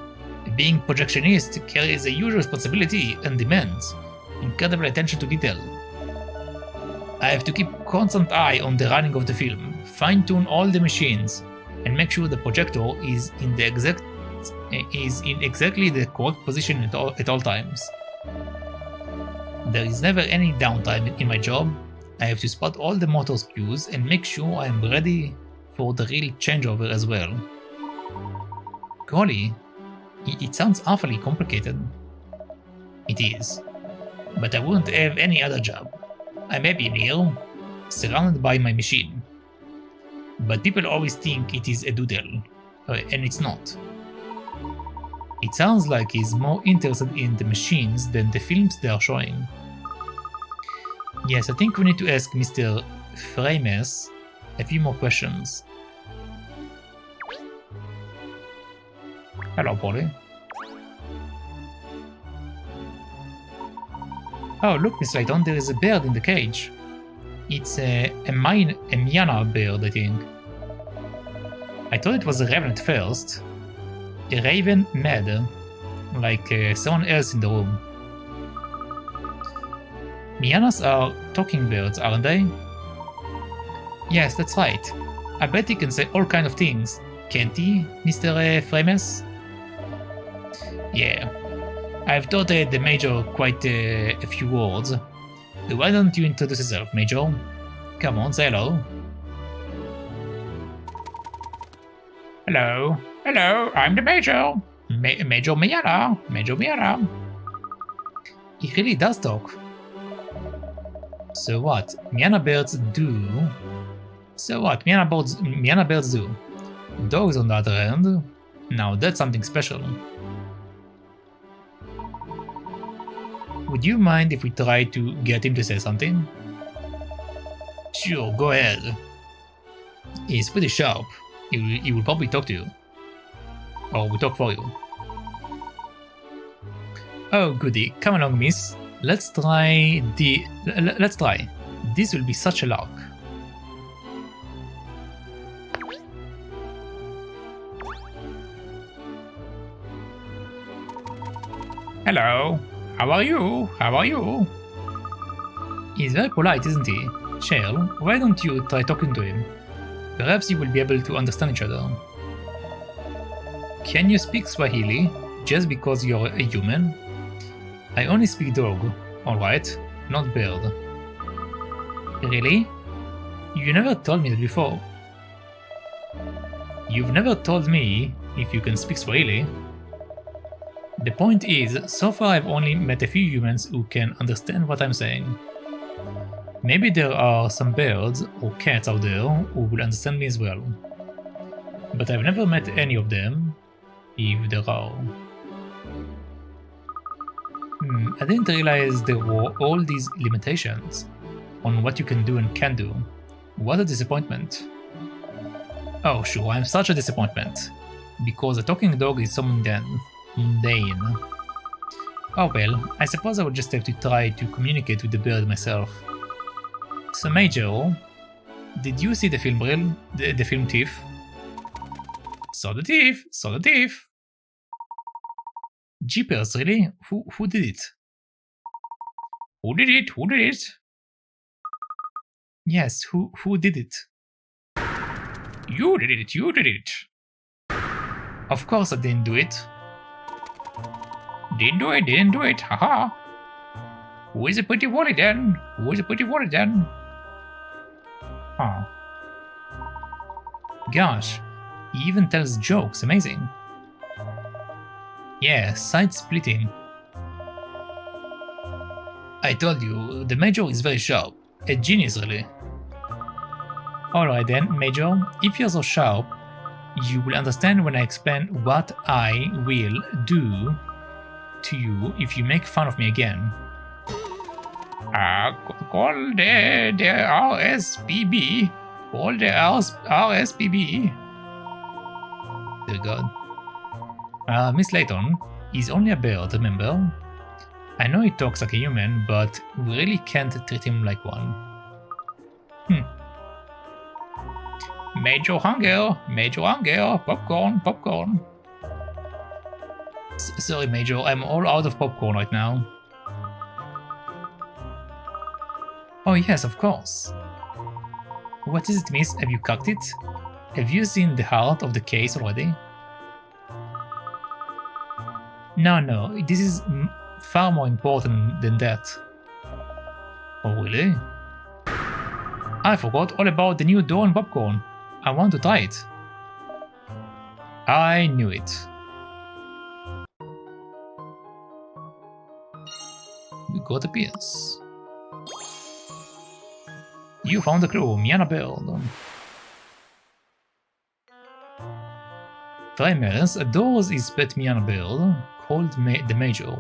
Being projectionist carries a huge responsibility and demands incredible attention to detail. I have to keep constant eye on the running of the film, fine-tune all the machines, and make sure the projector is in exactly the correct position at all times. There is never any downtime in my job. I have to spot all the motor cues and make sure I am ready for the real changeover as well. Golly, It sounds awfully complicated. It is. But I wouldn't have any other job. I may be here, surrounded by my machine. But people always think it is a doodle, and it's not. It sounds like he's more interested in the machines than the films they are showing. Yes, I think we need to ask Mr. Frames a few more questions. Hello, Polly. Oh, look, Miss Layton, there is a bird in the cage. It's a Miana bird, I think. I thought it was a raven at first. A raven mad, like someone else in the room. Mianas are talking birds, aren't they? Yes, that's right. I bet he can say all kinds of things, can't he, Mr. Frames? Yeah, I've taught the Major quite a few words. Why don't you introduce yourself, Major? Come on, say hello. Hello. Hello, I'm the Major. Major Miana. Major Miana. He really does talk. So what? Miana birds do. So what? Miana birds do. Dogs, on the other hand, now that's something special. Would you mind if we try to get him to say something? Sure, go ahead. He's pretty sharp. He will probably talk to you. Or we talk for you. Oh goody, come along, miss. Let's try. This will be such a lark. Hello. How are you? How are you? He's very polite, isn't he? Sherl, why don't you try talking to him? Perhaps you will be able to understand each other. Can you speak Swahili just because you're a human? I only speak dog, alright, not bird. Really? You never told me that before. You've never told me if you can speak Swahili. The point is, so far I've only met a few humans who can understand what I'm saying. Maybe there are some birds or cats out there who will understand me as well. But I've never met any of them, if there are. I didn't realize there were all these limitations on what you can do and can't do. What a disappointment. Oh sure, I'm such a disappointment. Because a talking dog is so mundane. Oh well, I suppose I would just have to try to communicate with the bird myself. So Major, did you see the film reel? The film Thief? Saw the thief! Saw the thief! Jeepers, really? Who did it? Who did it? Who did it? Yes, who did it? You did it! You did it! Of course I didn't do it. Didn't do it, haha. Who is a pretty Wally then? Who is a pretty Wally then? Huh. Gosh, he even tells jokes, amazing. Yeah, side-splitting. I told you, the Major is very sharp. A genius, really. Alright then, Major, if you're so sharp, you will understand when I explain what I will do to you if you make fun of me again. Call the RSPB. Call the RSPB. Dear God. Miss Layton is only a bird, remember? I know he talks like a human, but we really can't treat him like one. Major hunger, popcorn, popcorn. Sorry, Major, I'm all out of popcorn right now. Oh yes, of course. What is it, miss? Have you cocked it? Have you seen the heart of the case already? No, this is far more important than that. Oh really? I forgot all about the new Dawn popcorn. I want to try it. I knew it. got a piece. You found the clue, Miana Bird. Framers adores his pet Miana Bird, called the Major,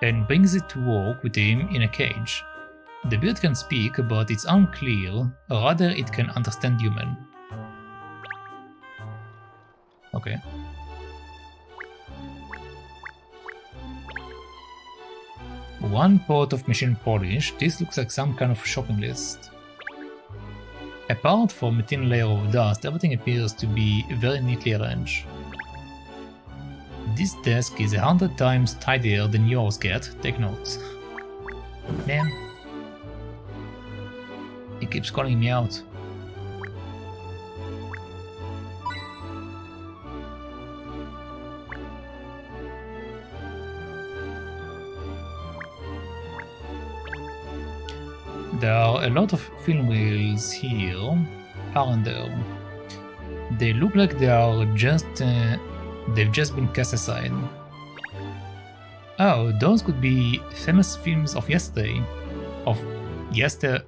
and brings it to work with him in a cage. The bird can speak, but it's unclear, or rather it can understand human. Okay. One pot of machine polish. This looks like some kind of shopping list. Apart from a thin layer of dust, everything appears to be very neatly arranged. This desk is 100 times tidier than yours, Cat. Take notes. Man. He keeps calling me out. There are a lot of film reels here, aren't there? They look like they are they've just been cast aside. Oh, those could be famous films of yesterday. Of yesteryear?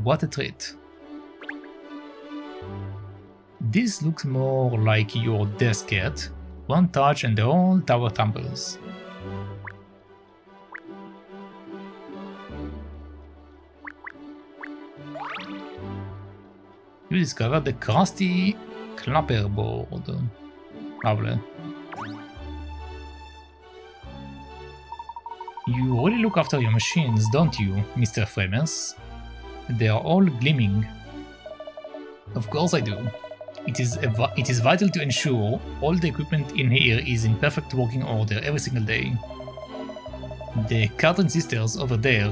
What a treat. This looks more like your desk, Cat. One touch and the whole tower tumbles. You discovered the crusty clapperboard. Lovely. You really look after your machines, don't you, Mr. Framers? They are all gleaming. Of course I do. It is vital to ensure all the equipment in here is in perfect working order every single day. The Carton sisters over there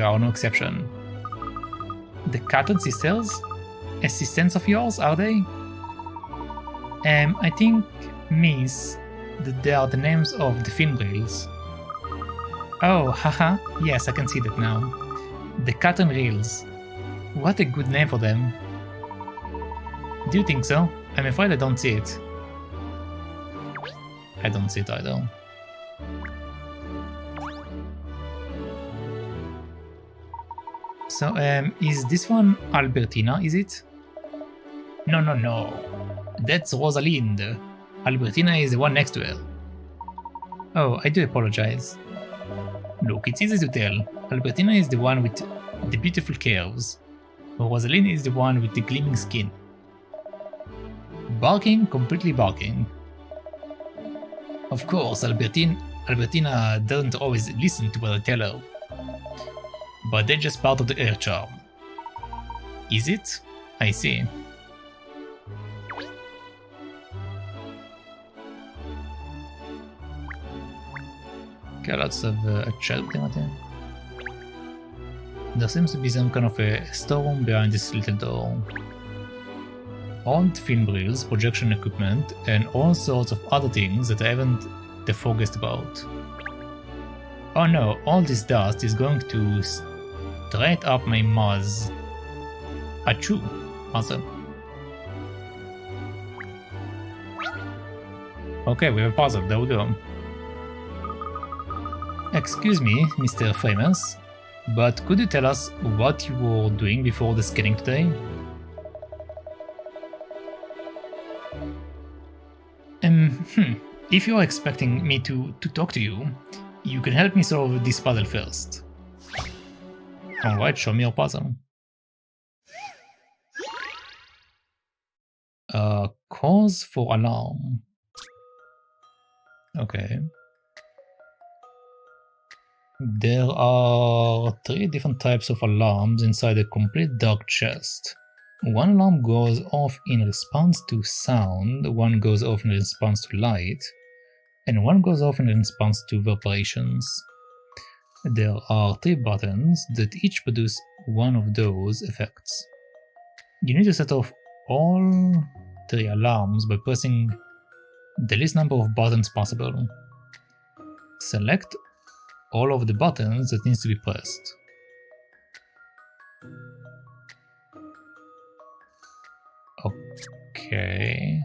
are no exception. The Carton sisters? Assistants of yours, are they? I think, Miss, that they are the names of the film reels. Oh, haha, yes, I can see that now. The Carton reels. What a good name for them. Do you think so? I'm afraid I don't see it. I don't see it either. So, is this one Albertina, is it? No. That's Rosalind. Albertina is the one next to her. Oh, I do apologize. Look, it's easy to tell. Albertina is the one with the beautiful curves. Rosalind is the one with the gleaming skin. Barking, completely barking. Of course, Albertina doesn't always listen to what I tell her. But they're just part of the air charm. Is it? I see. Okay, let's have a chat with him. There seems to be some kind of a storeroom behind this little door. Old film reels, projection equipment, and all sorts of other things that I haven't the foggiest about. Oh no, all this dust is going to straight up my muzz. Achoo! Awesome. Okay, we have a puzzle, there we go. Excuse me, Mr. Famous, but could you tell us what you were doing before the scanning today? If you are expecting me to talk to you, you can help me solve this puzzle first. Alright, show me your puzzle. Cause for alarm. Okay. There are 3 different types of alarms inside a complete dark chest. One alarm goes off in response to sound, one goes off in response to light, and one goes off in response to vibrations. There are 3 buttons that each produce one of those effects. You need to set off all 3 alarms by pressing the least number of buttons possible. Select all of the buttons that needs to be pressed. Okay.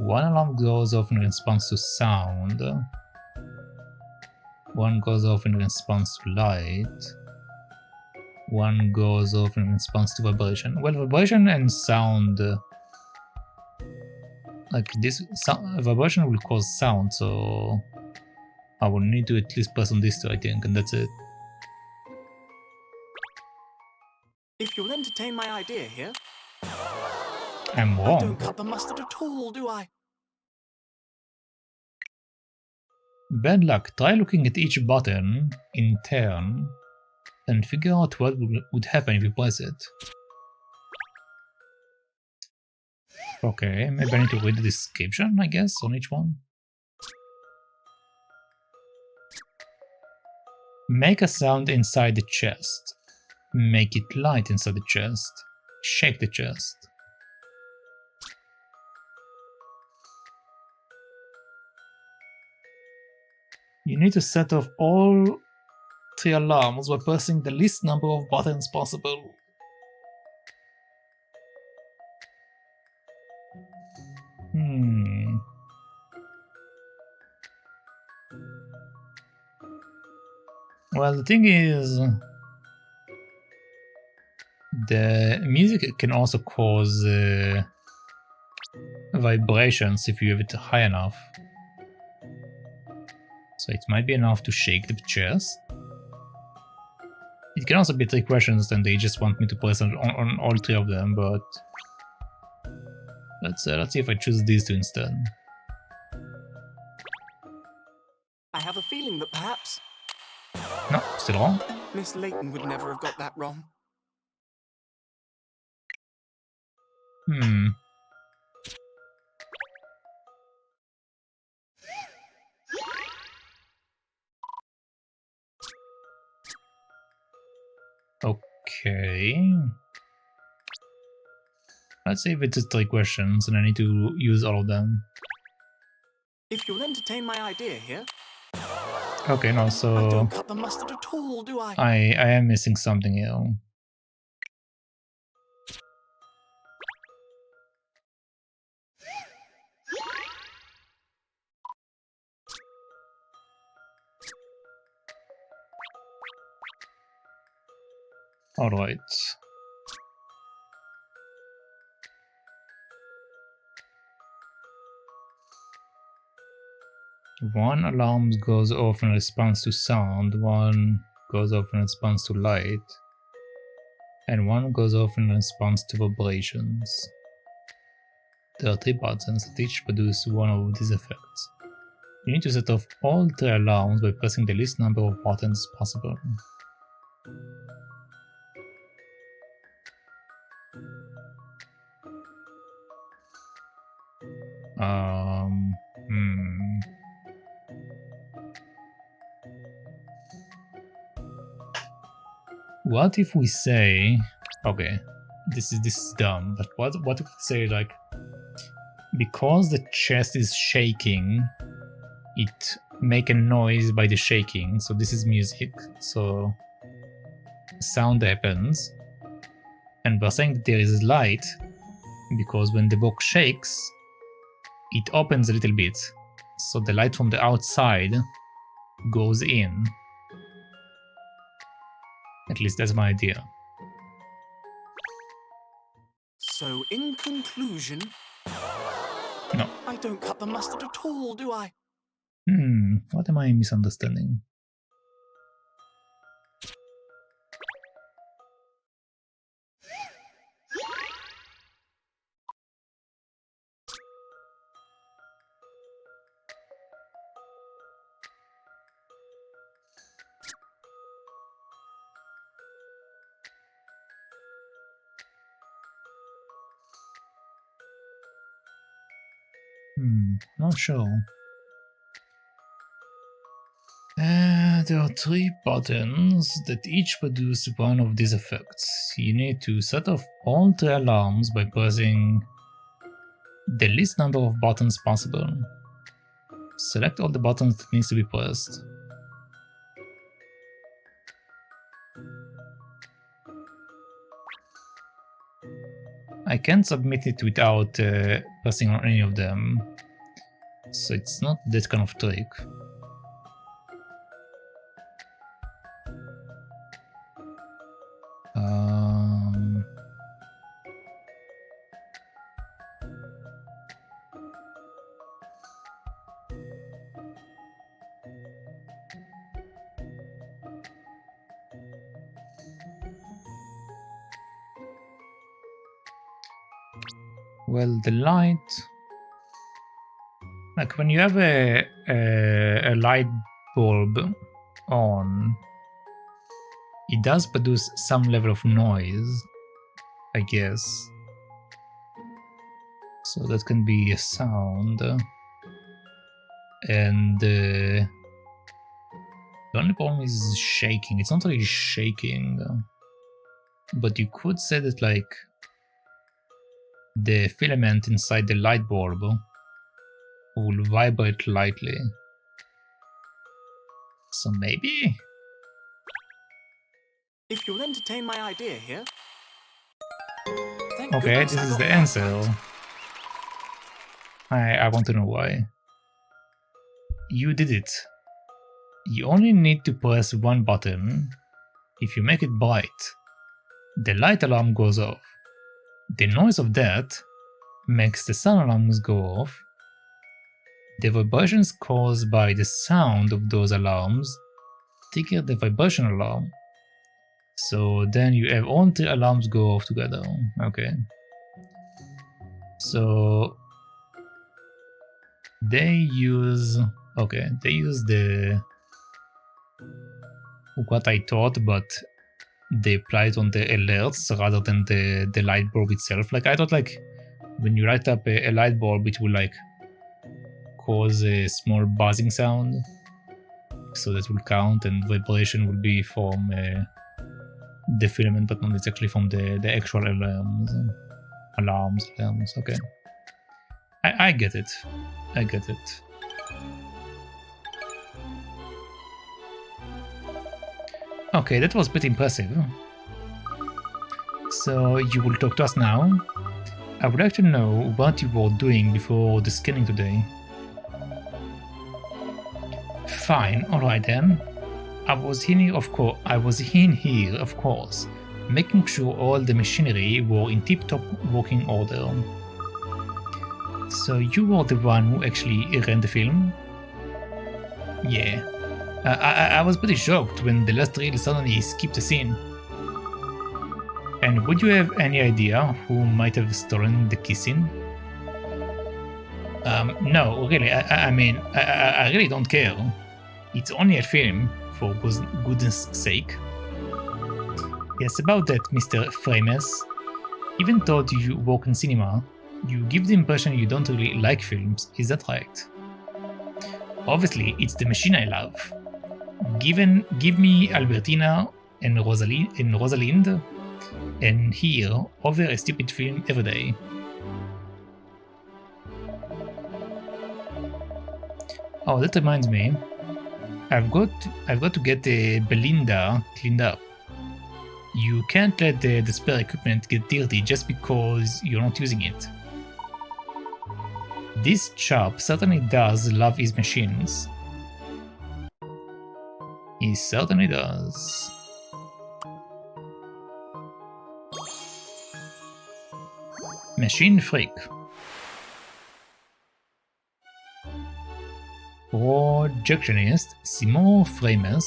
One alarm goes off in response to sound. One goes off in response to light. One goes off in response to vibration. Well, vibration and sound, like this, vibration will cause sound, so I will need to at least press on these two, I think, and that's it. If you'll entertain my idea here. I'm I wrong. don't cut the mustard at all, do I? Bad luck. Try looking at each button in turn and figure out what would happen if you press it. Okay, maybe I need to read the description, I guess, on each one. Make a sound inside the chest. Make it light inside the chest. Shake the chest. You need to set off all 3 alarms by pressing the least number of buttons possible. Well, the thing is, the music can also cause vibrations if you have it high enough. So it might be enough to shake the chest. It can also be 3 questions and they just want me to press on all 3 of them, but let's see if I choose these 2 instead. I have a feeling that perhaps No, still wrong. Miss Layton would never have got that wrong. Okay. Let's see if it's 3 questions and I need to use all of them. If you'll entertain my idea here. Okay, no, I so don't cut the mustard at all, do I? I am missing something here. Alright. One alarm goes off in response to sound, one goes off in response to light, and one goes off in response to vibrations. There are 3 buttons that each produce one of these effects. You need to set off all 3 alarms by pressing the least number of buttons possible. What if we say, okay, this is dumb, but what if we say, like, because the chest is shaking, it make a noise by the shaking, so this is music, so sound happens, and we're saying that there is light, because when the box shakes, it opens a little bit, so the light from the outside goes in. At least that's my idea. So, in conclusion... No. I don't cut the mustard at all, do I? What am I misunderstanding? Not sure. There are 3 buttons that each produce one of these effects. You need to set off all 3 alarms by pressing the least number of buttons possible. Select all the buttons that needs to be pressed. I can't submit it without pressing on any of them, so it's not that kind of trick. Well, the light, like when you have a light bulb on, it does produce some level of noise, I guess. So that can be a sound. And the only problem is shaking. It's not really shaking, but you could say that like the filament inside the light bulb will vibrate lightly. So maybe? If you'll entertain my idea here. Thank Okay, goodness this I is got the that answer. right. I want to know why. You did it. You only need to press one button. If you make it bright, the light alarm goes off. The noise of that makes the sound alarms go off. The vibrations caused by the sound of those alarms trigger the vibration alarm. So then you have all three alarms go off together. Okay. So they use the what I thought, but they apply it on the alerts rather than the light bulb itself. Like I thought, like when you light up a light bulb, it will like cause a small buzzing sound, so that will count, and vibration will be from the filament, but not exactly from the actual alarms. Okay, I get it. I get it. Okay, that was pretty impressive. So you will talk to us now. I would like to know what you were doing before the scanning today. Fine, alright then. I was in here, of course, making sure all the machinery were in tip-top working order. So you were the one who actually ran the film? Yeah. I was pretty shocked when the last reel suddenly skipped the scene. And would you have any idea who might have stolen the kissing? No, really, I mean, I really don't care. It's only a film, for goodness sake. Yes, about that, Mr. Frames. Even though you work in cinema, you give the impression you don't really like films, is that right? Obviously, it's the machine I love. Give me Albertina and Rosalind, and here, over a stupid film every day. Oh, that reminds me. I've got to get Belinda cleaned up. You can't let the spare equipment get dirty just because you're not using it. This chap certainly does love his machines. He certainly does. Machine freak. Projectionist Simon Frames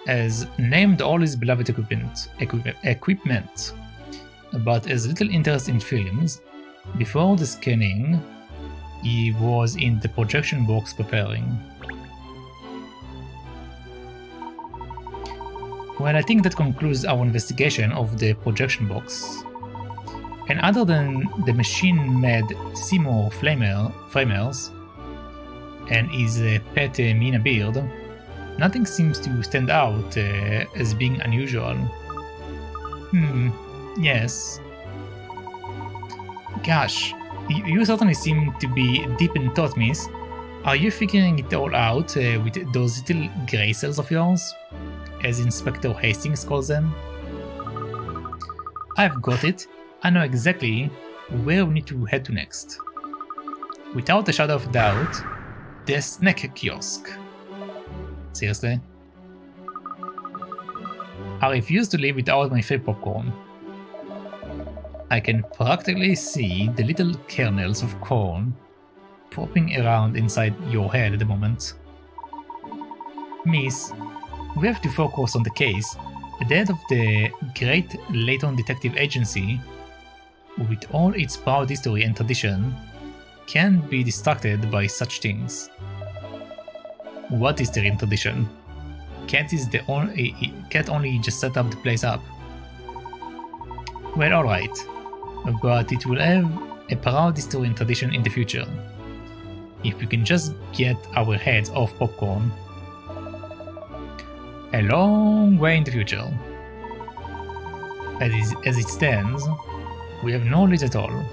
has named all his beloved equipment, but has little interest in films. Before the scanning, he was in the projection box preparing. Well, I think that concludes our investigation of the projection box. And other than the machine-made Seymour Framers and his pet Mina beard, nothing seems to stand out as being unusual. Yes. Gosh, you certainly seem to be deep in thought, miss. Are you figuring it all out with those little grey cells of yours, as Inspector Hastings calls them? I've got it. I know exactly where we need to head to next. Without a shadow of doubt, the snack kiosk. Seriously? I refuse to leave without my free popcorn. I can practically see the little kernels of corn popping around inside your head at the moment. Miss, we have to focus on the case at the head of the great Layton Detective Agency, with all its proud history and tradition, can't be distracted by such things. What history and tradition? Can't only just set up the place up? Well, alright, but it will have a proud history and tradition in the future. If we can just get our heads off popcorn. A long way in the future. As it stands, we have no leads at all.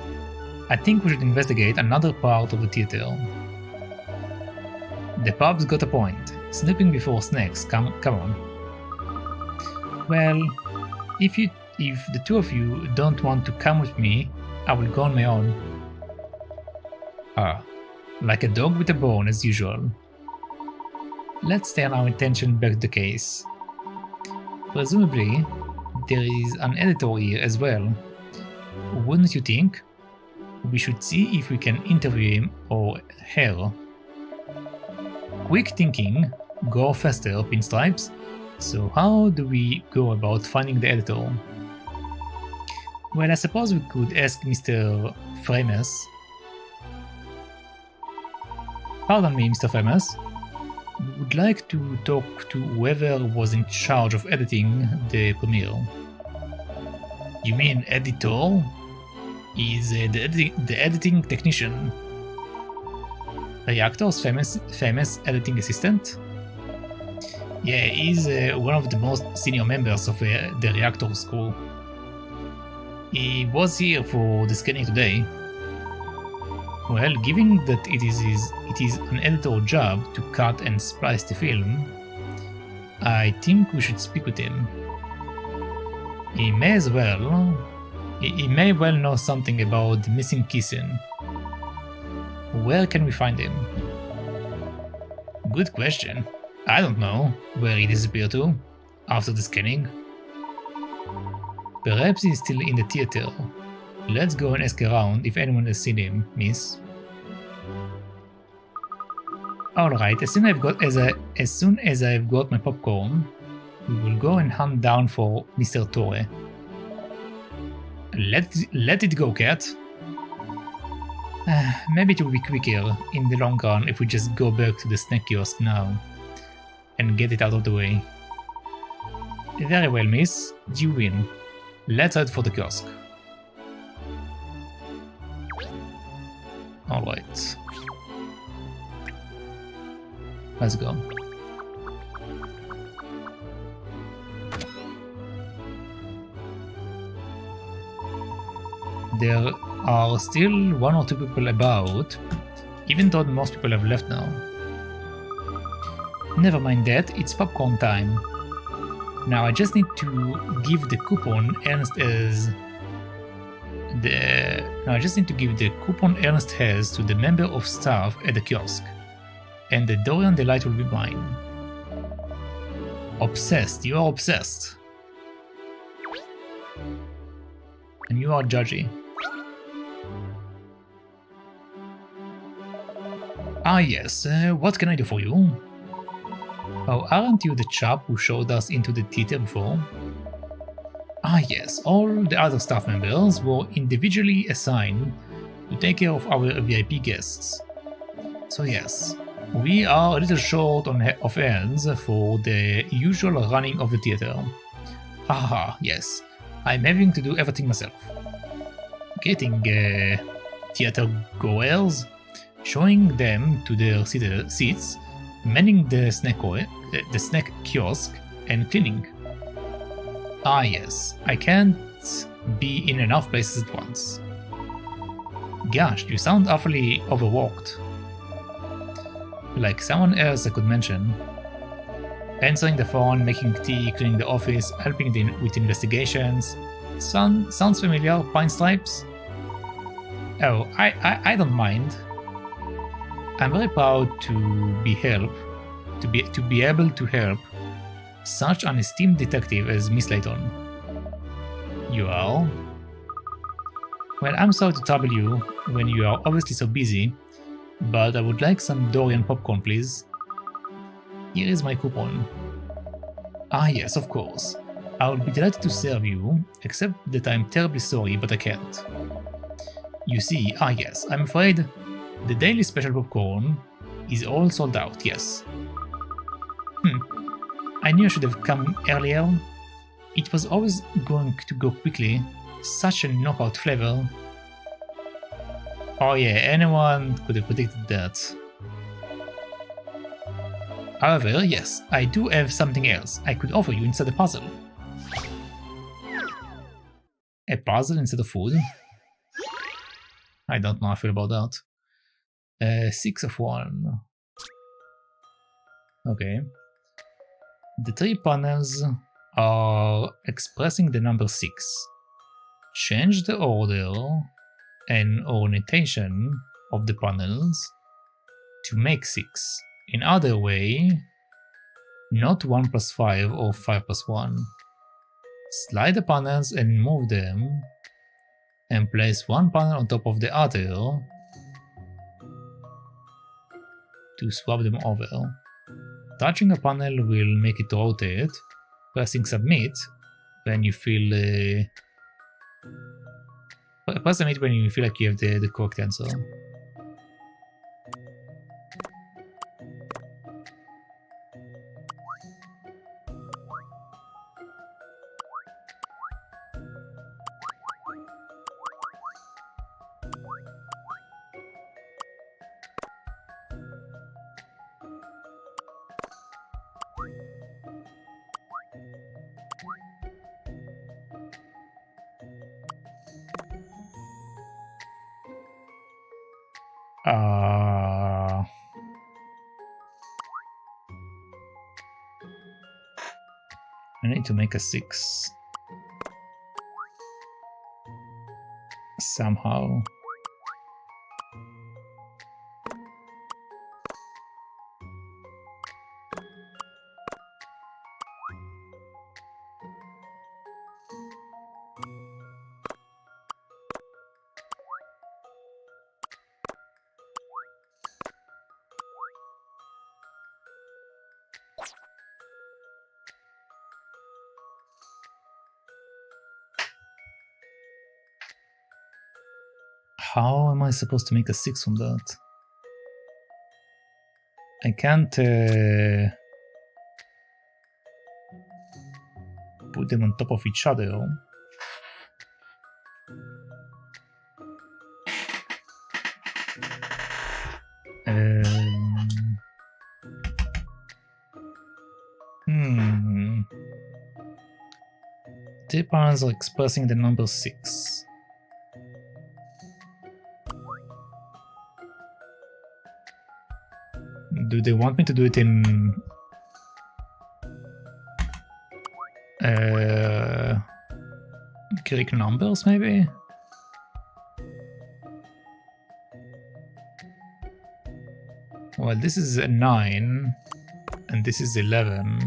I think we should investigate another part of the theater. The pub's got a point. Snooping before snacks, come on. Well, if the two of you don't want to come with me, I will go on my own. Ah, like a dog with a bone as usual. Let's turn our attention back to the case. Presumably, there is an editor here as well. Wouldn't you think? We should see if we can interview him or her. Quick thinking, go faster, pinstripes. So how do we go about finding the editor? Well, I suppose we could ask Mr. Famous. Pardon me, Mr. Famous. We would like to talk to whoever was in charge of editing the premiere. You mean editor? He's the editing technician. Reactor's famous editing assistant? Yeah, he's one of the most senior members of the Reactor's crew. He was here for the scanning today. Well, given that it is an editor's job to cut and splice the film, I think we should speak with him. He may well know something about the missing kissing. Where can we find him? Good question. I don't know where he disappeared to after the scanning. Perhaps he's still in the theater. Let's go and ask around if anyone has seen him, miss. Alright, as soon as I've got my popcorn, we will go and hunt down for Mr. Torre. Let it go, cat. Maybe it will be quicker in the long run if we just go back to the snack kiosk now and get it out of the way. Very well, miss. You win. Let's head for the kiosk. Alright. Let's go. There are still one or two people about, even though most people have left now. Never mind that, it's popcorn time. Now I just need to give the coupon Ernest has to the member of staff at the kiosk, and the Dorian Delight will be mine. Obsessed, you are obsessed. And you are judgy. Ah yes, what can I do for you? Oh, aren't you the chap who showed us into the theater before? Ah yes, all the other staff members were individually assigned to take care of our VIP guests. So yes, we are a little short of hands for the usual running of the theater. Haha, yes, I'm having to do everything myself. Getting theater goers, showing them to their seats, manning the snack kiosk, and cleaning. Ah yes, I can't be in enough places at once. Gosh, you sound awfully overworked. Like someone else I could mention. Answering the phone, making tea, cleaning the office, helping with investigations. Sounds familiar, Pine Stripes? Oh, I don't mind. I'm very proud to be able to help such an esteemed detective as Miss Layton. You are? Well, I'm sorry to trouble you when you are obviously so busy, but I would like some Dorian popcorn, please. Here is my coupon. Ah yes, of course. I will be delighted to serve you, except that I'm terribly sorry, but I can't. You see, ah yes, I'm afraid the daily special popcorn is all sold out, yes. I knew I should have come earlier. It was always going to go quickly. Such a knockout flavor. Oh yeah, anyone could have predicted that. However, yes, I do have something else I could offer you instead of puzzle. A puzzle instead of food? I don't know how I feel about that. 6 of 1. Okay. The 3 panels are expressing the number 6. Change the order and orientation of the panels to make 6. In other way, not 1 plus 5 or 5 plus 1. Slide the panels and move them, and place one panel on top of the other to swap them over. Touching a panel will make it rotate. Pressing submit when you feel press submit when you feel like you have the correct answer. I need to make a 6 somehow. How am I supposed to make a 6 from that? I can't put them on top of each other. The panels are expressing the number 6. Do they want me to do it in Greek numbers, maybe? Well, this is a 9, and this is 11.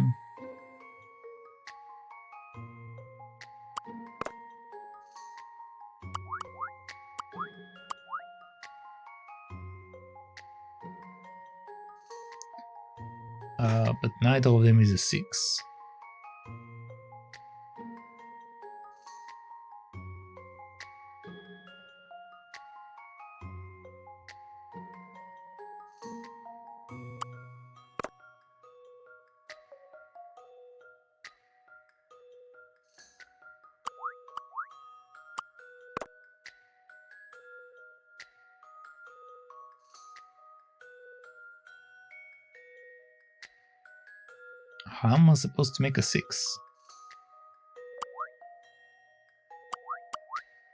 But neither of them is a 6. How am I supposed to make a 6?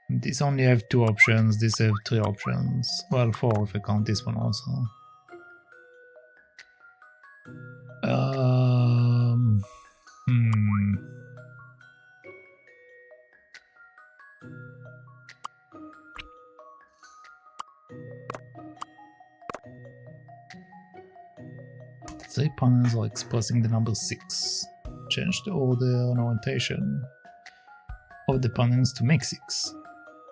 These only have 2 options, these have 3 options. Well, 4 if I count this one also. 3 panels are expressing the number 6. Change the order and orientation of the panels to make 6.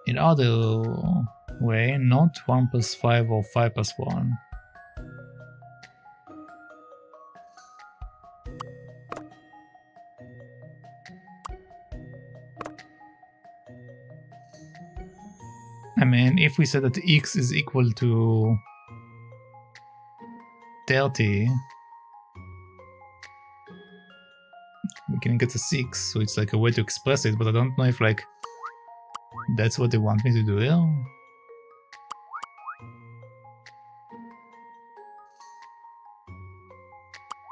In other way, not 1 plus 5 or 5 plus 1. I mean, if we said that x is equal to 30, we can get a 6, so it's like a way to express it, but I don't know if like that's what they want me to do here. You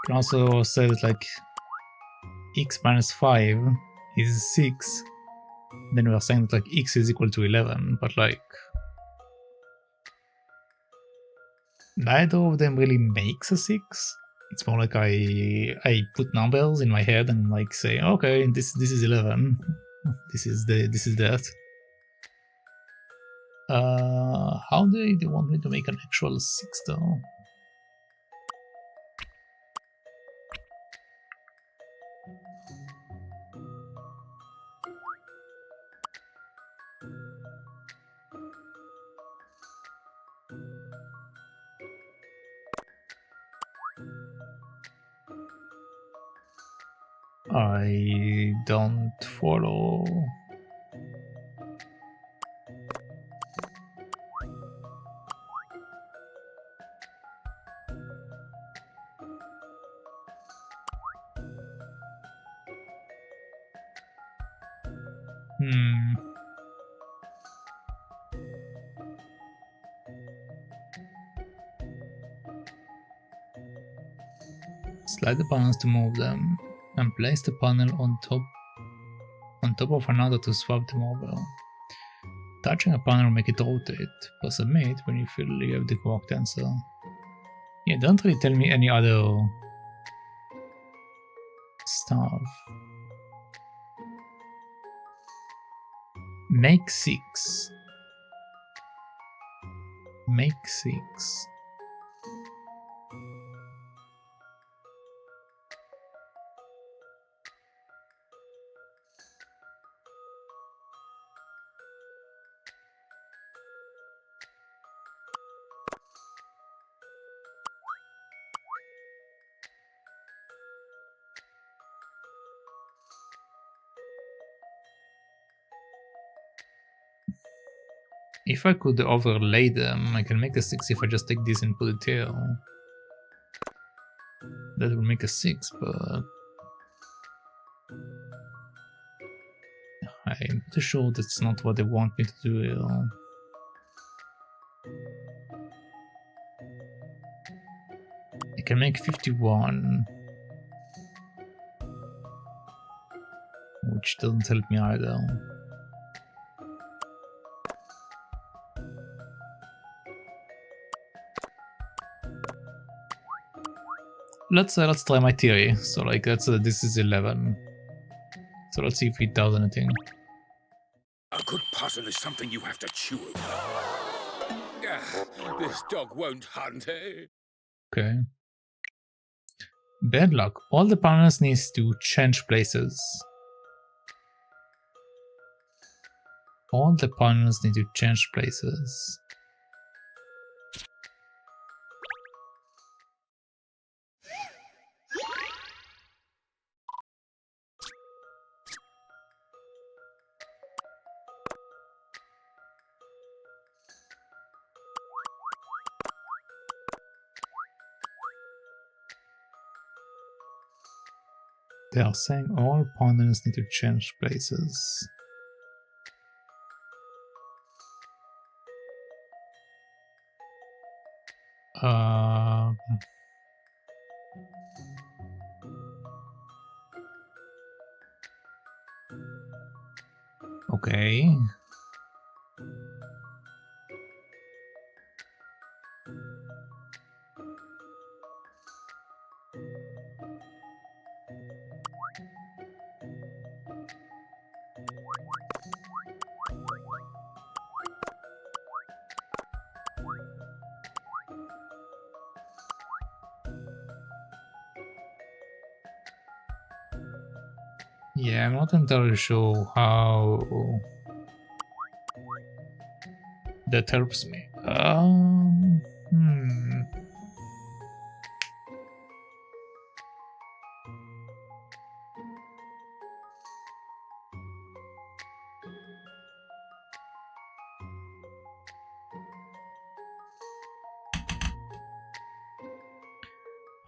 can also say that like x minus 5 is 6, then we are saying that like x is equal to 11, but like neither of them really makes a 6. It's more like I put numbers in my head and like say, okay, this is 11, this is that. How do they want me to make an actual 6 though? I don't follow. Slide the panels to move them, and place the panel on top of another to swap them over. Touching a panel will make it rotate. Press submit when you feel you have the correct answer. Yeah, don't really tell me any other stuff. Make 6. Make 6. If I could overlay them, I can make a 6 if I just take this and put it here. That will make a 6, but I'm pretty sure that's not what they want me to do here. I can make 51, which doesn't help me either. Let's try my theory. So like this is 11. So let's see if it does anything. A good puzzle is something you have to chew over. This dog won't hunt, eh? Okay. Bad luck. All the panels needs to change places. All the panels need to change places. They are saying all panels need to change places. Okay. Yeah, I'm not entirely sure how that helps me.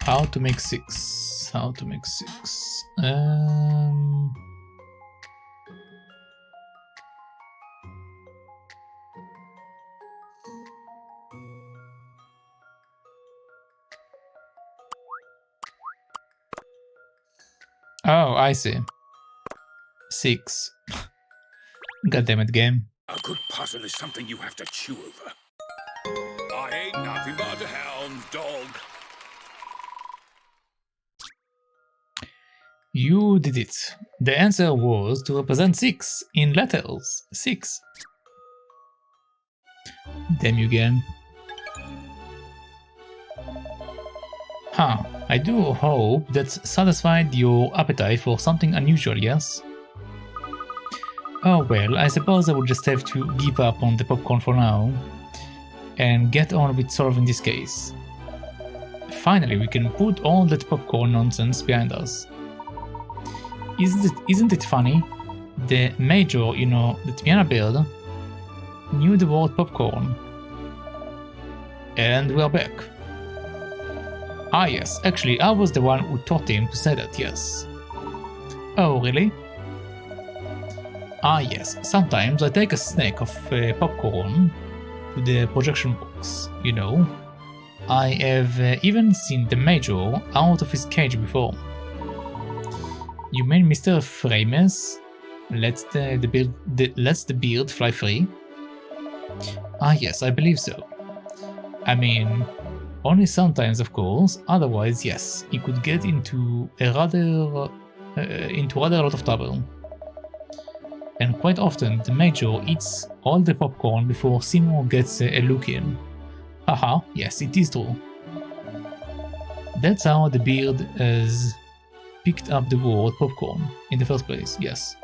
How to make 6? How to make 6? Oh, I see. 6. God damn it, game. A good puzzle is something you have to chew over. I ain't nothing but a hound dog. You did it. The answer was to represent 6 in letters. 6. Damn you, game. Huh. I do hope that's satisfied your appetite for something unusual, yes? Oh well, I suppose I will just have to give up on the popcorn for now and get on with solving this case. Finally, we can put all that popcorn nonsense behind us. Isn't it funny? The major, you know, the piano bird, knew the word popcorn. And we're back. Ah yes, actually I was the one who taught him to say that, yes. Oh really? Ah yes, sometimes I take a snack of popcorn to the projection box, you know. I have even seen the Major out of his cage before. You mean Mr. Frames lets the beard fly free? Ah yes, I believe so. I mean, only sometimes of course, otherwise yes, he could get into rather a lot of trouble. And quite often the Major eats all the popcorn before Seymour gets a look in. Haha, yes, it is true. That's how the beard has picked up the word popcorn in the first place, yes.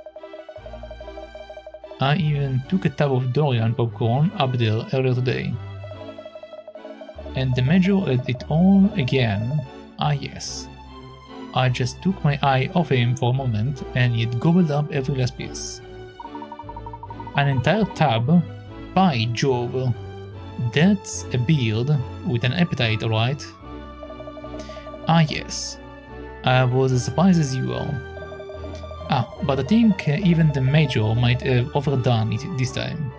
I even took a tab of Dorian popcorn up there earlier today. And the Major ate it all again. Ah yes. I just took my eye off him for a moment and he had gobbled up every last piece. An entire tab? By Jove! That's a beard with an appetite, alright? Ah yes. I was as surprised as you all. Ah, but I think even the Major might have overdone it this time.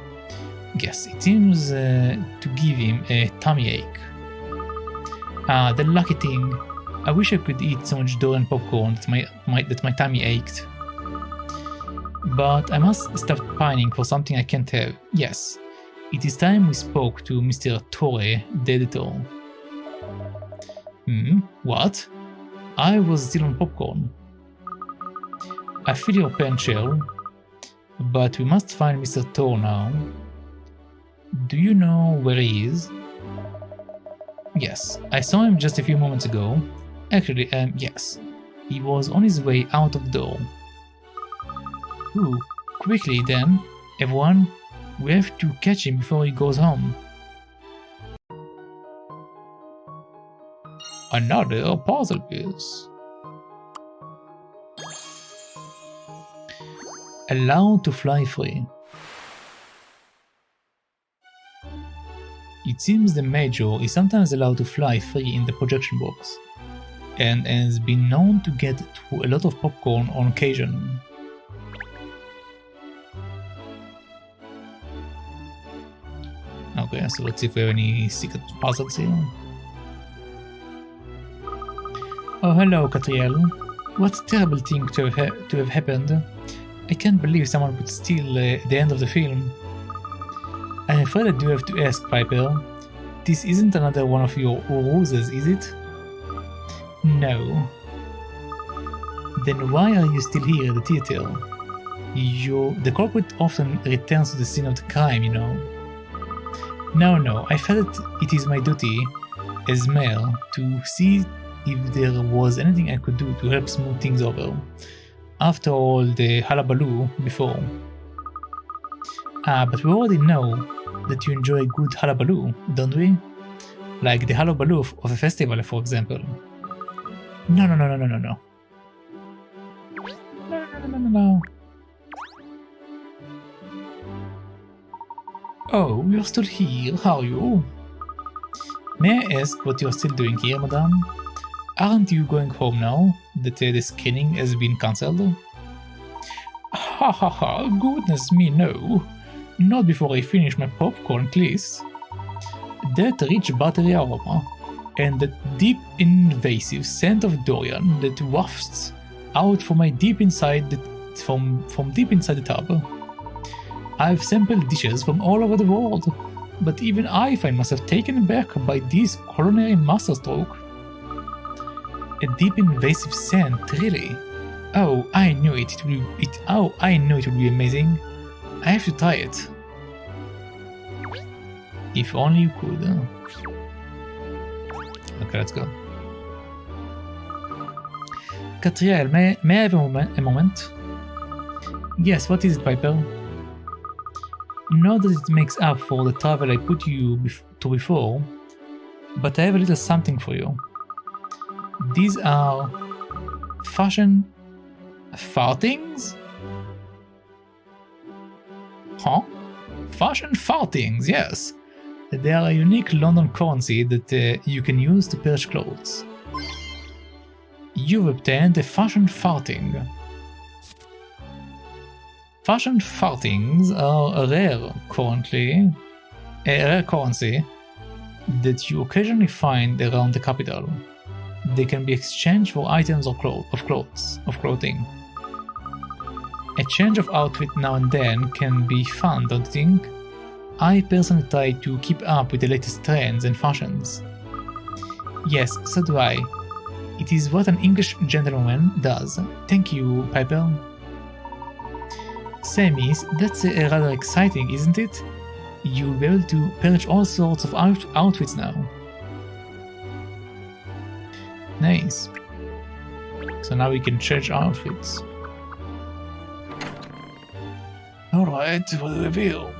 Yes, it seems to give him a tummy ache. Ah, the lucky thing. I wish I could eat so much Dorian popcorn that my tummy ached. But I must stop pining for something I can't have. Yes, it is time we spoke to Mr. Torre, the editor. What? I was still on popcorn. I feel your pain, Sherl, but we must find Mr. Torre now. Do you know where he is? Yes, I saw him just a few moments ago. Actually, yes. He was on his way out of the door. Ooh, quickly then, everyone, we have to catch him before he goes home. Another puzzle piece. Allowed to fly free. It seems the Major is sometimes allowed to fly free in the projection box, and has been known to get through a lot of popcorn on occasion. Okay, so let's see if we have any secret puzzles here. Oh, hello, Katrielle. What a terrible thing to have happened. I can't believe someone would steal the end of the film. I'm afraid I do have to ask, Piper. This isn't another one of your ruses, is it? No. Then why are you still here at the theater? The culprit often returns to the scene of the crime, you know. No, I felt it is my duty as mayor to see if there was anything I could do to help smooth things over. after all the hullabaloo before. But we already know that you enjoy good hullabaloo, don't we? Like the hullabaloo of a festival, for example. No. No. Oh, you're still here, are you? May I ask what you're still doing here, madame? Aren't you going home now that the screening has been cancelled? Ha, goodness me, no. Not before I finish my popcorn, please. That rich buttery aroma and that deep invasive scent of durian that wafts out from my deep inside from deep inside the tub. I've sampled dishes from all over the world, but even I find myself taken aback by this culinary masterstroke. A deep invasive scent, really? Oh, I knew it. I knew it would be amazing. I have to try it. If only you could. Okay, let's go. Katrielle, may I have a moment? Yes, what is it, Piper? Not that it makes up for the travel I put you to before, but I have a little something for you. These are fashion fartings? Huh? Fashion fartings, yes. They are a unique London currency that you can use to purchase clothes. You've obtained a fashion farting. Fashion fartings are a rare currency that you occasionally find around the capital. They can be exchanged for items of clothing. A change of outfit now and then can be fun, don't you think? I personally try to keep up with the latest trends and fashions. Yes, so do I. It is what an English gentleman does. Thank you, Piper. Say, miss, that's rather exciting, isn't it? You'll be able to purchase all sorts of outfits now. Nice. So now we can change outfits. Alright, what do we feel?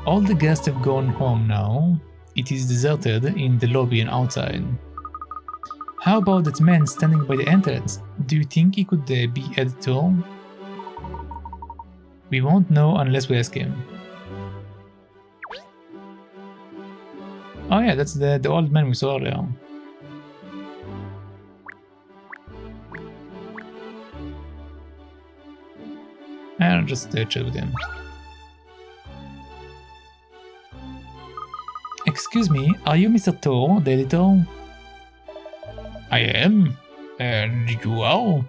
All the guests have gone home now. It is deserted in the lobby and outside. How about that man standing by the entrance? Do you think he could be added to all? We won't know unless we ask him. Oh yeah, that's the old man we saw earlier. I'll just chat with him. Excuse me, are you Mr. Thor, the editor? I am. And you are?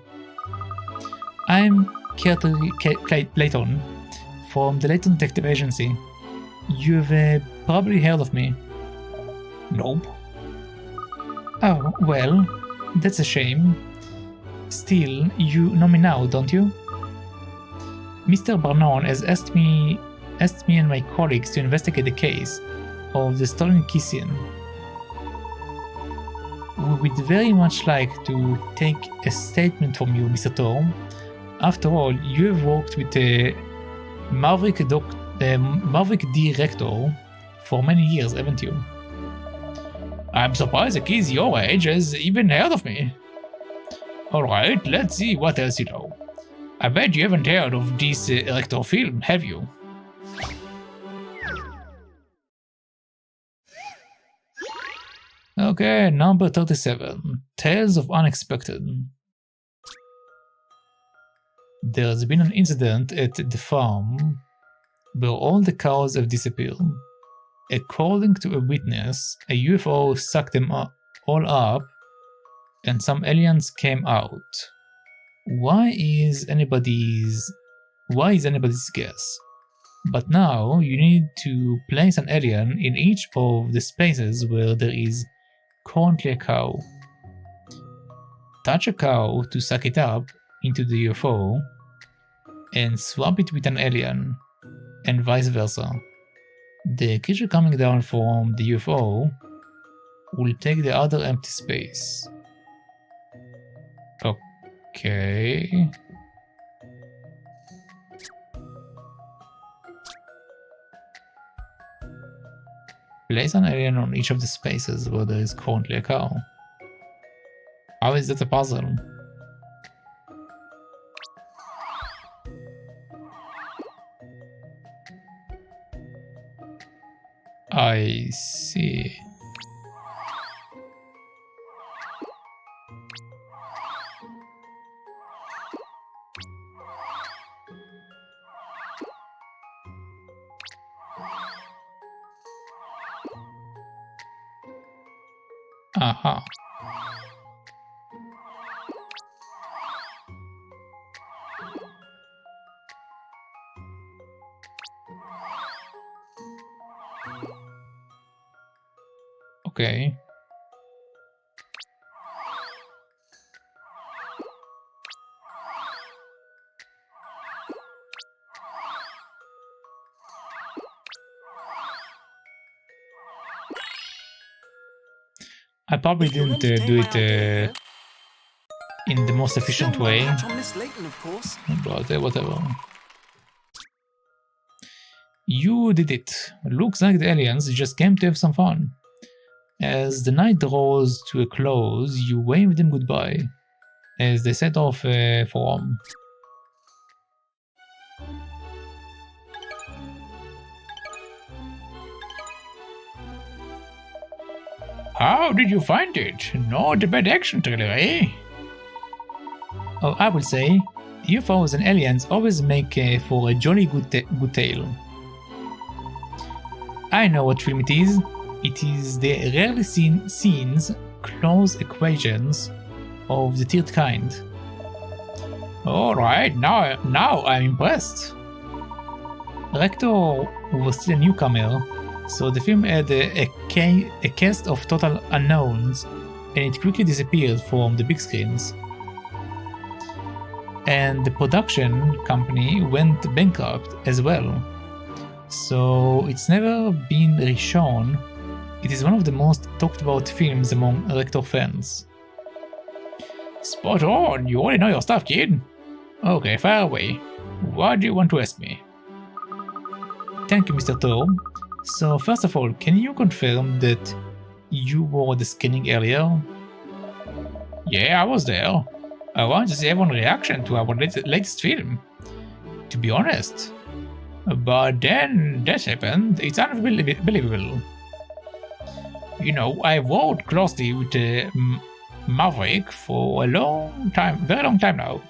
I'm Katrielle Layton from the Layton Detective Agency. You've probably heard of me. Nope. Oh, well, that's a shame. Still, you know me now, don't you? Mr. Barnon has asked me and my colleagues to investigate the case of the stolen keychain. We would very much like to take a statement from you, Mr. Thor. After all, you have worked with the Maverick Director for many years, haven't you? I'm surprised a kid your age has even heard of me. Alright, let's see what else you know. I bet you haven't heard of this Erector film, have you? Okay, number 37. Tales of Unexpected. There's been an incident at the farm where all the cows have disappeared. According to a witness, a UFO sucked them all up and some aliens came out. Why is anybody's guess? But now you need to place an alien in each of the spaces where there is currently a cow. Touch a cow to suck it up into the UFO and swap it with an alien, and vice versa. The creature coming down from the UFO will take the other empty space. Okay. Place an alien on each of the spaces where there is currently a cow. How is that a puzzle? I see. Aha. Okay. I probably If you'll didn't entertain do my it idea, in the most still efficient no way, catch on Miss Layton, of course. but whatever. You did it. Looks like the aliens just came to have some fun. As the night draws to a close, you wave them goodbye as they set off for home. How did you find it? Not a bad action trailer, eh? Oh, I will say, UFOs and aliens always make for a jolly good tale. I know what film it is. It is the rarely seen scenes, close equations of the third kind. Alright, now I'm impressed. Rector was still a newcomer, so the film had a cast of total unknowns, and it quickly disappeared from the big screens. And the production company went bankrupt as well, so it's never been reshown. It is one of the most talked about films among Rector fans. Spot on, you already know your stuff, kid. Okay, fire away. What do you want to ask me? Thank you, Mr. Thor. So first of all, can you confirm that you were at the screening earlier? Yeah, I was there. I wanted to see everyone's reaction to our latest film, to be honest. But then that happened. It's unbelievable. You know, I've worked closely with Maverick for a long time, very long time now.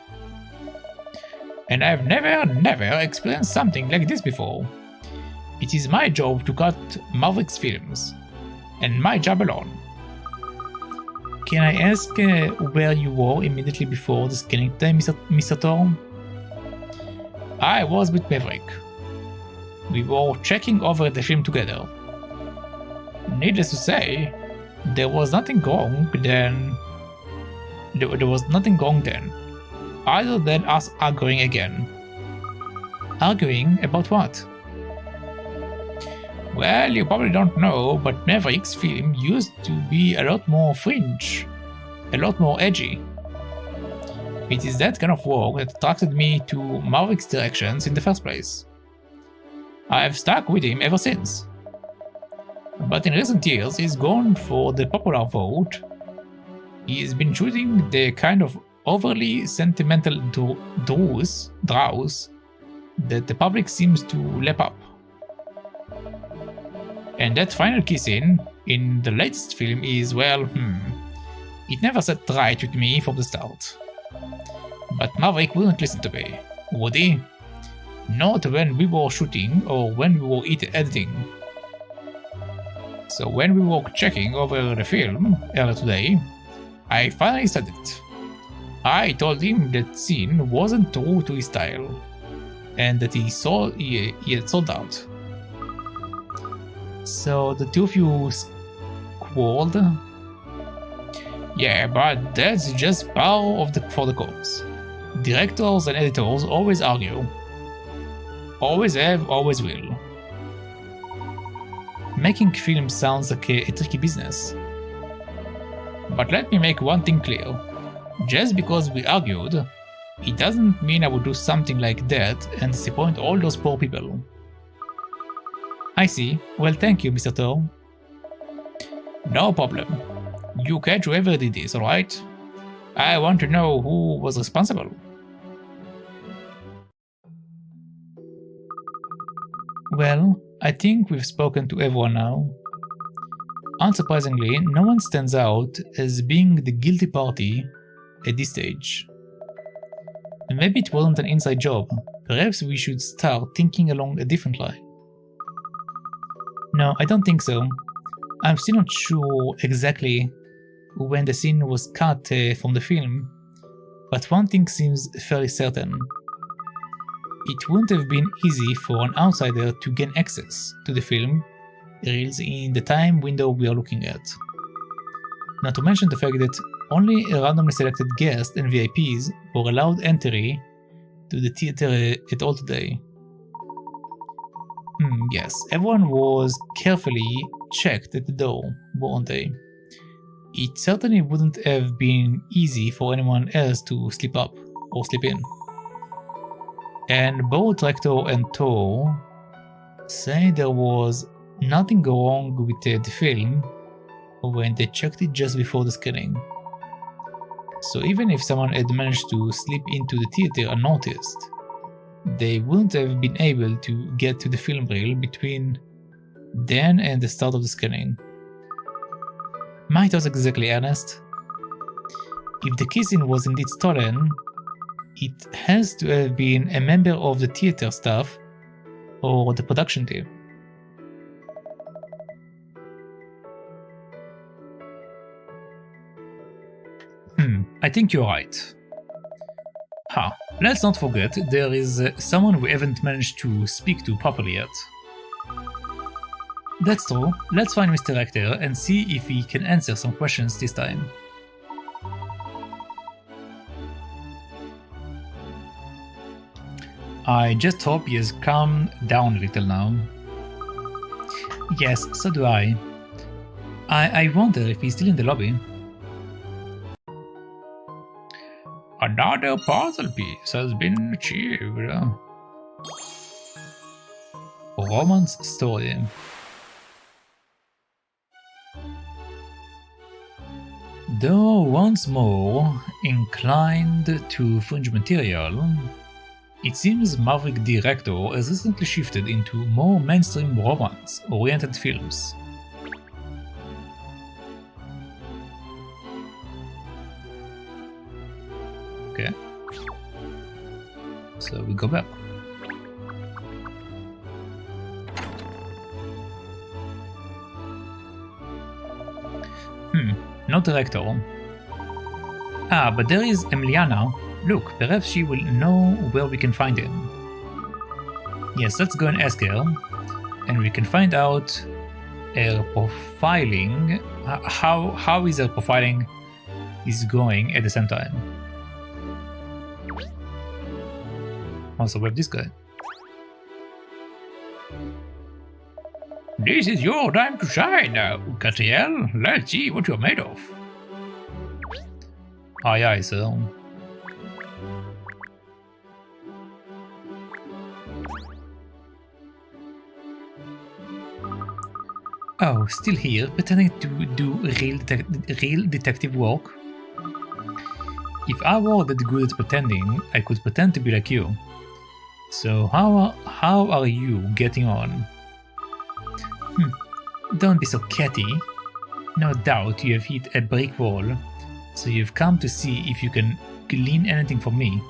And I've never experienced something like this before. It is my job to cut Maverick's films, and my job alone. Can I ask where you were immediately before the screening time, Mr. Thor? I was with Maverick. We were checking over the film together. Needless to say, there was nothing wrong then. There was nothing wrong then, other than us arguing again. Arguing about what? Well, you probably don't know, but Maverick's film used to be a lot more fringe, a lot more edgy. It is that kind of work that attracted me to Maverick's directions in the first place. I've stuck with him ever since. But in recent years, he's gone for the popular vote. He's been choosing the kind of overly sentimental draws that the public seems to lap up. And that final kissing in the latest film is, well, it never sat right with me from the start. But Maverick wouldn't listen to me, would he? Not when we were shooting or when we were editing. So when we were checking over the film earlier today, I finally said it. I told him that scene wasn't true to his style, and that he had sold out. So the two of you quarreled? Yeah, but that's just par for the course. Directors and editors always argue. Always have, always will. Making films sounds like a tricky business. But let me make one thing clear. Just because we argued, it doesn't mean I would do something like that and disappoint all those poor people. I see. Well, thank you, Mr. Thor. No problem. You catch whoever did this, alright? I want to know who was responsible. Well, I think we've spoken to everyone now. Unsurprisingly, no one stands out as being the guilty party at this stage. Maybe it wasn't an inside job. Perhaps we should start thinking along a different line. No, I don't think so. I'm still not sure exactly when the scene was cut from the film, but one thing seems fairly certain. It wouldn't have been easy for an outsider to gain access to the film reels in the time window we are looking at. Not to mention the fact that only randomly selected guests and VIPs were allowed entry to the theater at all today. Yes, everyone was carefully checked at the door, weren't they? It certainly wouldn't have been easy for anyone else to slip up or slip in. And both Rector and Thor say there was nothing wrong with the film when they checked it just before the screening. So even if someone had managed to slip into the theater unnoticed, they wouldn't have been able to get to the film reel between then and the start of the screening. My thoughts exactly, Ernest. If the kissing was indeed stolen, it has to have been a member of the theater staff or the production team. I think you're right. Let's not forget there is someone we haven't managed to speak to properly yet. That's true. Let's find Mr. Rector and see if he can answer some questions this time. I just hope he has calmed down a little now. Yes, so do I. I wonder if he's still in the lobby. Another puzzle piece has been achieved. Romance story. Though once more inclined to fringe material, it seems Maverick Director has recently shifted into more mainstream romance-oriented films. Okay. So we go back. No director. But there is Emiliana. Look, perhaps she will know where we can find him. Yes, let's go and ask her, and we can find out her profiling, how is her profiling is going at the same time. Also, we have this guy. This is your time to shine now, Katrielle. Let's see what you're made of. Aye, aye, sir. Oh, still here, pretending to do real detective work? If I were that good at pretending, I could pretend to be like you. So how are you getting on? Don't be so catty. No doubt you have hit a brick wall, so you've come to see if you can glean anything from me.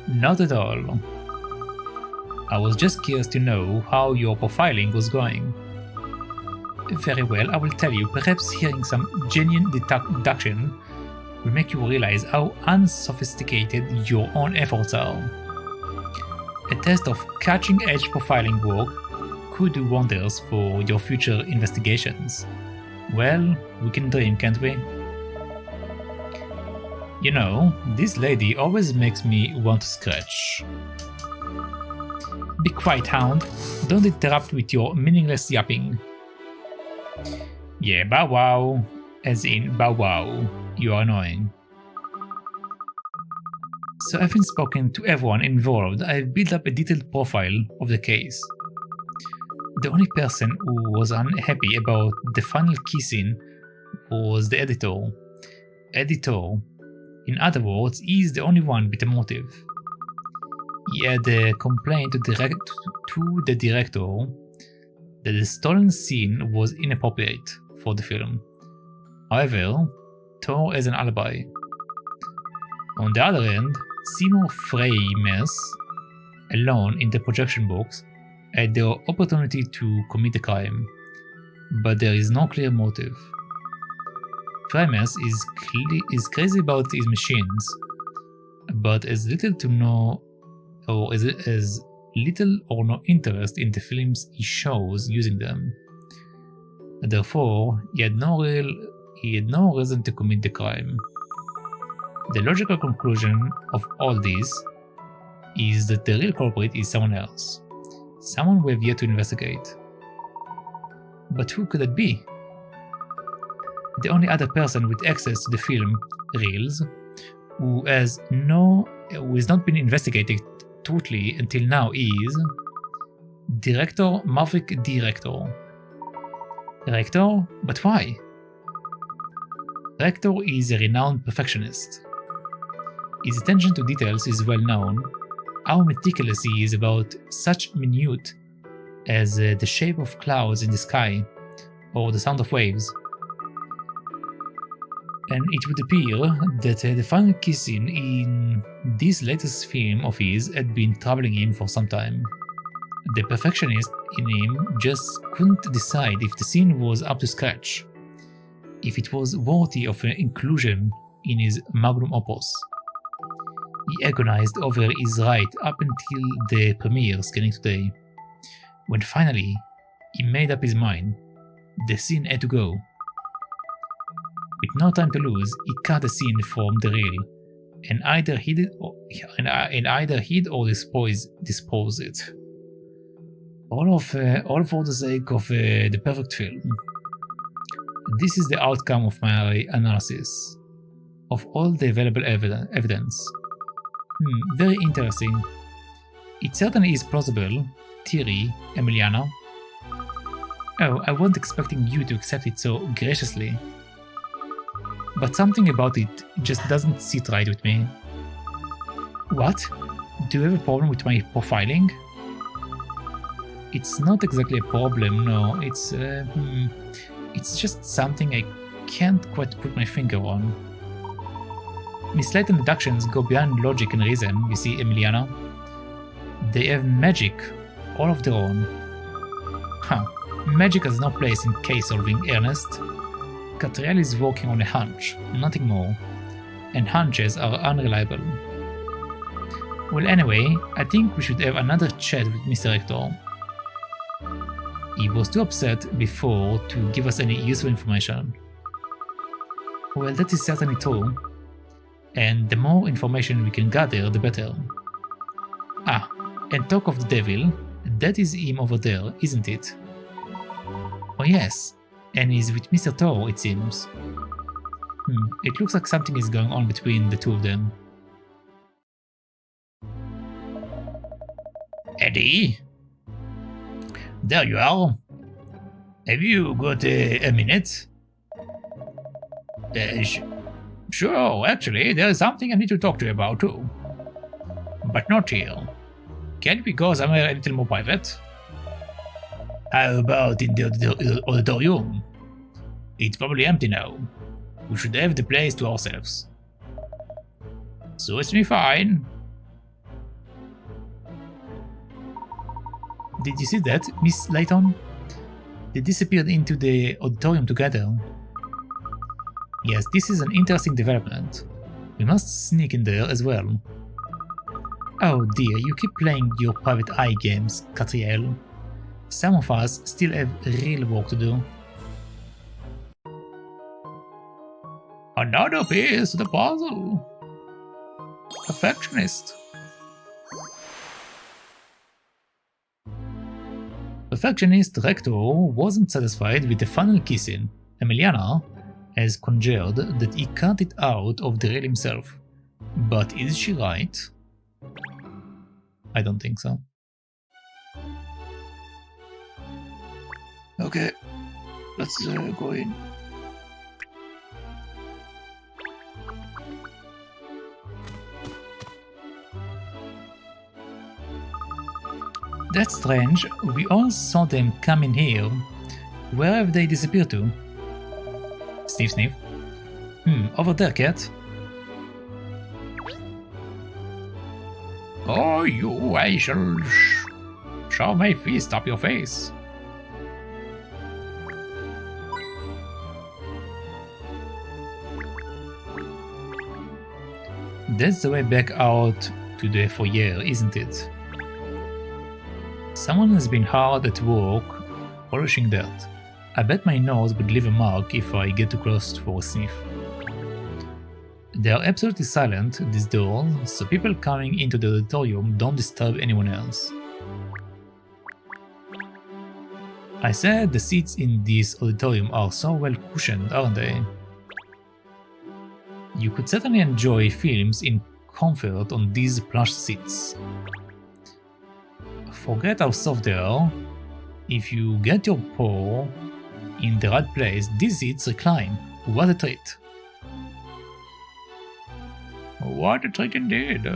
Not at all. I was just curious to know how your profiling was going. Very well, I will tell you. Perhaps hearing some genuine deduction will make you realize how unsophisticated your own efforts are. A test of catching-edge profiling work could do wonders for your future investigations. Well, we can dream, can't we? You know, this lady always makes me want to scratch. Be quiet, hound. Don't interrupt with your meaningless yapping. Yeah, bow wow. As in, bow wow. You are annoying. So having spoken to everyone involved, I've built up a detailed profile of the case. The only person who was unhappy about the final key scene was the editor. In other words, he is the only one with a motive. He had a complaint to the director that the stolen scene was inappropriate for the film. However, Thor has an alibi. On the other hand, Seymour Freymers, alone in the projection box, had the opportunity to commit the crime, but there is no clear motive. Freymers is crazy about his machines, but has little to no interest in the films he shows using them. Therefore, he had no reason to commit the crime. The logical conclusion of all this is that the real culprit is someone else, someone we have yet to investigate. But who could that be? The only other person with access to the film reels, who has not been investigated thoroughly until now, is director Maverick Director. Director? But why? Director is a renowned perfectionist. His attention to details is well known. How meticulous he is about such minute as the shape of clouds in the sky or the sound of waves. And it would appear that the final kiss scene in this latest film of his had been troubling him for some time. The perfectionist in him just couldn't decide if the scene was up to scratch, if it was worthy of an inclusion in his magnum opus. He agonized over his right up until the premiere screening today, when finally he made up his mind. The scene had to go. With no time to lose, he cut the scene from the reel, and either hid or disposed it. All for the sake of the perfect film. This is the outcome of my analysis of all the available evidence. Very interesting. It certainly is plausible. Theory, Emiliana. Oh, I wasn't expecting you to accept it so graciously. But something about it just doesn't sit right with me. What? Do you have a problem with my profiling? It's not exactly a problem, no. It's just something I can't quite put my finger on. Miss Layton's deductions go beyond logic and reason, you see, Emiliana. They have magic all of their own. Magic has no place in case solving, Ernest. Katrielle is working on a hunch, nothing more, and hunches are unreliable. Well, anyway, I think we should have another chat with Mr. Rector. He was too upset before to give us any useful information. Well, that is certainly true, and the more information we can gather, the better. And talk of the devil, that is him over there, isn't it? Oh yes, and he's with Mr. Thor, it seems. It looks like something is going on between the two of them. Eddie? There you are. Have you got a minute? Sure, actually, there is something I need to talk to you about too. But not here. Can't we go somewhere a little more private? How about in the auditorium? It's probably empty now. We should have the place to ourselves. Suits me fine. Did you see that, Miss Layton? They disappeared into the auditorium together. Yes, this is an interesting development. We must sneak in there as well. Oh dear, you keep playing your private eye games, Katrielle. Some of us still have real work to do. Another piece to the puzzle. Perfectionist. Perfectionist Rector wasn't satisfied with the final kissing. Emiliana has conjured that he cut it out of the rail himself, But is she right? I don't think so. Okay, let's go in. That's strange. We all saw them come in here. Where have they disappeared to? Sniff, sniff. Over there, cat. Oh, you, I shall shove my fist up your face. That's the way back out to the foyer, isn't it? Someone has been hard at work polishing dirt. I bet my nose would leave a mark if I get too close for a sniff. They are absolutely silent, these doors, so people coming into the auditorium don't disturb anyone else. I said the seats in this auditorium are so well cushioned, aren't they? You could certainly enjoy films in comfort on these plush seats. Forget how soft they are. If you get your paw in the right place, these seats recline. What a treat! What a treat indeed!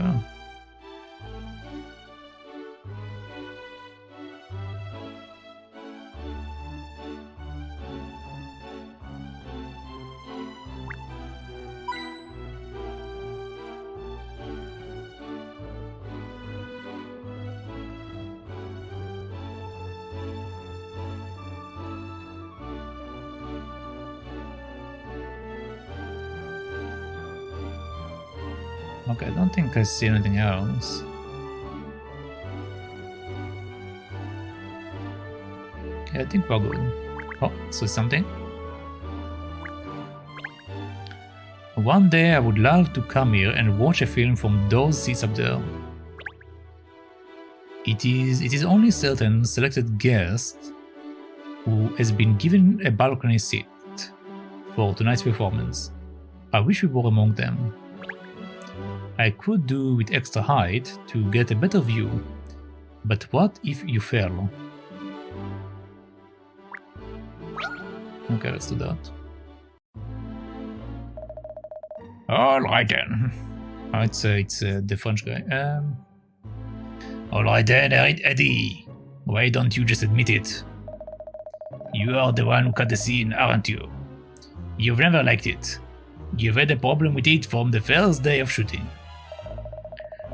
Okay, I don't think I see anything else. Okay, I think we're good. Oh, so something? One day I would love to come here and watch a film from those seats up there. It is only certain selected guest who has been given a balcony seat for tonight's performance. I wish we were among them. I could do with extra height to get a better view, but what if you fell? Okay, let's do that. Alright then. Oh, it's the French guy. Alright then, Eddie. Why don't you just admit it? You are the one who cut the scene, aren't you? You've never liked it. You've had a problem with it from the first day of shooting.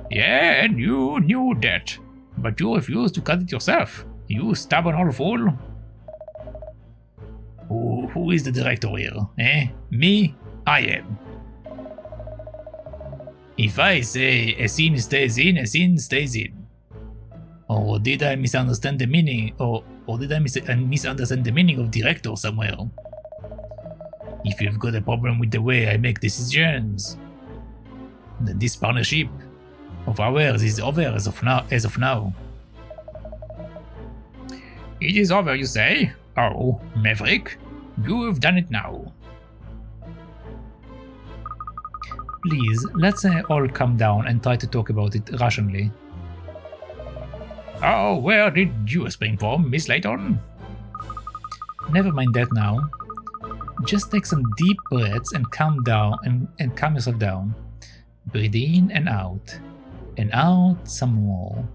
Yeah, and you knew that, but you refused to cut it yourself. You stubborn old fool. Who is the director here, eh? Me? I am. If I say a scene stays in, a scene stays in. Or did I misunderstand the meaning, or did I misunderstand the meaning of director somewhere? If you've got a problem with the way I make decisions, then this partnership of ours is over as of now. It is over, you say? Oh, Maverick, you've done it now. Please, let's all calm down and try to talk about it rationally. Oh, where did you spring from, Miss Layton? Never mind that now. Just take some deep breaths and calm down and calm yourself down. Breathe in and out some more,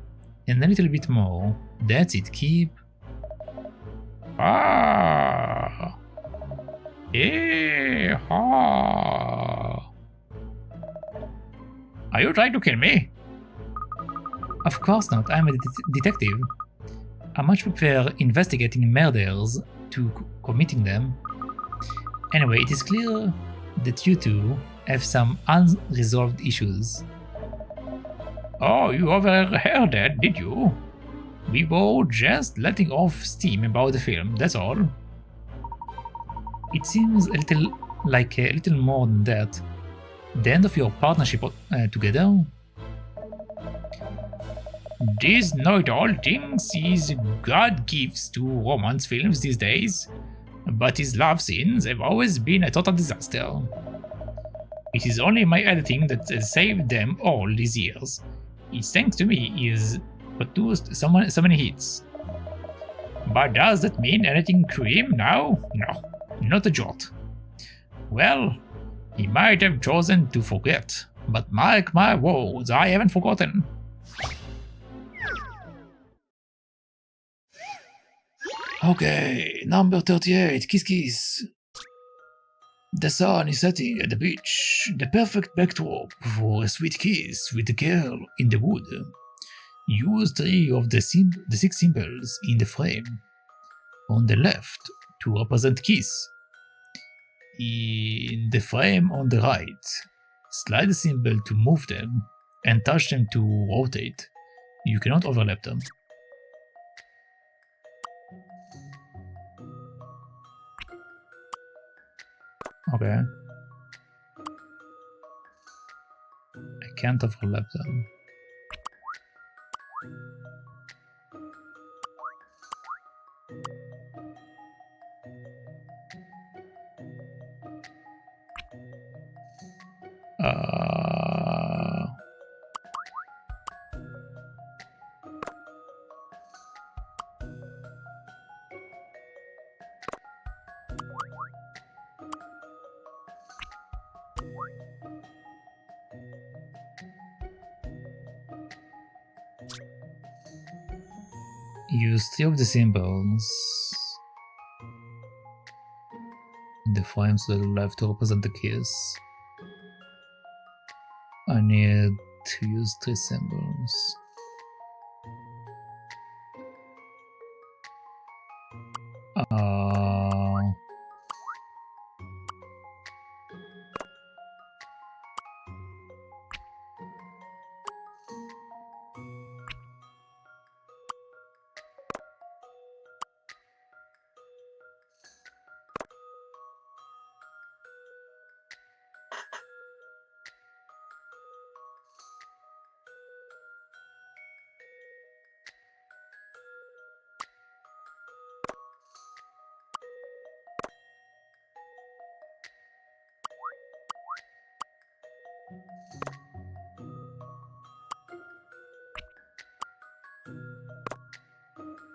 and a little bit more. That's it, keep. Ah! Yeah! Ah! Are you trying to kill me? Of course not, I'm a detective. I much prefer investigating murders to committing them. Anyway, it is clear that you two have some unresolved issues. Oh, you overheard that, did you? We were just letting off steam about the film, that's all. It seems a little more than that. The end of your partnership together? This know-it-all thinks his God gives to romance films these days, but his love scenes have always been a total disaster. It is only my editing that has saved them all these years. It's thanks to me he's produced so many hits. But does that mean anything to him now? No, not a jot. Well, he might have chosen to forget, but mark my words, I haven't forgotten. Okay, number 38, Kiss Kiss. The sun is setting at the beach, the perfect backdrop for a sweet kiss with a girl in the wood. Use 3 of the 6 symbols in the frame on the left to represent kiss. In the frame on the right, slide the symbol to move them and touch them to rotate. You cannot overlap them. Okay. I can't overlap them. Use 3 of the symbols in the frames to the left to represent the kiss. I need to use 3 symbols.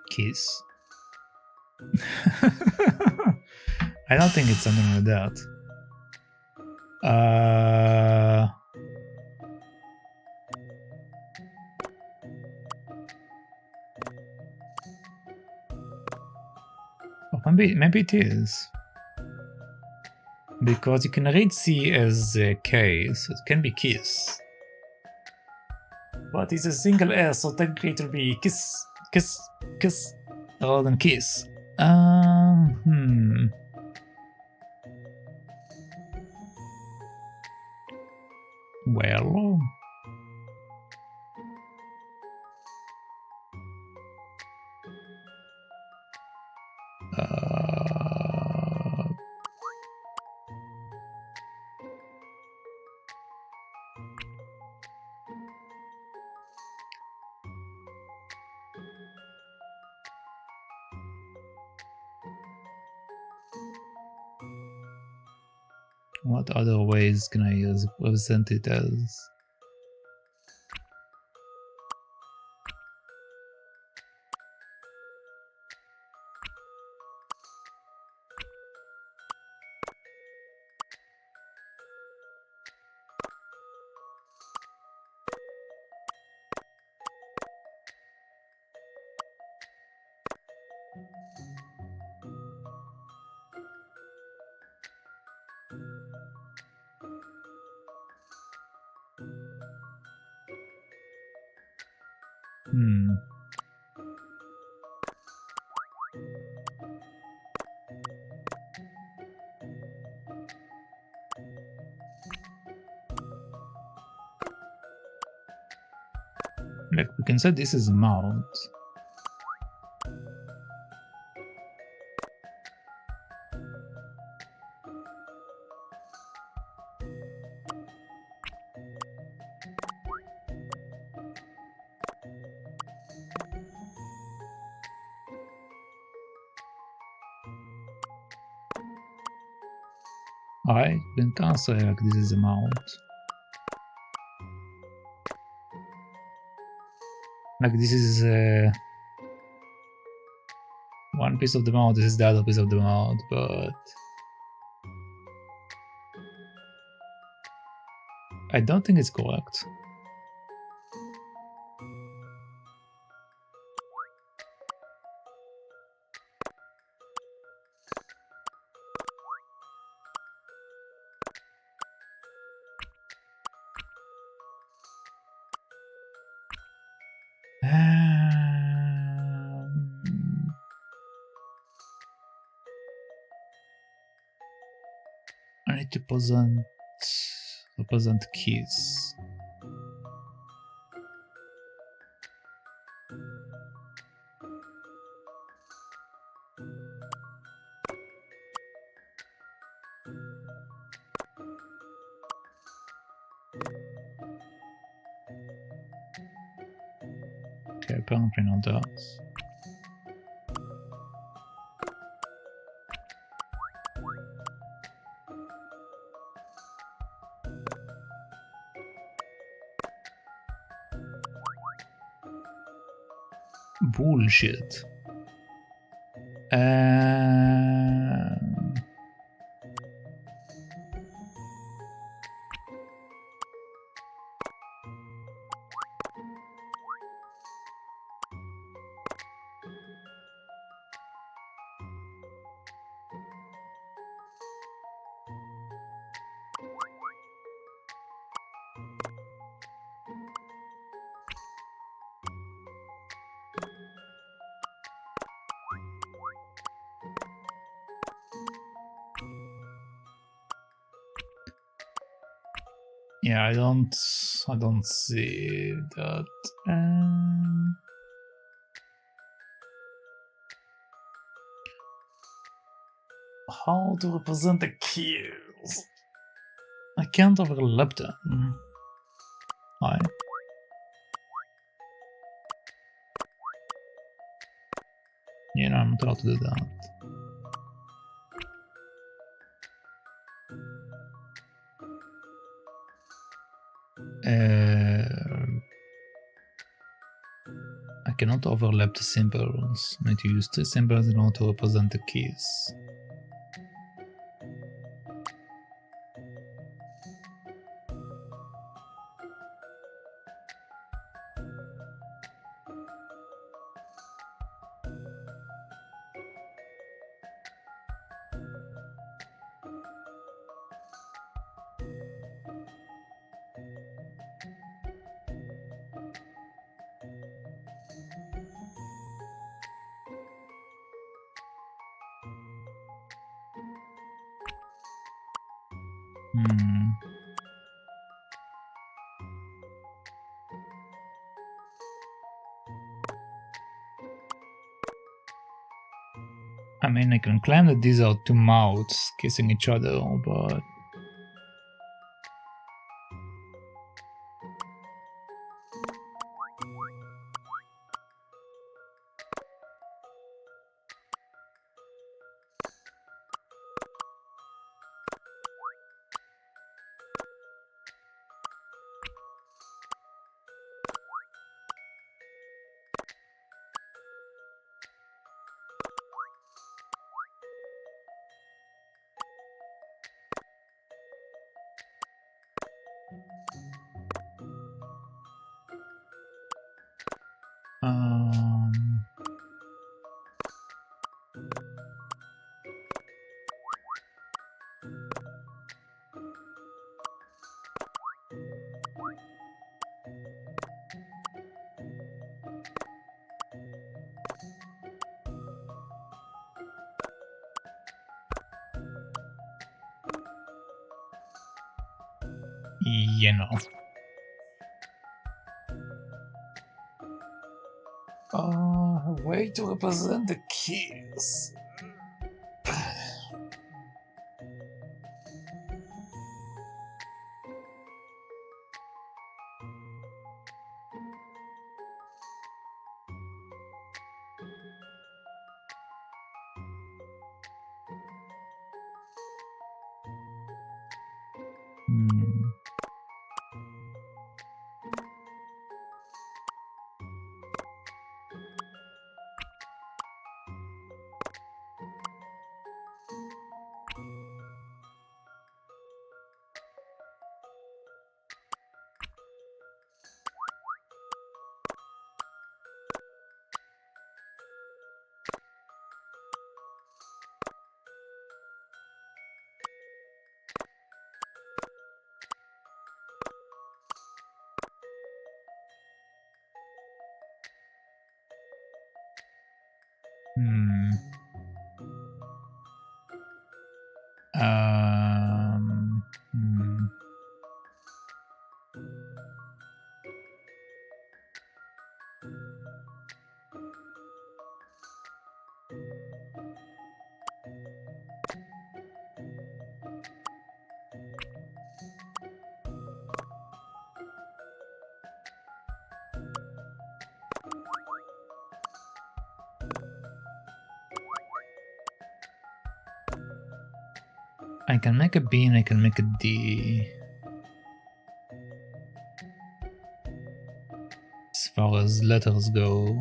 Kiss. I don't think it's something like that. Oh, maybe it is. Because you can read C as K, so it can be kiss. But it's a single S, so technically it will be kiss, kiss, kiss, rather than kiss. Well... what other ways can I represent it as? Like, we can set this as a mount. I can't say like this is the mount. Like this is one piece of the mount, this is the other piece of the mount, but I don't think it's correct. I need to represent keys. Okay, apparently not that. Bullshit. Yeah, I don't see that. How to represent the keys? I can't overlap them. Why? You know, I'm not allowed to do that. I cannot overlap the symbols. I need to use two symbols in order to represent the keys. I mean, I can claim that these are two mouths kissing each other, but... you know. Way to represent the keys. Hmm. Hmm. I can make a B and I can make a D. As far as letters go.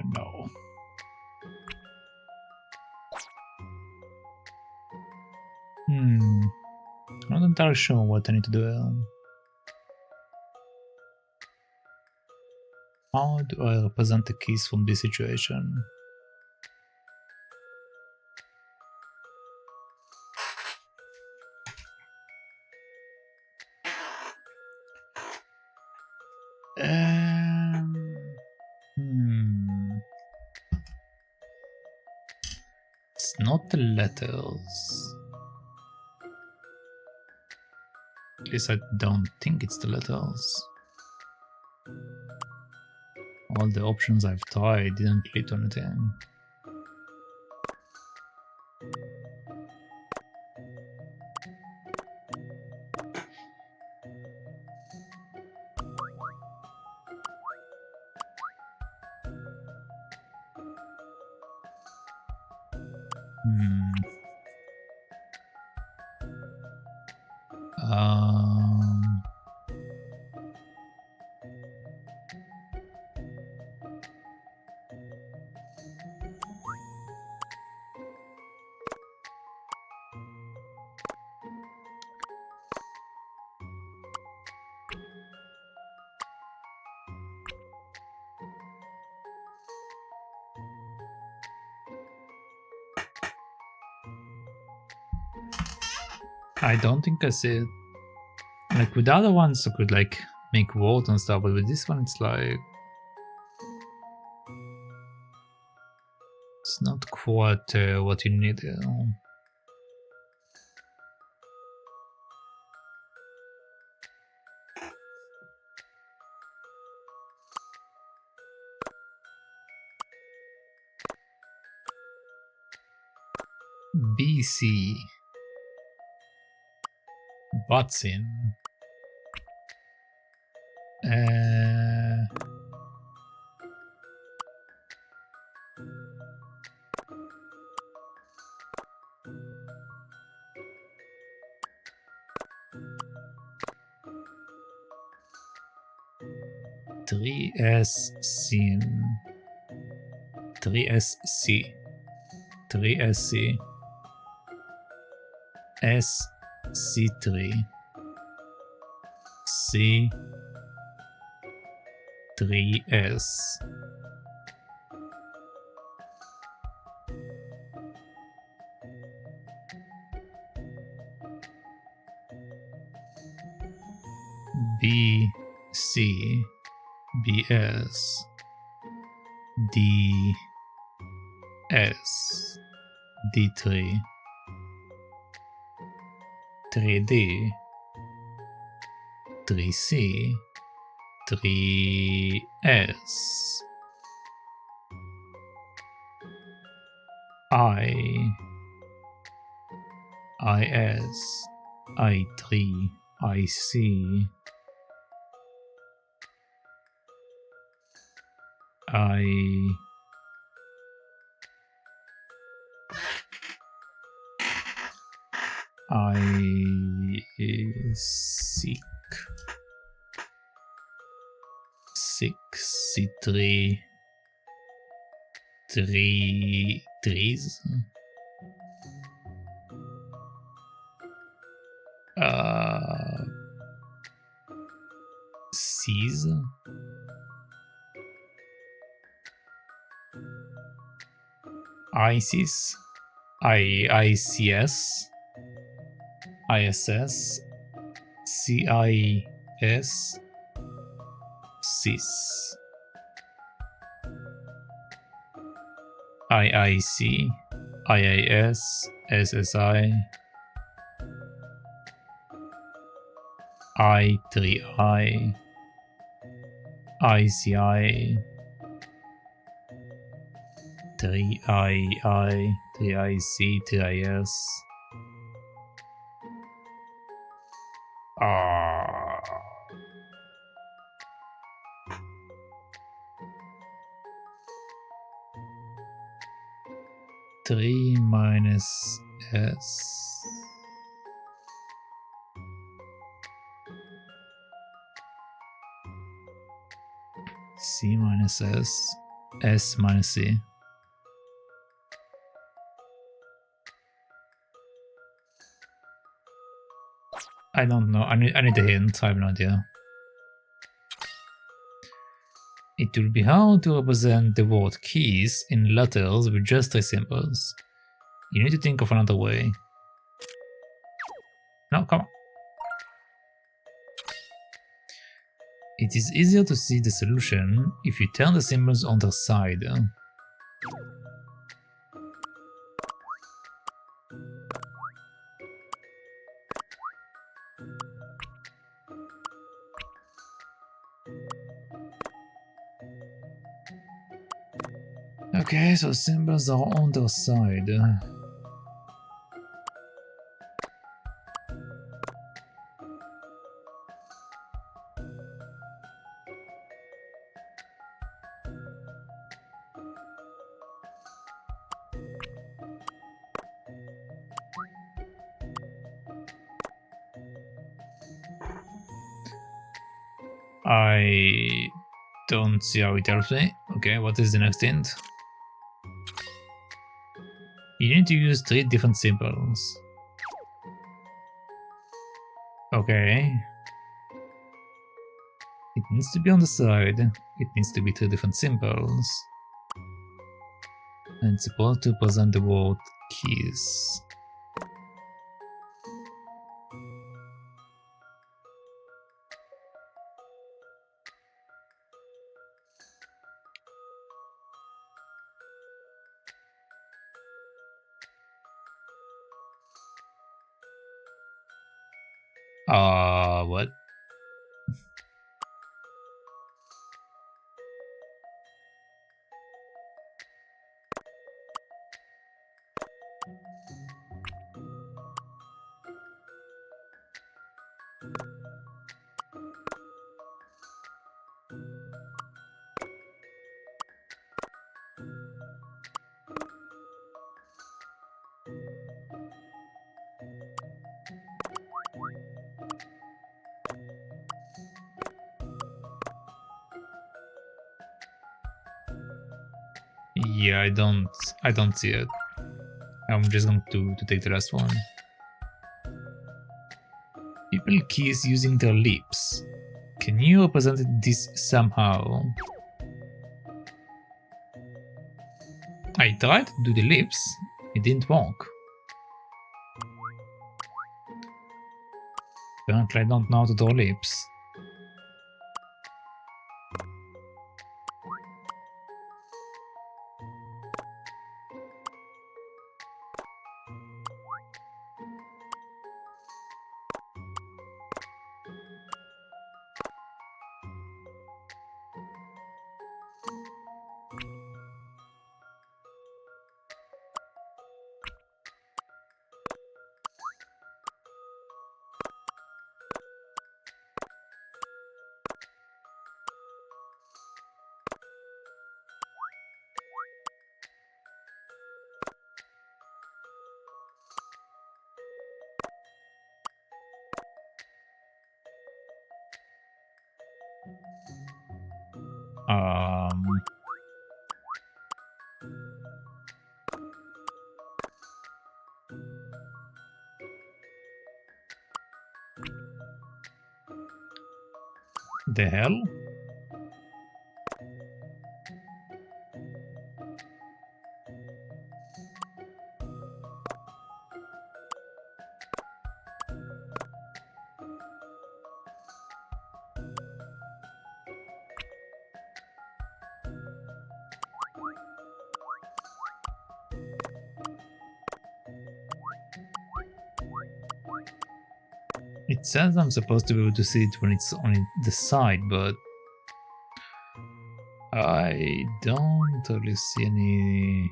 No. I'm not entirely sure what I need to do. How do I represent the keys from this situation? It's not the letters. At least I don't think it's the letters. All the options I've tried didn't lead to anything. Um, I don't think I see it. Like with the other ones, I could like make words and stuff, but with this one, it's like it's not quite what you need. BC. Batsin. Three S scene. 3SC. 3SC. SC3. C3S. BC. BS. DS. D3. 3D. 3C. 3S. IS. I3. IC. Seek. 6C3. 3 trees. ICs. ISIS, ICS, ISS, CIS, CIS, IIC, IAS, SSI, I3I, ICI, 3II, 3IC, 3IS. Three minus S. C minus S. S minus C. I don't know. I need a hint. I have no idea. It will be hard to represent the word keys in letters with just 3 symbols. You need to think of another way. No, come on. It is easier to see the solution if you turn the symbols on their side. Okay, so symbols are on their side. I don't see how it helps me. Okay, what is the next hint? You need to use 3 different symbols. Okay. It needs to be on the side. It needs to be 3 different symbols. And it's supposed to represent the word keys. What? Yeah, I don't see it. I'm just going to take the last one. People kiss using their lips. Can you represent this somehow? I tried to do the lips. It didn't work. Apparently I don't know how to draw lips. The hell? It says I'm supposed to be able to see it when it's on the side, but I don't really see any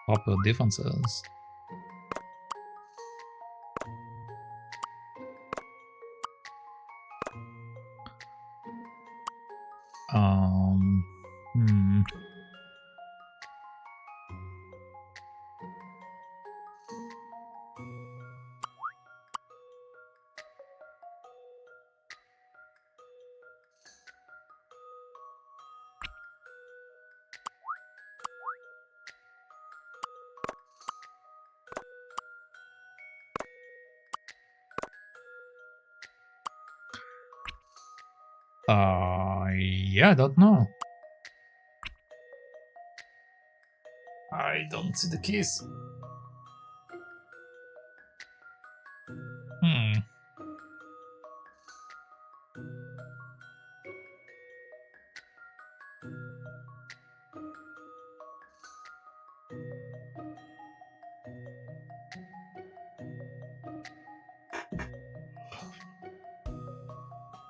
proper differences. Hmm. Yeah, I don't know. I don't see the keys. Hmm.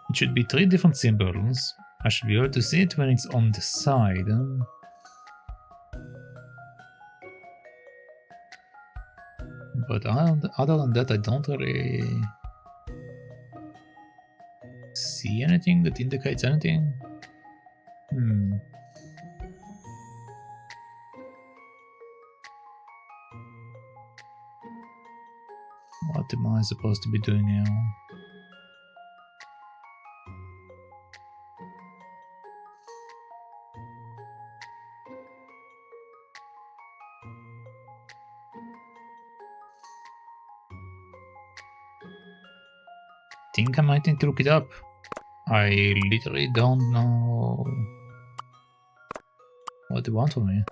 It should be 3 different symbols. I should be able to see it when it's on the side. But other than that, I don't really see anything that indicates anything. Hmm. What am I supposed to be doing now? Think I might need to look it up. I literally don't know what they want from me.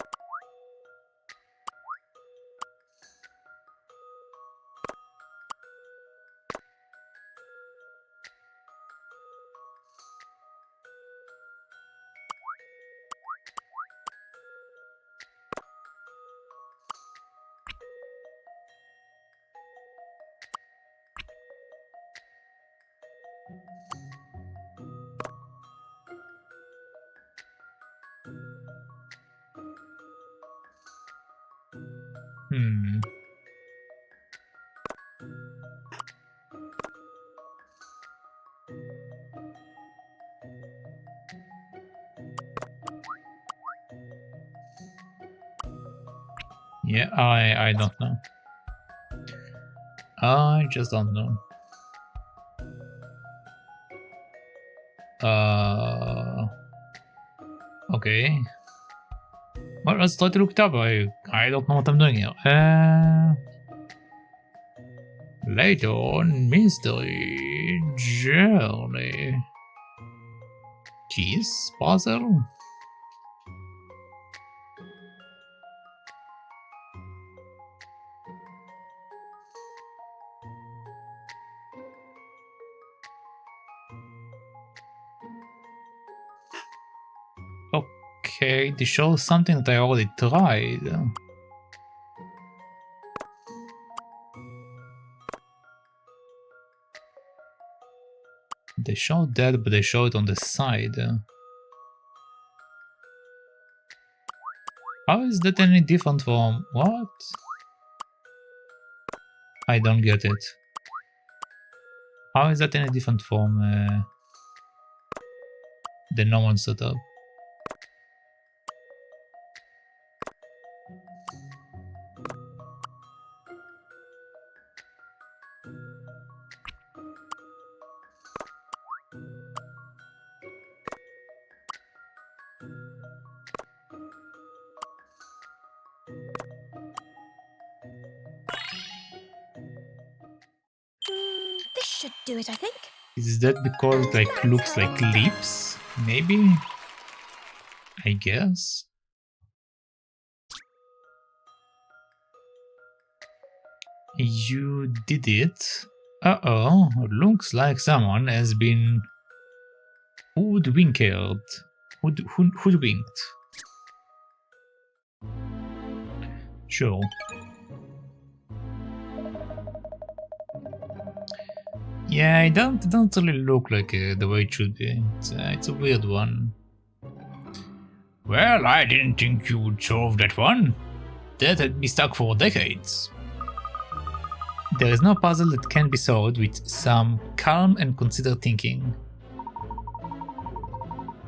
Hmm. Yeah, I don't know. I just don't know. Okay. Well, let's try to look it up. I don't know what I'm doing here. Layton Mystery Journey. Keys puzzle? Okay, this shows something that I already tried. They showed that, but they show it on the side. How is that any different from... what? I don't get it. How is that any different from the normal setup? This should do it, I think. Is that because it like looks like lips? Maybe? I guess. You did it. Uh-oh, looks like someone has been hoodwinked. Hoodwinked. Sure. Yeah, it don't really look like the way it should be. It's a weird one. Well, I didn't think you would solve that one. That had me stuck for decades. There is no puzzle that can be solved with some calm and considered thinking.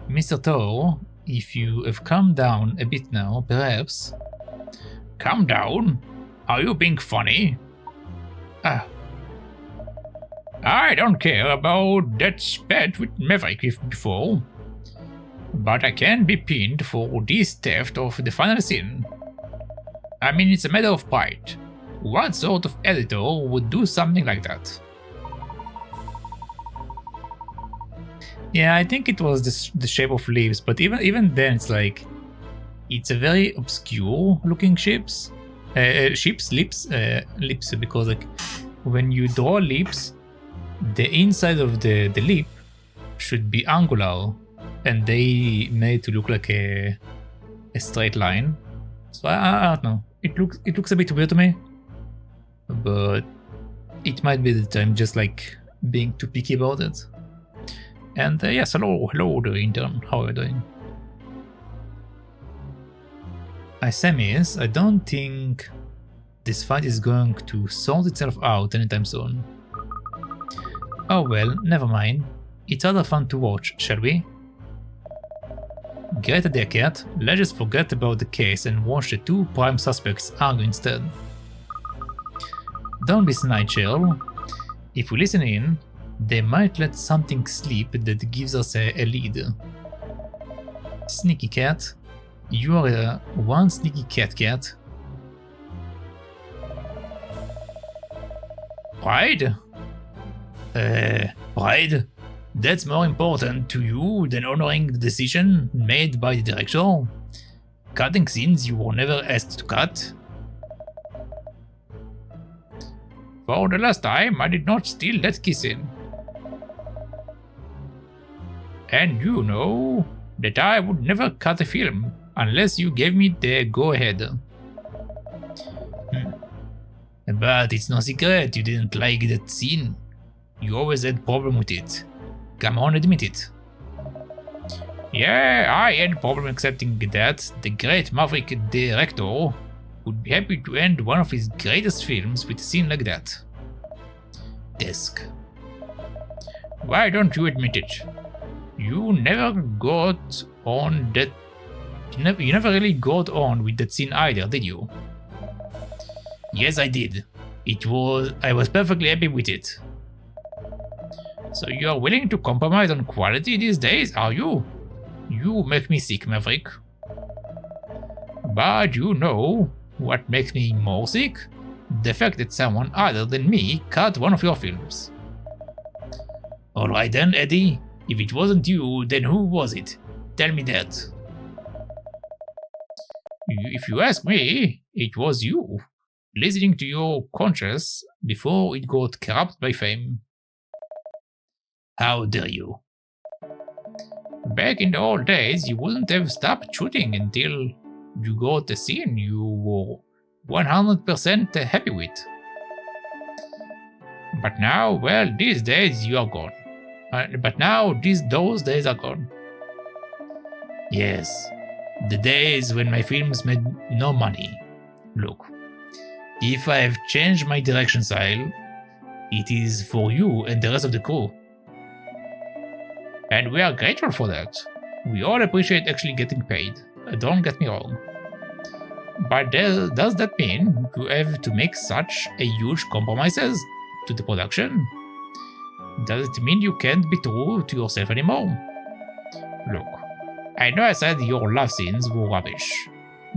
Mr. Toro, if you have calmed down a bit now, perhaps... Calm down? Are you being funny? Ah. I don't care about that spat with Maverick before, but I can be pinned for this theft of the final scene. I mean, it's a matter of pride. What sort of editor would do something like that? Yeah, I think it was the shape of leaves, but even then it's like... It's a very obscure looking lips, because like when you draw lips, the inside of the lip should be angular, and they made to look like a straight line. So I don't know. It looks a bit weird to me, but it might be that I'm just like being too picky about it. And yes, hello the intern. How are you doing? I don't think this fight is going to sort itself out anytime soon. Oh well, never mind. It's other fun to watch, shall we? Great idea, Cat. Let's just forget about the case and watch the two prime suspects argue instead. Don't be snide, Sherl. If we listen in, they might let something slip that gives us a lead. Sneaky cat. You are one sneaky cat. Pride? Pride? That's more important to you than honoring the decision made by the director? Cutting scenes you were never asked to cut? For the last time, I did not steal that kissing. And you know that I would never cut a film unless you gave me the go-ahead. But it's no secret you didn't like that scene. You always had problem with it. Come on, admit it. Yeah, I had problem accepting that the great Maverick director would be happy to end one of his greatest films with a scene like that. Desk. Why don't you admit it? You never got on that. You never really got on with that scene either, did you? Yes, I did. I was perfectly happy with it. So you are willing to compromise on quality these days, are you? You make me sick, Maverick. But you know what makes me more sick? The fact that someone other than me cut one of your films. Alright then, Eddie. If it wasn't you, then who was it? Tell me that. If you ask me, it was you, listening to your conscience before it got corrupted by fame. How dare you? Back in the old days, you wouldn't have stopped shooting until you got a scene you were 100% happy with. But now, well, these days you are gone. Those days are gone. Yes, the days when my films made no money. Look, if I have changed my direction style, it is for you and the rest of the crew. And we are grateful for that. We all appreciate actually getting paid, don't get me wrong. But does that mean you have to make such a huge compromises to the production? Does it mean you can't be true to yourself anymore? Look, I know I said your love scenes were rubbish,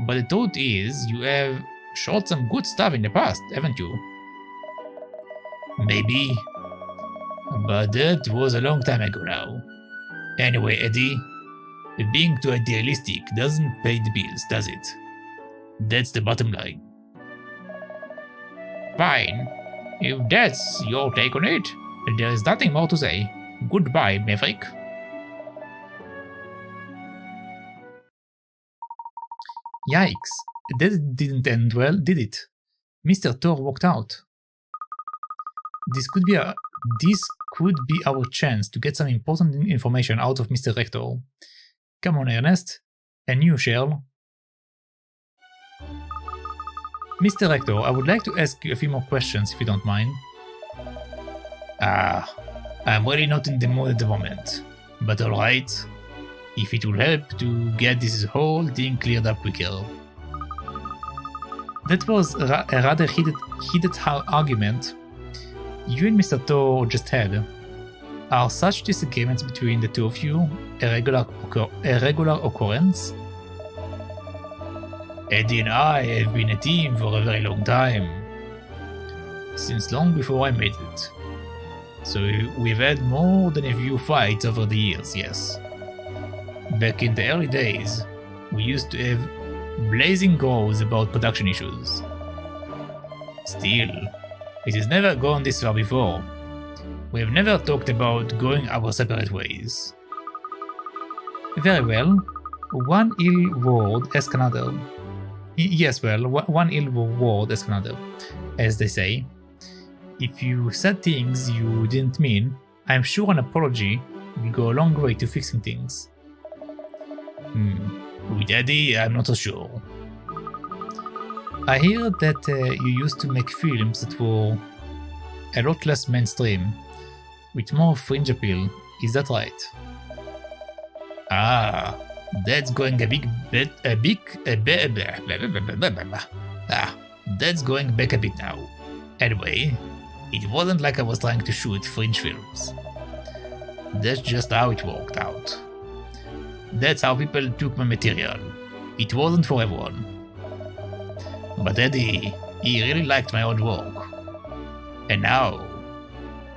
but the truth is you have shot some good stuff in the past, haven't you? Maybe. But that was a long time ago now. Anyway, Eddie, being too idealistic doesn't pay the bills, does it? That's the bottom line. Fine. If that's your take on it, there is nothing more to say. Goodbye, Maverick. Yikes. That didn't end well, did it? Mr. Thor walked out. This could be our chance to get some important information out of Mr. Rector. Come on, Ernest. And you, Sherl. Mr. Rector, I would like to ask you a few more questions if you don't mind. I'm really not in the mood at the moment. But alright. If it will help to get this whole thing cleared up quicker. That was a rather heated argument you and Mr. Thor just had. Are such disagreements between the two of you a regular occurrence? Eddie and I have been a team for a very long time. Since long before I made it. So we've had more than a few fights over the years, yes. Back in the early days, we used to have blazing rows about production issues. Still, it has never gone this far before. We have never talked about going our separate ways. Very well, one ill word asks another. Yes, well, one ill word asks another, as they say. If you said things you didn't mean, I'm sure an apology will go a long way to fixing things. With Eddie, I'm not so sure. I hear that you used to make films that were a lot less mainstream, with more fringe appeal, is that right? Ah, that's going that's going back a bit now. Anyway, it wasn't like I was trying to shoot fringe films. That's just how it worked out. That's how people took my material. It wasn't for everyone. But Eddie, he really liked my old work. And now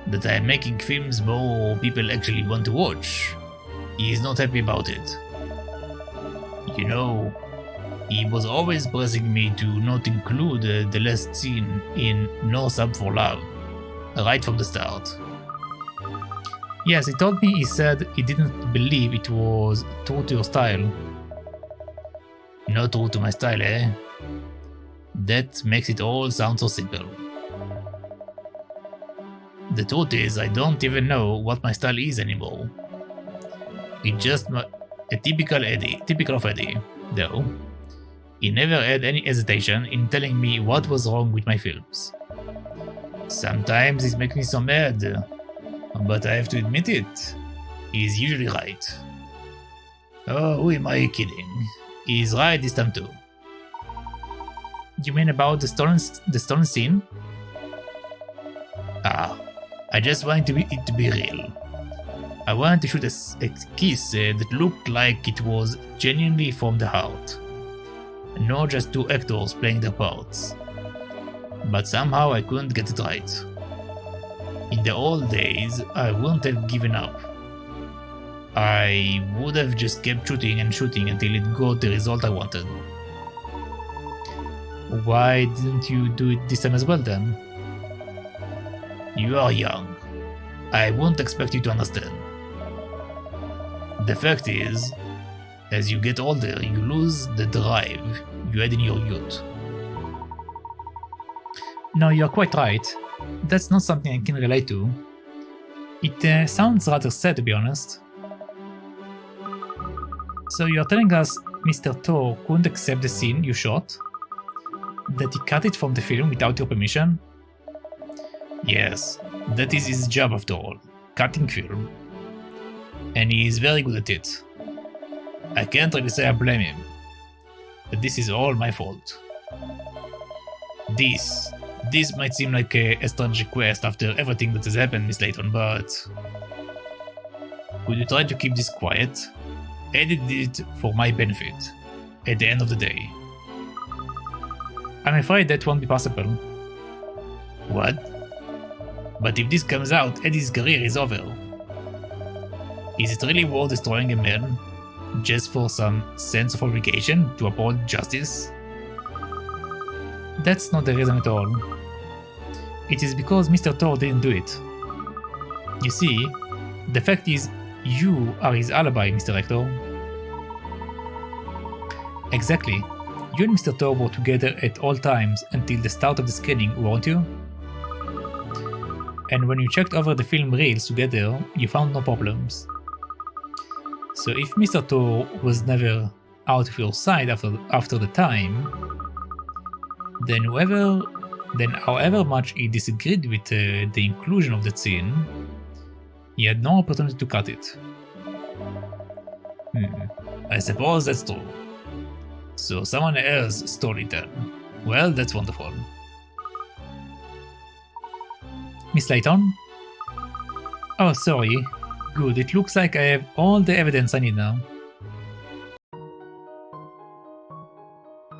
that I'm making films more people actually want to watch, he is not happy about it. You know, he was always pressing me to not include the last scene in No Sub for Love, right from the start. Yes, he told me he said he didn't believe it was true to your style. Not true to my style, eh? That makes it all sound so simple. The truth is, I don't even know what my style is anymore. It's just a typical of Eddie, though. He never had any hesitation in telling me what was wrong with my films. Sometimes it makes me so mad, but I have to admit it, he's usually right. Oh, who am I kidding? He's right this time too. You mean about the stolen scene? I just wanted it to be real. I wanted to shoot a kiss that looked like it was genuinely from the heart. Not just two actors playing their parts. But somehow I couldn't get it right. In the old days, I wouldn't have given up. I would have just kept shooting and shooting until it got the result I wanted. Why didn't you do it this time as well then? You are young. I won't expect you to understand. The fact is, as you get older, you lose the drive you had in your youth. No, you're quite right. That's not something I can relate to. It sounds rather sad, to be honest. So you're telling us Mr. Thor couldn't accept the scene you shot? That he cut it from the film without your permission? Yes, that is his job after all, cutting film. And he is very good at it. I can't really say I blame him, but this is all my fault. This might seem like a strange request after everything that has happened, Miss Layton, but could you try to keep this quiet? Eddie did it for my benefit, at the end of the day. I'm afraid that won't be possible. What? But if this comes out, Eddie's career is over. Is it really worth destroying a man just for some sense of obligation to uphold justice? That's not the reason at all. It is because Mr. Thor didn't do it. You see, the fact is, you are his alibi, Mr. Rector. Exactly. You and Mr. Thor were together at all times until the start of the screening, weren't you? And when you checked over the film reels together, you found no problems. So if Mr. Thor was never out of your side after the time, then however much he disagreed with the inclusion of that scene, he had no opportunity to cut it. I suppose that's true. So someone else stole it then. Well, that's wonderful. Miss Layton? Oh, sorry. Good, it looks like I have all the evidence I need now.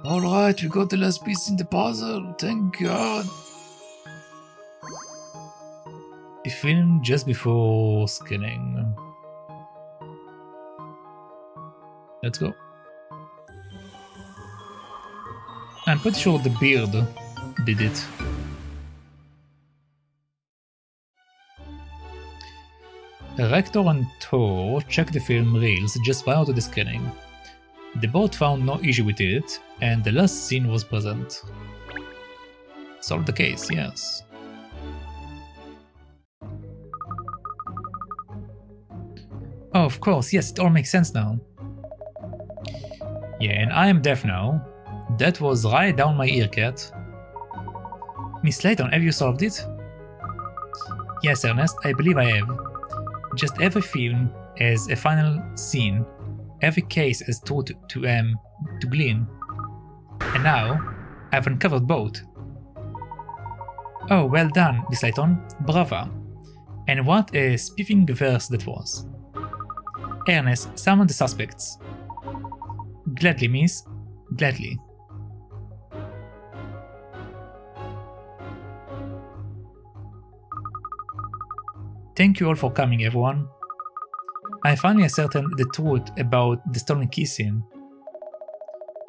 Alright, we got the last piece in the puzzle, thank God. A film just before screening. Let's go. I'm pretty sure the beard did it. Rector and Thor checked the film reels just prior to the screening. They both found no issue with it, and the last scene was present. Solved the case, yes. Oh, of course, yes, it all makes sense now. Yeah, and I am deaf now. That was right down my ear, cat. Miss Layton, have you solved it? Yes, Ernest, I believe I have. Just every film has a final scene. Every case has truth to glean. And now, I've uncovered both. Oh, well done, Miss Layton. Brava. And what a spiffing verse that was. Ernest, summon the suspects. Gladly, miss. Gladly. Thank you all for coming, everyone. I finally ascertained the truth about the stolen key scene.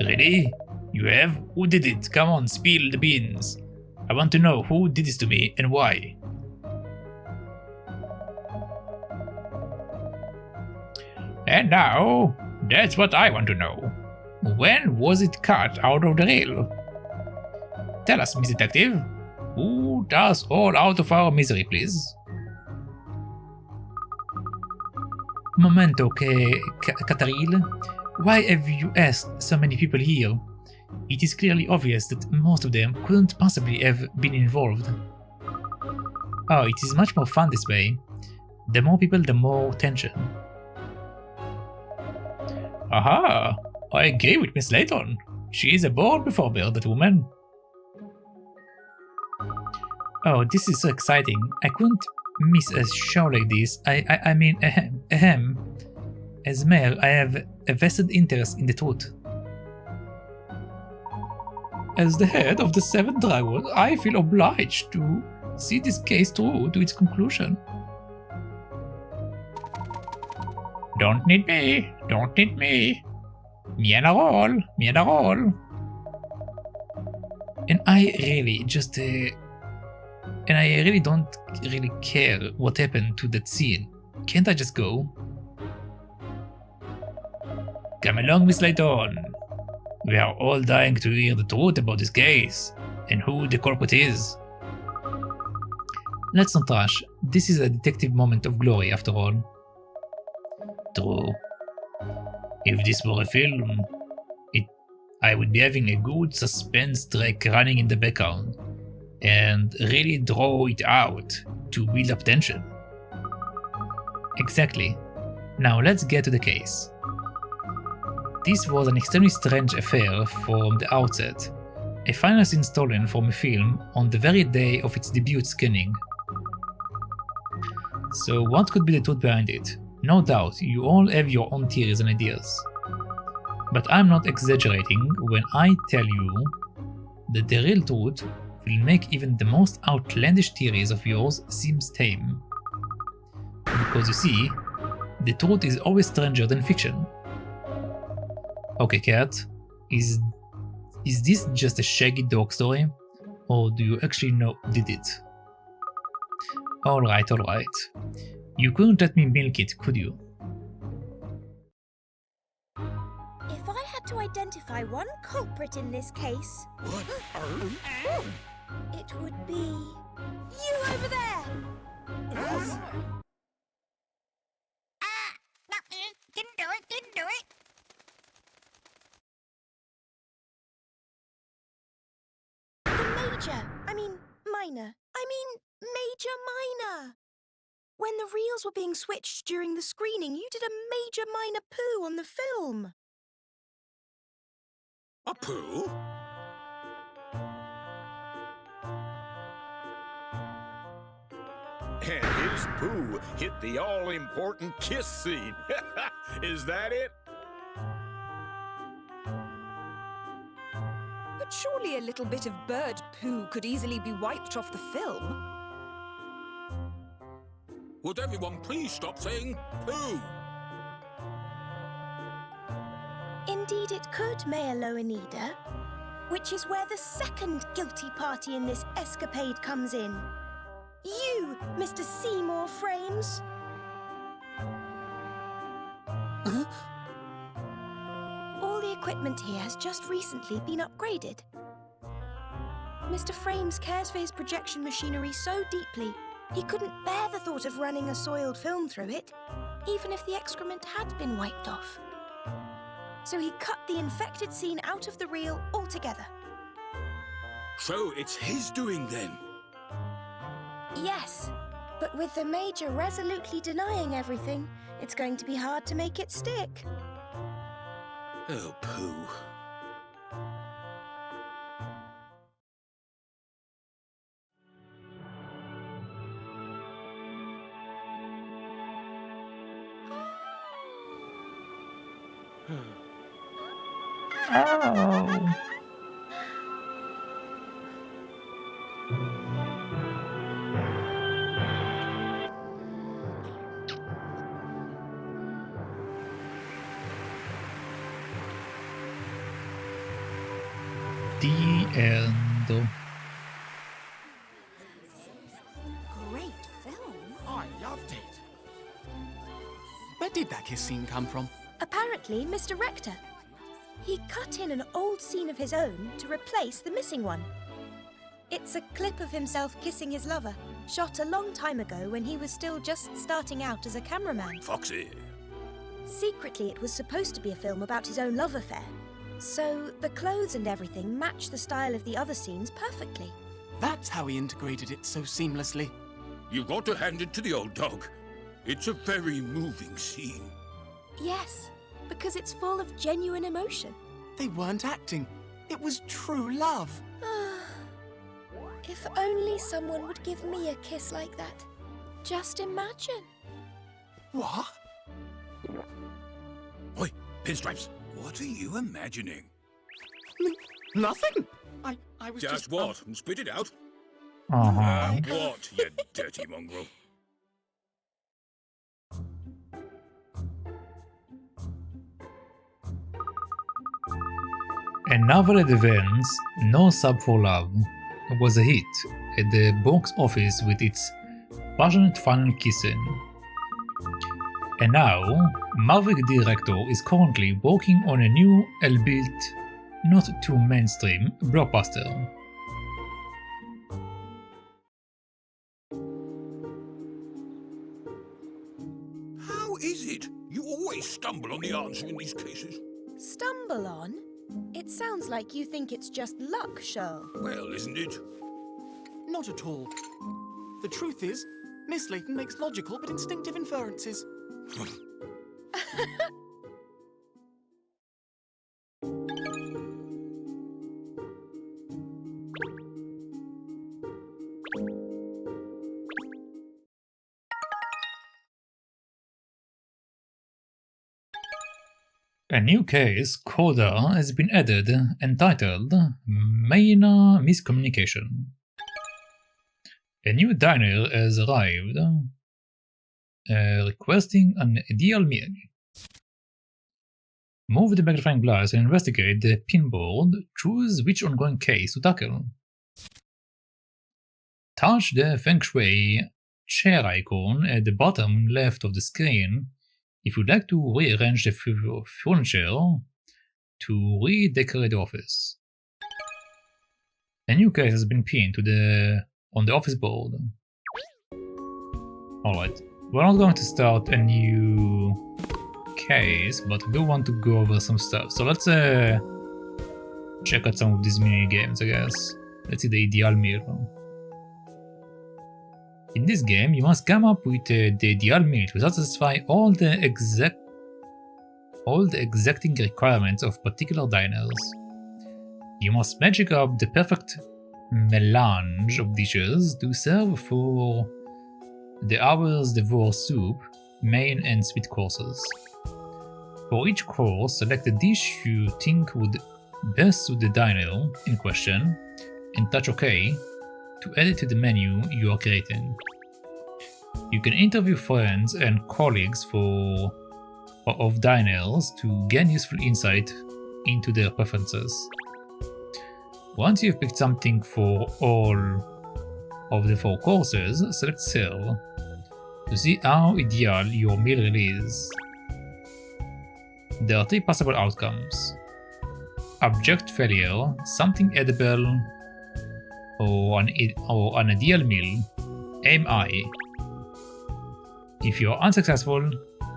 Really? You have? Who did it? Come on, spill the beans. I want to know who did this to me and why. And now, that's what I want to know. When was it cut out of the reel? Tell us, Miss Detective. Put us all out of our misery, please. Momento, Katrielle. Why have you asked so many people here? It is clearly obvious that most of them couldn't possibly have been involved. Oh, it is much more fun this way. The more people, the more tension. Aha! I agree with Miss Layton. She is a born performer, that woman. Oh, this is so exciting. I couldn't miss a show like this. I mean, ahem. As mayor, I have a vested interest in the truth. As the head of the Seven Dragons, I feel obliged to see this case through to its conclusion. Don't need me, don't need me. Me and a roll, me and a roll. And I really just, and I really don't really care what happened to that scene. Can't I just go? Come along, Miss Layton. We are all dying to hear the truth about this case, and who the culprit is. Let's not rush. This is a detective moment of glory, after all. True. If this were a film, I would be having a good suspense track running in the background, and really draw it out to build up tension. Exactly. Now let's get to the case. This was an extremely strange affair from the outset. A final scene stolen from a film on the very day of its debut screening. So what could be the truth behind it? No doubt, you all have your own theories and ideas. But I'm not exaggerating when I tell you that the real truth will make even the most outlandish theories of yours seem tame. Because you see, the truth is always stranger than fiction. Okay, Kat, is this just a shaggy dog story? Or do you actually know did it? Alright. You couldn't let me milk it, could you? If I had to identify one culprit in this case, it would be you over there! Didn't do it. Minor. Major Minor! When the reels were being switched during the screening, you did a major minor poo on the film. A poo? And his poo hit the all-important kiss scene. Is that it? But surely a little bit of bird poo could easily be wiped off the film. Would everyone please stop saying poo? Indeed it could, Mayor Loanida. Which is where the second guilty party in this escapade comes in. You, Mr. Seymour Frames. All the equipment here has just recently been upgraded. Mr. Frames cares for his projection machinery so deeply, he couldn't bear the thought of running a soiled film through it, even if the excrement had been wiped off. So he cut the infected scene out of the reel altogether. So it's his doing then? Yes, but with the Major resolutely denying everything, it's going to be hard to make it stick. Oh, poo. Oh. The end. Great film. I loved it. Where did that kiss scene come from? Apparently, Mr. Rector. He cut in an old scene of his own to replace the missing one. It's a clip of himself kissing his lover, shot a long time ago when he was still just starting out as a cameraman. Foxy. Secretly, it was supposed to be a film about his own love affair. So the clothes and everything match the style of the other scenes perfectly. That's how he integrated it so seamlessly. You've got to hand it to the old dog. It's a very moving scene. Yes, because it's full of genuine emotion. They weren't acting. It was true love. If only someone would give me a kiss like that. Just imagine. What? Oi, Pinstripes, what are you imagining? Nothing. I was Just what? Spit it out. What, you dirty mongrel? Another advance, No Sub for Love, was a hit at the box office with its passionate final kissing. And now, Maverick Director is currently working on a new, albeit not too mainstream, blockbuster. How is it? You always stumble on the answer in these cases. Stumble on? It sounds like you think it's just luck, Sherl. Well, isn't it? Not at all. The truth is, Miss Layton makes logical but instinctive inferences. A new case, Coda, has been added entitled Minor Miscommunication. A new diner has arrived, requesting an ideal meal. Move the magnifying glass and investigate the pinboard. Choose which ongoing case to tackle. Touch the Feng Shui chair icon at the bottom left of the screen if you'd like to rearrange the furniture to redecorate the office. A new case has been pinned on the office board. Alright, we're not going to start a new case, but I do want to go over some stuff. So let's check out some of these mini games, I guess. Let's see the ideal meal. In this game, you must come up with the ideal meal to satisfy all the exacting requirements of particular diners. You must magic up the perfect melange of dishes to serve for the hours devour soup, main and sweet courses. For each course, select a dish you think would best suit the diner in question and touch OK to add it to the menu you are creating. You can interview friends and colleagues of diners to gain useful insight into their preferences. Once you've picked something for all of the 4 courses, select Serve to see how ideal your meal really is. There are 3 possible outcomes: abject failure, something edible, or an ideal meal, aim high. If you are unsuccessful,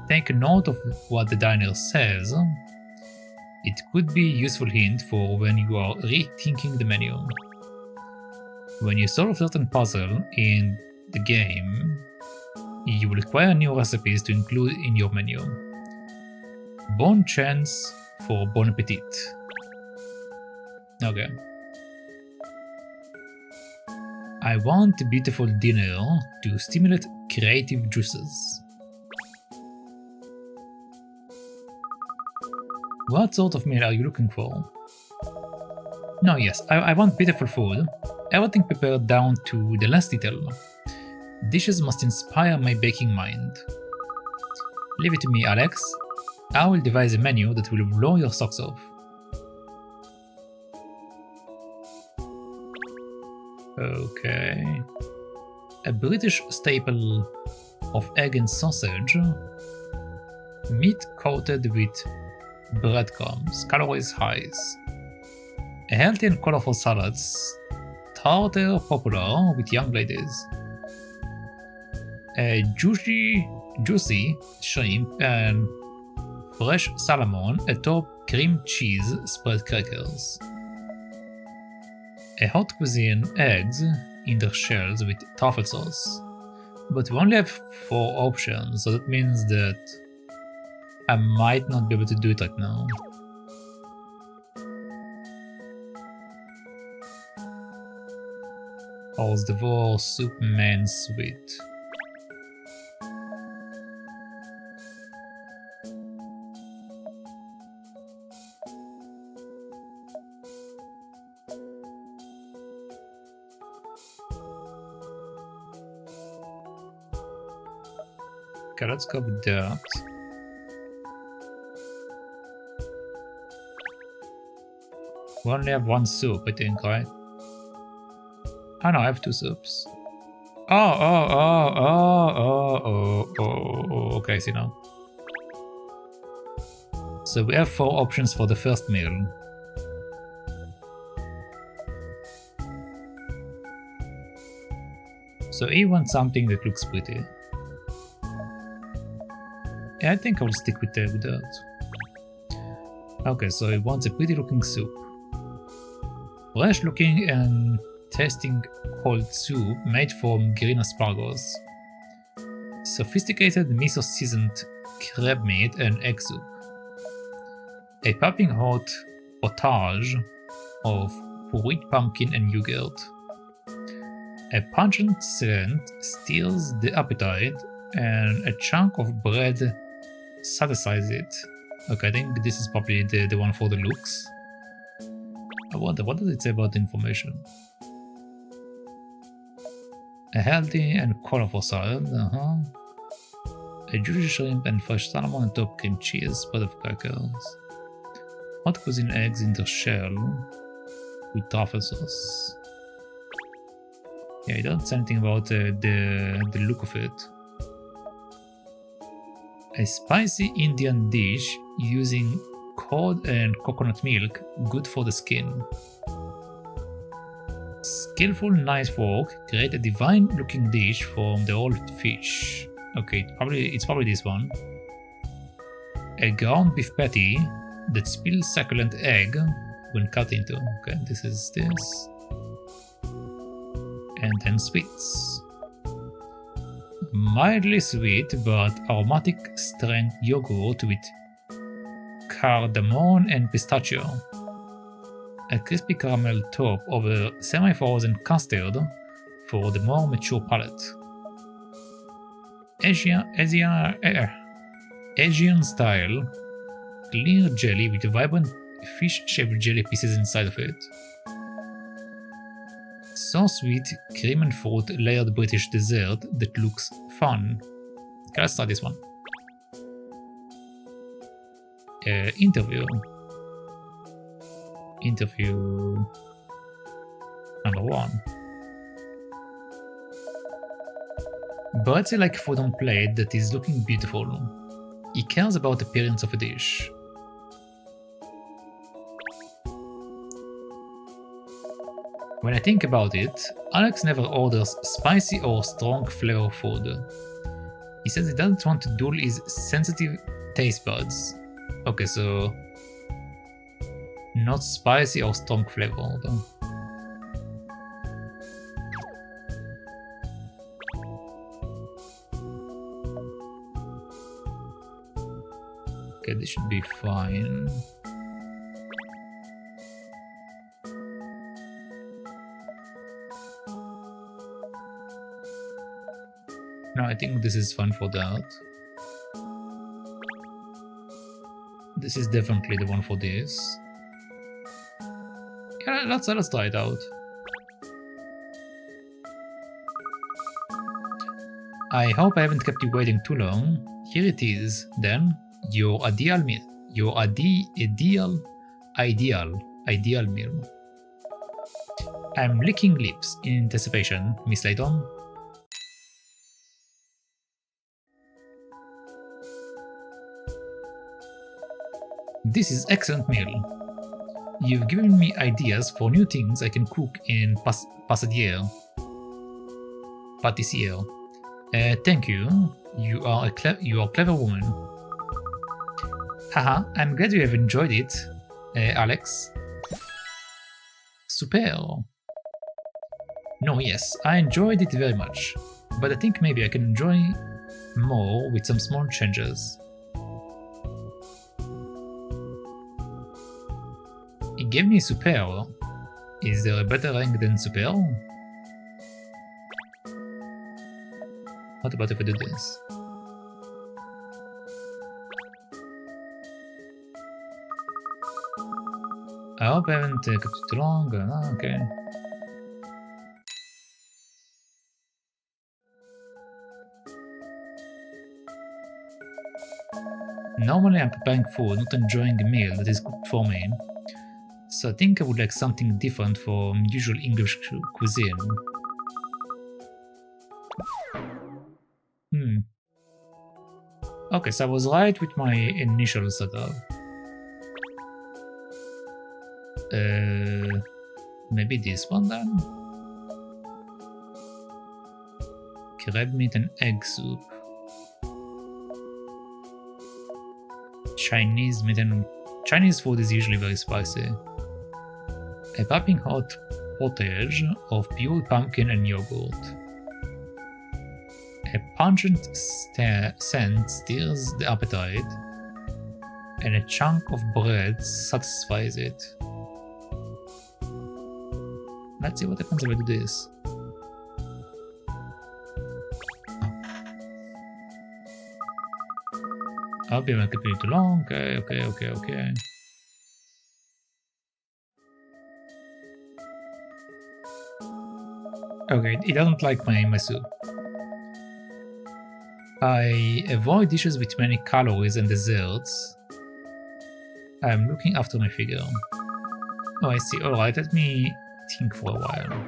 take note of what the diner says. It could be a useful hint for when you are rethinking the menu. When you solve a certain puzzle in the game, you will require new recipes to include in your menu. Bon chance for bon appetit. Okay. I want a beautiful dinner to stimulate creative juices. What sort of meal are you looking for? No, yes, I want beautiful food. Everything prepared down to the last detail. Dishes must inspire my baking mind. Leave it to me, Alex. I will devise a menu that will blow your socks off. Okay. A British staple of egg and sausage. Meat coated with breadcrumbs, calories highs. A healthy and colorful salads, tartar popular with young ladies. A juicy shrimp and fresh salmon atop cream cheese spread crackers. A hot cuisine, eggs in their shells with truffle sauce. But we only have 4 options, so that means that I might not be able to do it right now. Hors d'oeuvre, soup, main, sweet. Okay, let's go with that. We only have 1 soup, I think, right? Oh no, I have 2 soups. Okay, I see now. So we have 4 options for the first meal. So he wants something that looks pretty. Yeah, I think I will stick with that. Okay, so he wants a pretty looking soup. Fresh looking and tasting cold soup made from green asparagus. Sophisticated miso seasoned crab meat and egg soup. A piping hot potage of pureed pumpkin and yogurt. A pungent scent steals the appetite, and a chunk of bread satisfies it. Okay, I think this is probably the one for the looks. I wonder, what does it say about the information? A healthy and colorful salad, a juicy shrimp and fresh salmon on top cream cheese, spread of crackers. Hot cuisine eggs in the shell with truffle sauce. Yeah, it doesn't say anything about the look of it. A spicy Indian dish using cod and coconut milk, good for the skin. Skillful knife work create a divine-looking dish from the old fish. Okay, it's probably this one. A ground beef patty that spills succulent egg when cut into. Okay, this is this. And then sweets. Mildly sweet but aromatic strength yogurt with cardamom and pistachio. A crispy caramel top over semi-frozen custard for the more mature palate. Asian style clear jelly with vibrant fish-shaped jelly pieces inside of it. So sweet, cream and fruit layered British dessert that looks fun. Okay, let's try this one. Interview number 1. Brad's like food on plate that is looking beautiful. He cares about the appearance of a dish. When I think about it, Alex never orders spicy or strong flavor food. He says he doesn't want to dull his sensitive taste buds. Okay, so not spicy or strong flavor though. Okay, this should be fine. No, I think this is fun for that. This is definitely the one for this. Yeah, let's try it out. I hope I haven't kept you waiting too long. Here it is, then. Your ideal meal. Your ideal meal. I'm licking lips in anticipation, Miss Layton. This is excellent meal. You've given me ideas for new things I can cook in Patissier. Thank you. You are a clever woman. Haha, I'm glad you have enjoyed it, Alex. Super. No, yes, I enjoyed it very much, but I think maybe I can enjoy more with some small changes. He gave me super. Is there a better rank than super? What about if I do this? I hope I haven't kept it too long. Okay. Normally I'm preparing food, not enjoying a meal that is cooked for me. So I think I would like something different from usual English cuisine. Okay, so I was right with my initial setup. Maybe this one then? Crab meat and egg soup. Chinese meat and Chinese food is usually very spicy. A piping hot pottage of pure pumpkin and yogurt. A pungent scent stirs the appetite, and a chunk of bread satisfies it. Let's see what happens if I do this. I'll be making it too long. Okay. Okay, he doesn't like my soup. I avoid dishes with many calories and desserts. I'm looking after my figure. Oh, I see. Alright, let me think for a while.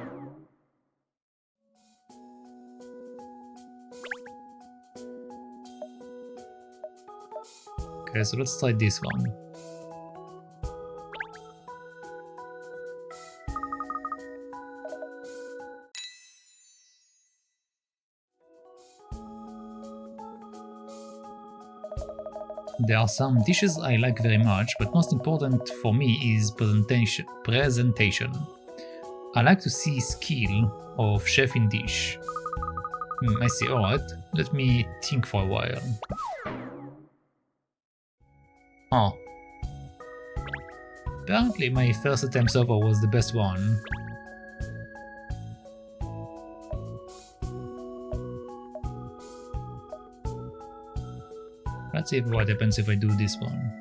Okay, so let's try this one. There are some dishes I like very much, but most important for me is presentation. I like to see skill of chef in dish. I see, alright. Let me think for a while. Oh. Apparently my first attempt server was the best one. Let's see what happens if I do this one.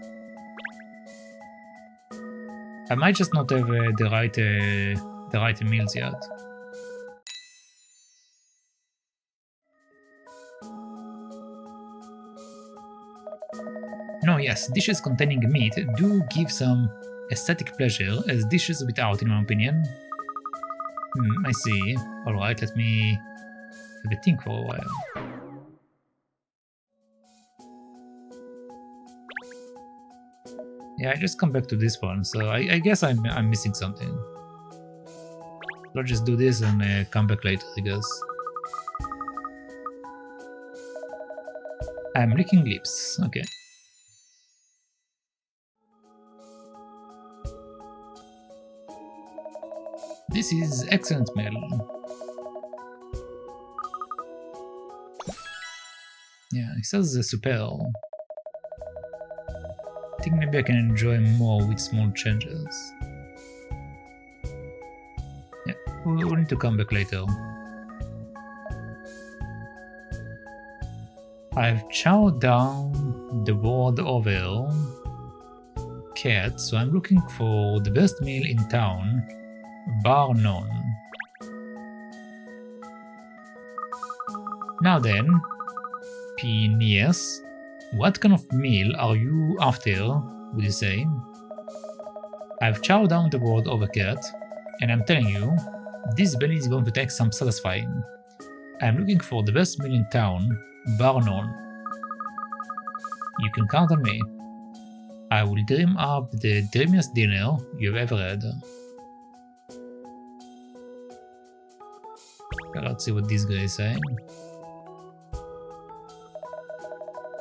I might just not have the right meals yet. No, yes, dishes containing meat do give some aesthetic pleasure, as dishes without, in my opinion. I see. Alright, let me have a think for a while. Yeah, I just come back to this one, so I guess I'm missing something. I'll just do this and come back later, I guess. I'm licking lips, okay. This is excellent meal. Yeah, it says super. I think maybe I can enjoy more with small changes. Yeah, we'll need to come back later. I've chowed down the world over cat, so I'm looking for the best meal in town, bar none. Now then, Phineas, what kind of meal are you after, would you say? I've chowed down the world over cat, and I'm telling you, this belly is going to take some satisfying. I'm looking for the best meal in town, bar none. You can count on me. I will dream up the dreamiest dinner you've ever had. Let's see what this guy is saying.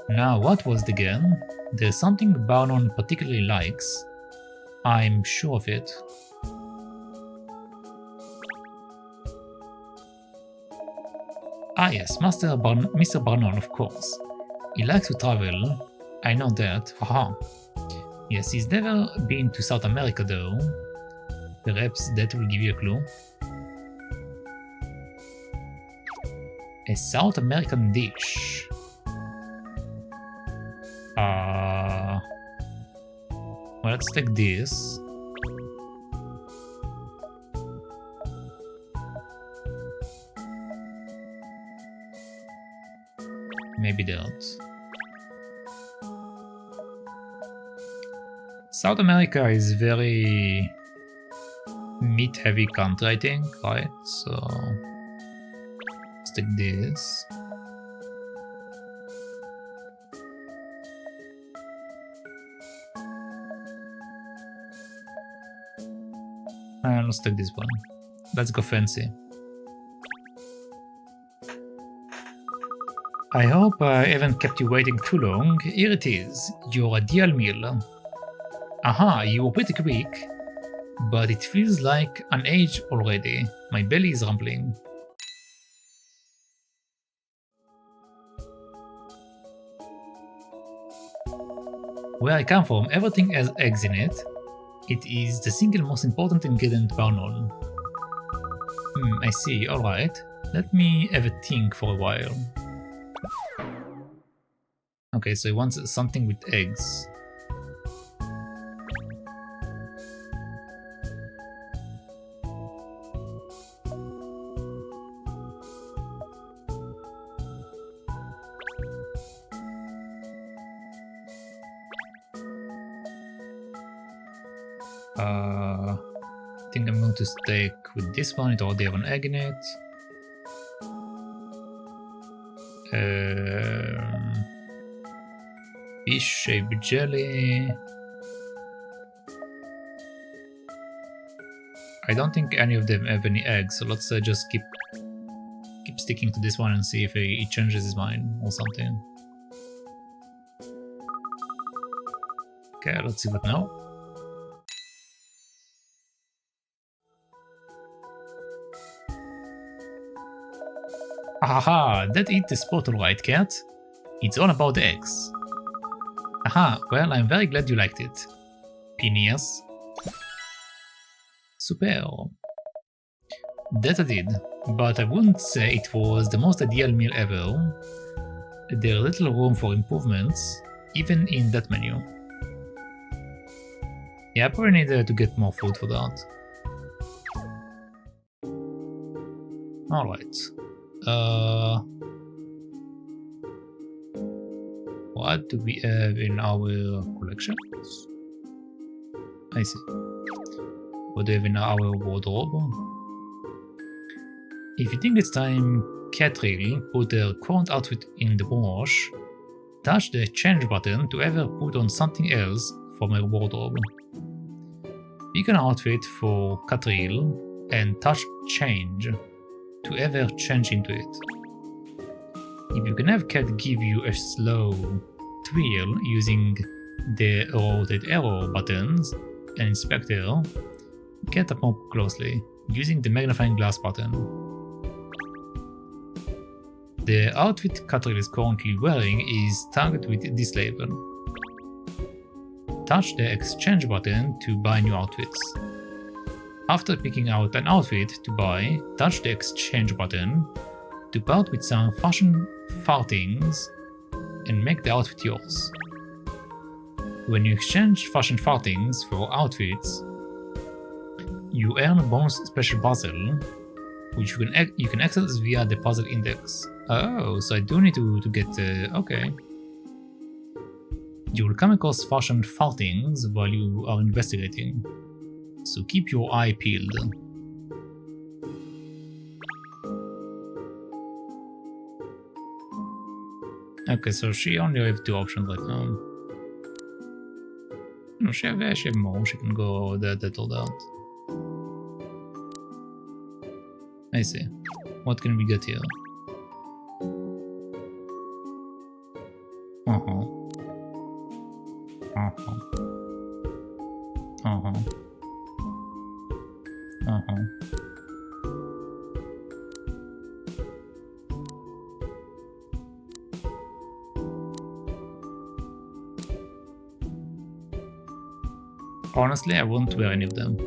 Now, what was the game? There's something Barnon particularly likes. I'm sure of it. Ah yes, Mr. Barnon, of course. He likes to travel. I know that. Haha. Yes, he's never been to South America though. Perhaps that will give you a clue. A South American dish. Well, let's take this. Maybe that. South America is very meat-heavy country, I think, right? So let's take this. And let's take this one. Let's go fancy. I hope I haven't kept you waiting too long. Here it is, your ideal meal. Aha, you were pretty quick, but it feels like an age already. My belly is rumbling. Where I come from, everything has eggs in it. It is the single most important ingredient Barnon. I see, alright. Let me have a think for a while. Okay, so he wants something with eggs. I think I'm going to stick with this one. It already have an egg in it. Fish-shaped jelly. I don't think any of them have any eggs, so let's just keep sticking to this one and see if he changes his mind or something. Okay, let's see what now. Aha, that is the spottle, right, cat? It's all about the eggs. Aha, well, I'm very glad you liked it. Phineas. Super. That I did, but I wouldn't say it was the most ideal meal ever. There's little room for improvements, even in that menu. Yeah, I probably need to get more food for that. Alright. What do we have in our collections? I see. What do we have in our wardrobe? If you think it's time Katrielle put her current outfit in the wash, touch the change button to ever put on something else from her wardrobe. Pick an outfit for Katrielle and touch change to ever change into it. If you can have Cat give you a slow thrill using the rotate arrow buttons and inspector, get up more closely using the magnifying glass button. The outfit Katrielle is currently wearing is tagged with this label. Touch the exchange button to buy new outfits. After picking out an outfit to buy, touch the exchange button to part with some fashion farthings and make the outfit yours. When you exchange fashion farthings for outfits, you earn a bonus special puzzle, which you can access via the puzzle index. Oh, so I do need to get... okay. You will come across fashion farthings while you are investigating, so keep your eye peeled. Okay, so she only has 2 options right now. No, she have more. She can go that or that. I see. What can we get here? Honestly, I wouldn't wear any of them.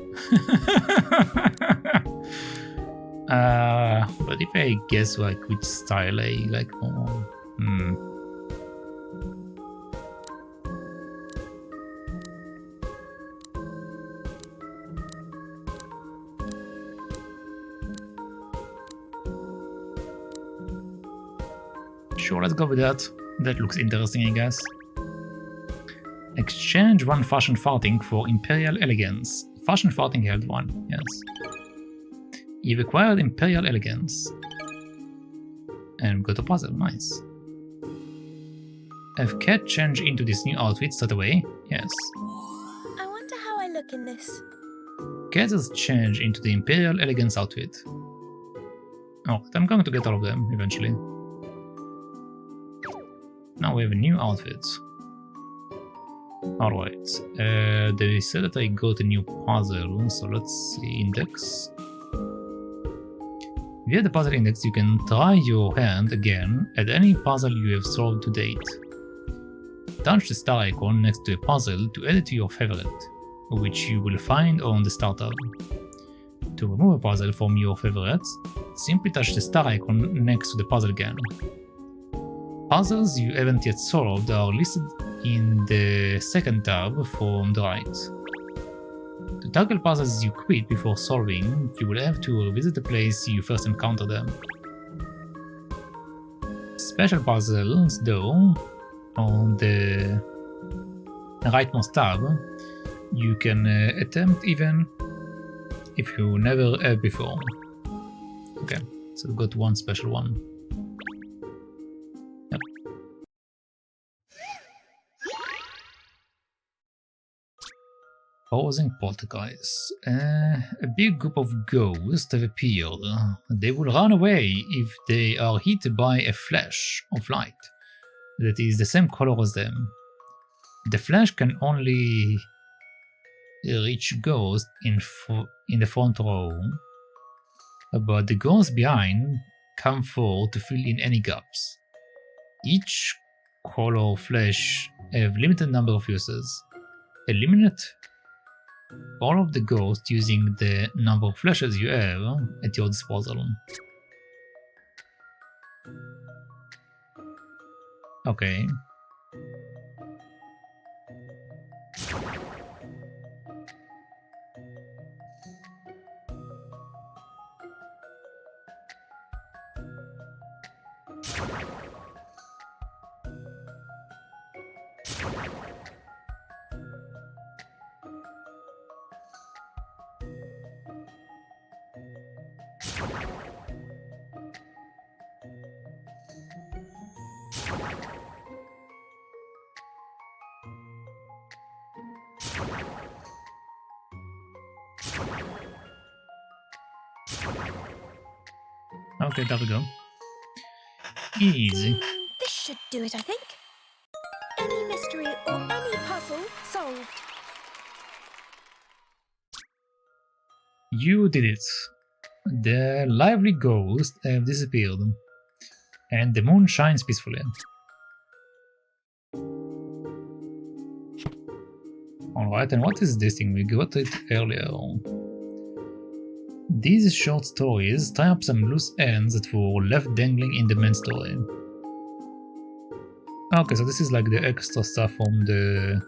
But if I guess like which style I like more, Sure, let's go with that. That looks interesting, I guess. Exchange 1 fashion farthing for Imperial Elegance. Fashion farthing held 1, yes. You've acquired Imperial Elegance. And got a puzzle, nice. Have Cat change into this new outfit straight away? Yes. I wonder how I look in this. Cat has changed into the Imperial Elegance outfit. Oh, I'm going to get all of them eventually. Now we have a new outfit. Alright, they said that I got a new puzzle, so let's see, index. Via the puzzle index you can try your hand again at any puzzle you have solved to date. Touch the star icon next to a puzzle to add it to your favorite, which you will find on the start tab. To remove a puzzle from your favorites, simply touch the star icon next to the puzzle again. Puzzles you haven't yet solved are listed in the second tab from the right. To tackle puzzles you quit before solving, you will have to revisit the place you first encountered them. Special puzzles, though, on the rightmost tab, you can attempt even if you never have before. Okay, so we got one special one. Yep. Opposing poltergeist. A big group of ghosts have appeared. They will run away if they are hit by a flash of light that is the same color as them. The flash can only reach ghosts in the front row, but the ghosts behind come forward to fill in any gaps. Each color flash have limited number of uses. Eliminate all of the ghosts using the number of flashes you have at your disposal. Okay. Okay, there we go. Easy. This should do it, I think. Any mystery or any puzzle solved. You did it. The lively ghosts have disappeared, and the moon shines peacefully. Alright, and what is this thing? We got it earlier. These short stories tie up some loose ends that were left dangling in the main story. Okay, so this is like the extra stuff from the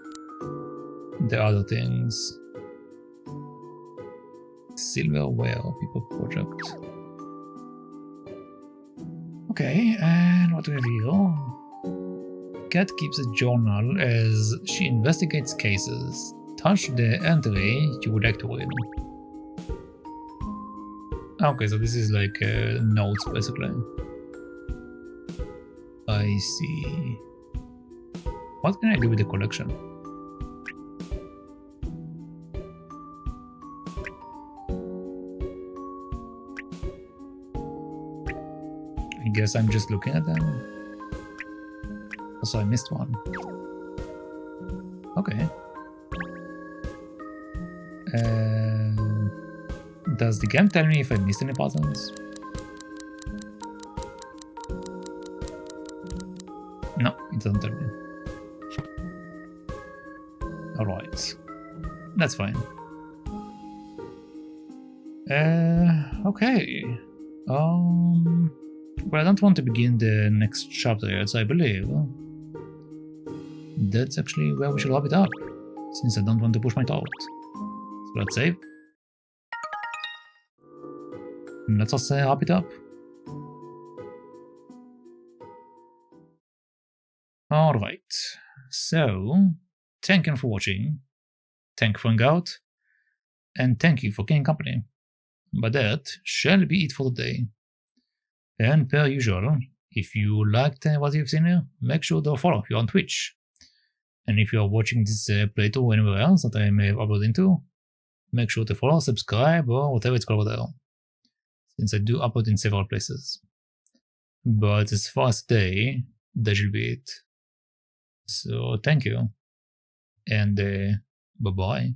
other things. Silverware People Project. Okay, and what do we have here? Kat keeps a journal as she investigates cases. Touch the entry you would like to read. Okay, so this is like notes basically. I see. What can I do with the collection? I guess I'm just looking at them. Also, I missed one. Okay. Does the game tell me if I missed any patterns? No, it doesn't tell me. Alright. That's fine. Okay. Well, I don't want to begin the next chapter yet, so I believe that's actually where we should wrap it up, since I don't want to push my thought. So let's save. And let's just wrap it up. Alright, so thank you for watching, thank you for hanging out, and thank you for keeping company. But that shall be it for today. And per usual, if you liked what you've seen here, make sure to follow if you're on Twitch. And if you're watching this playthrough or anywhere else that I may have uploaded into, make sure to follow, subscribe, or whatever it's called over there, since I do upload in several places. But as far as today, that should be it. So thank you, and bye-bye.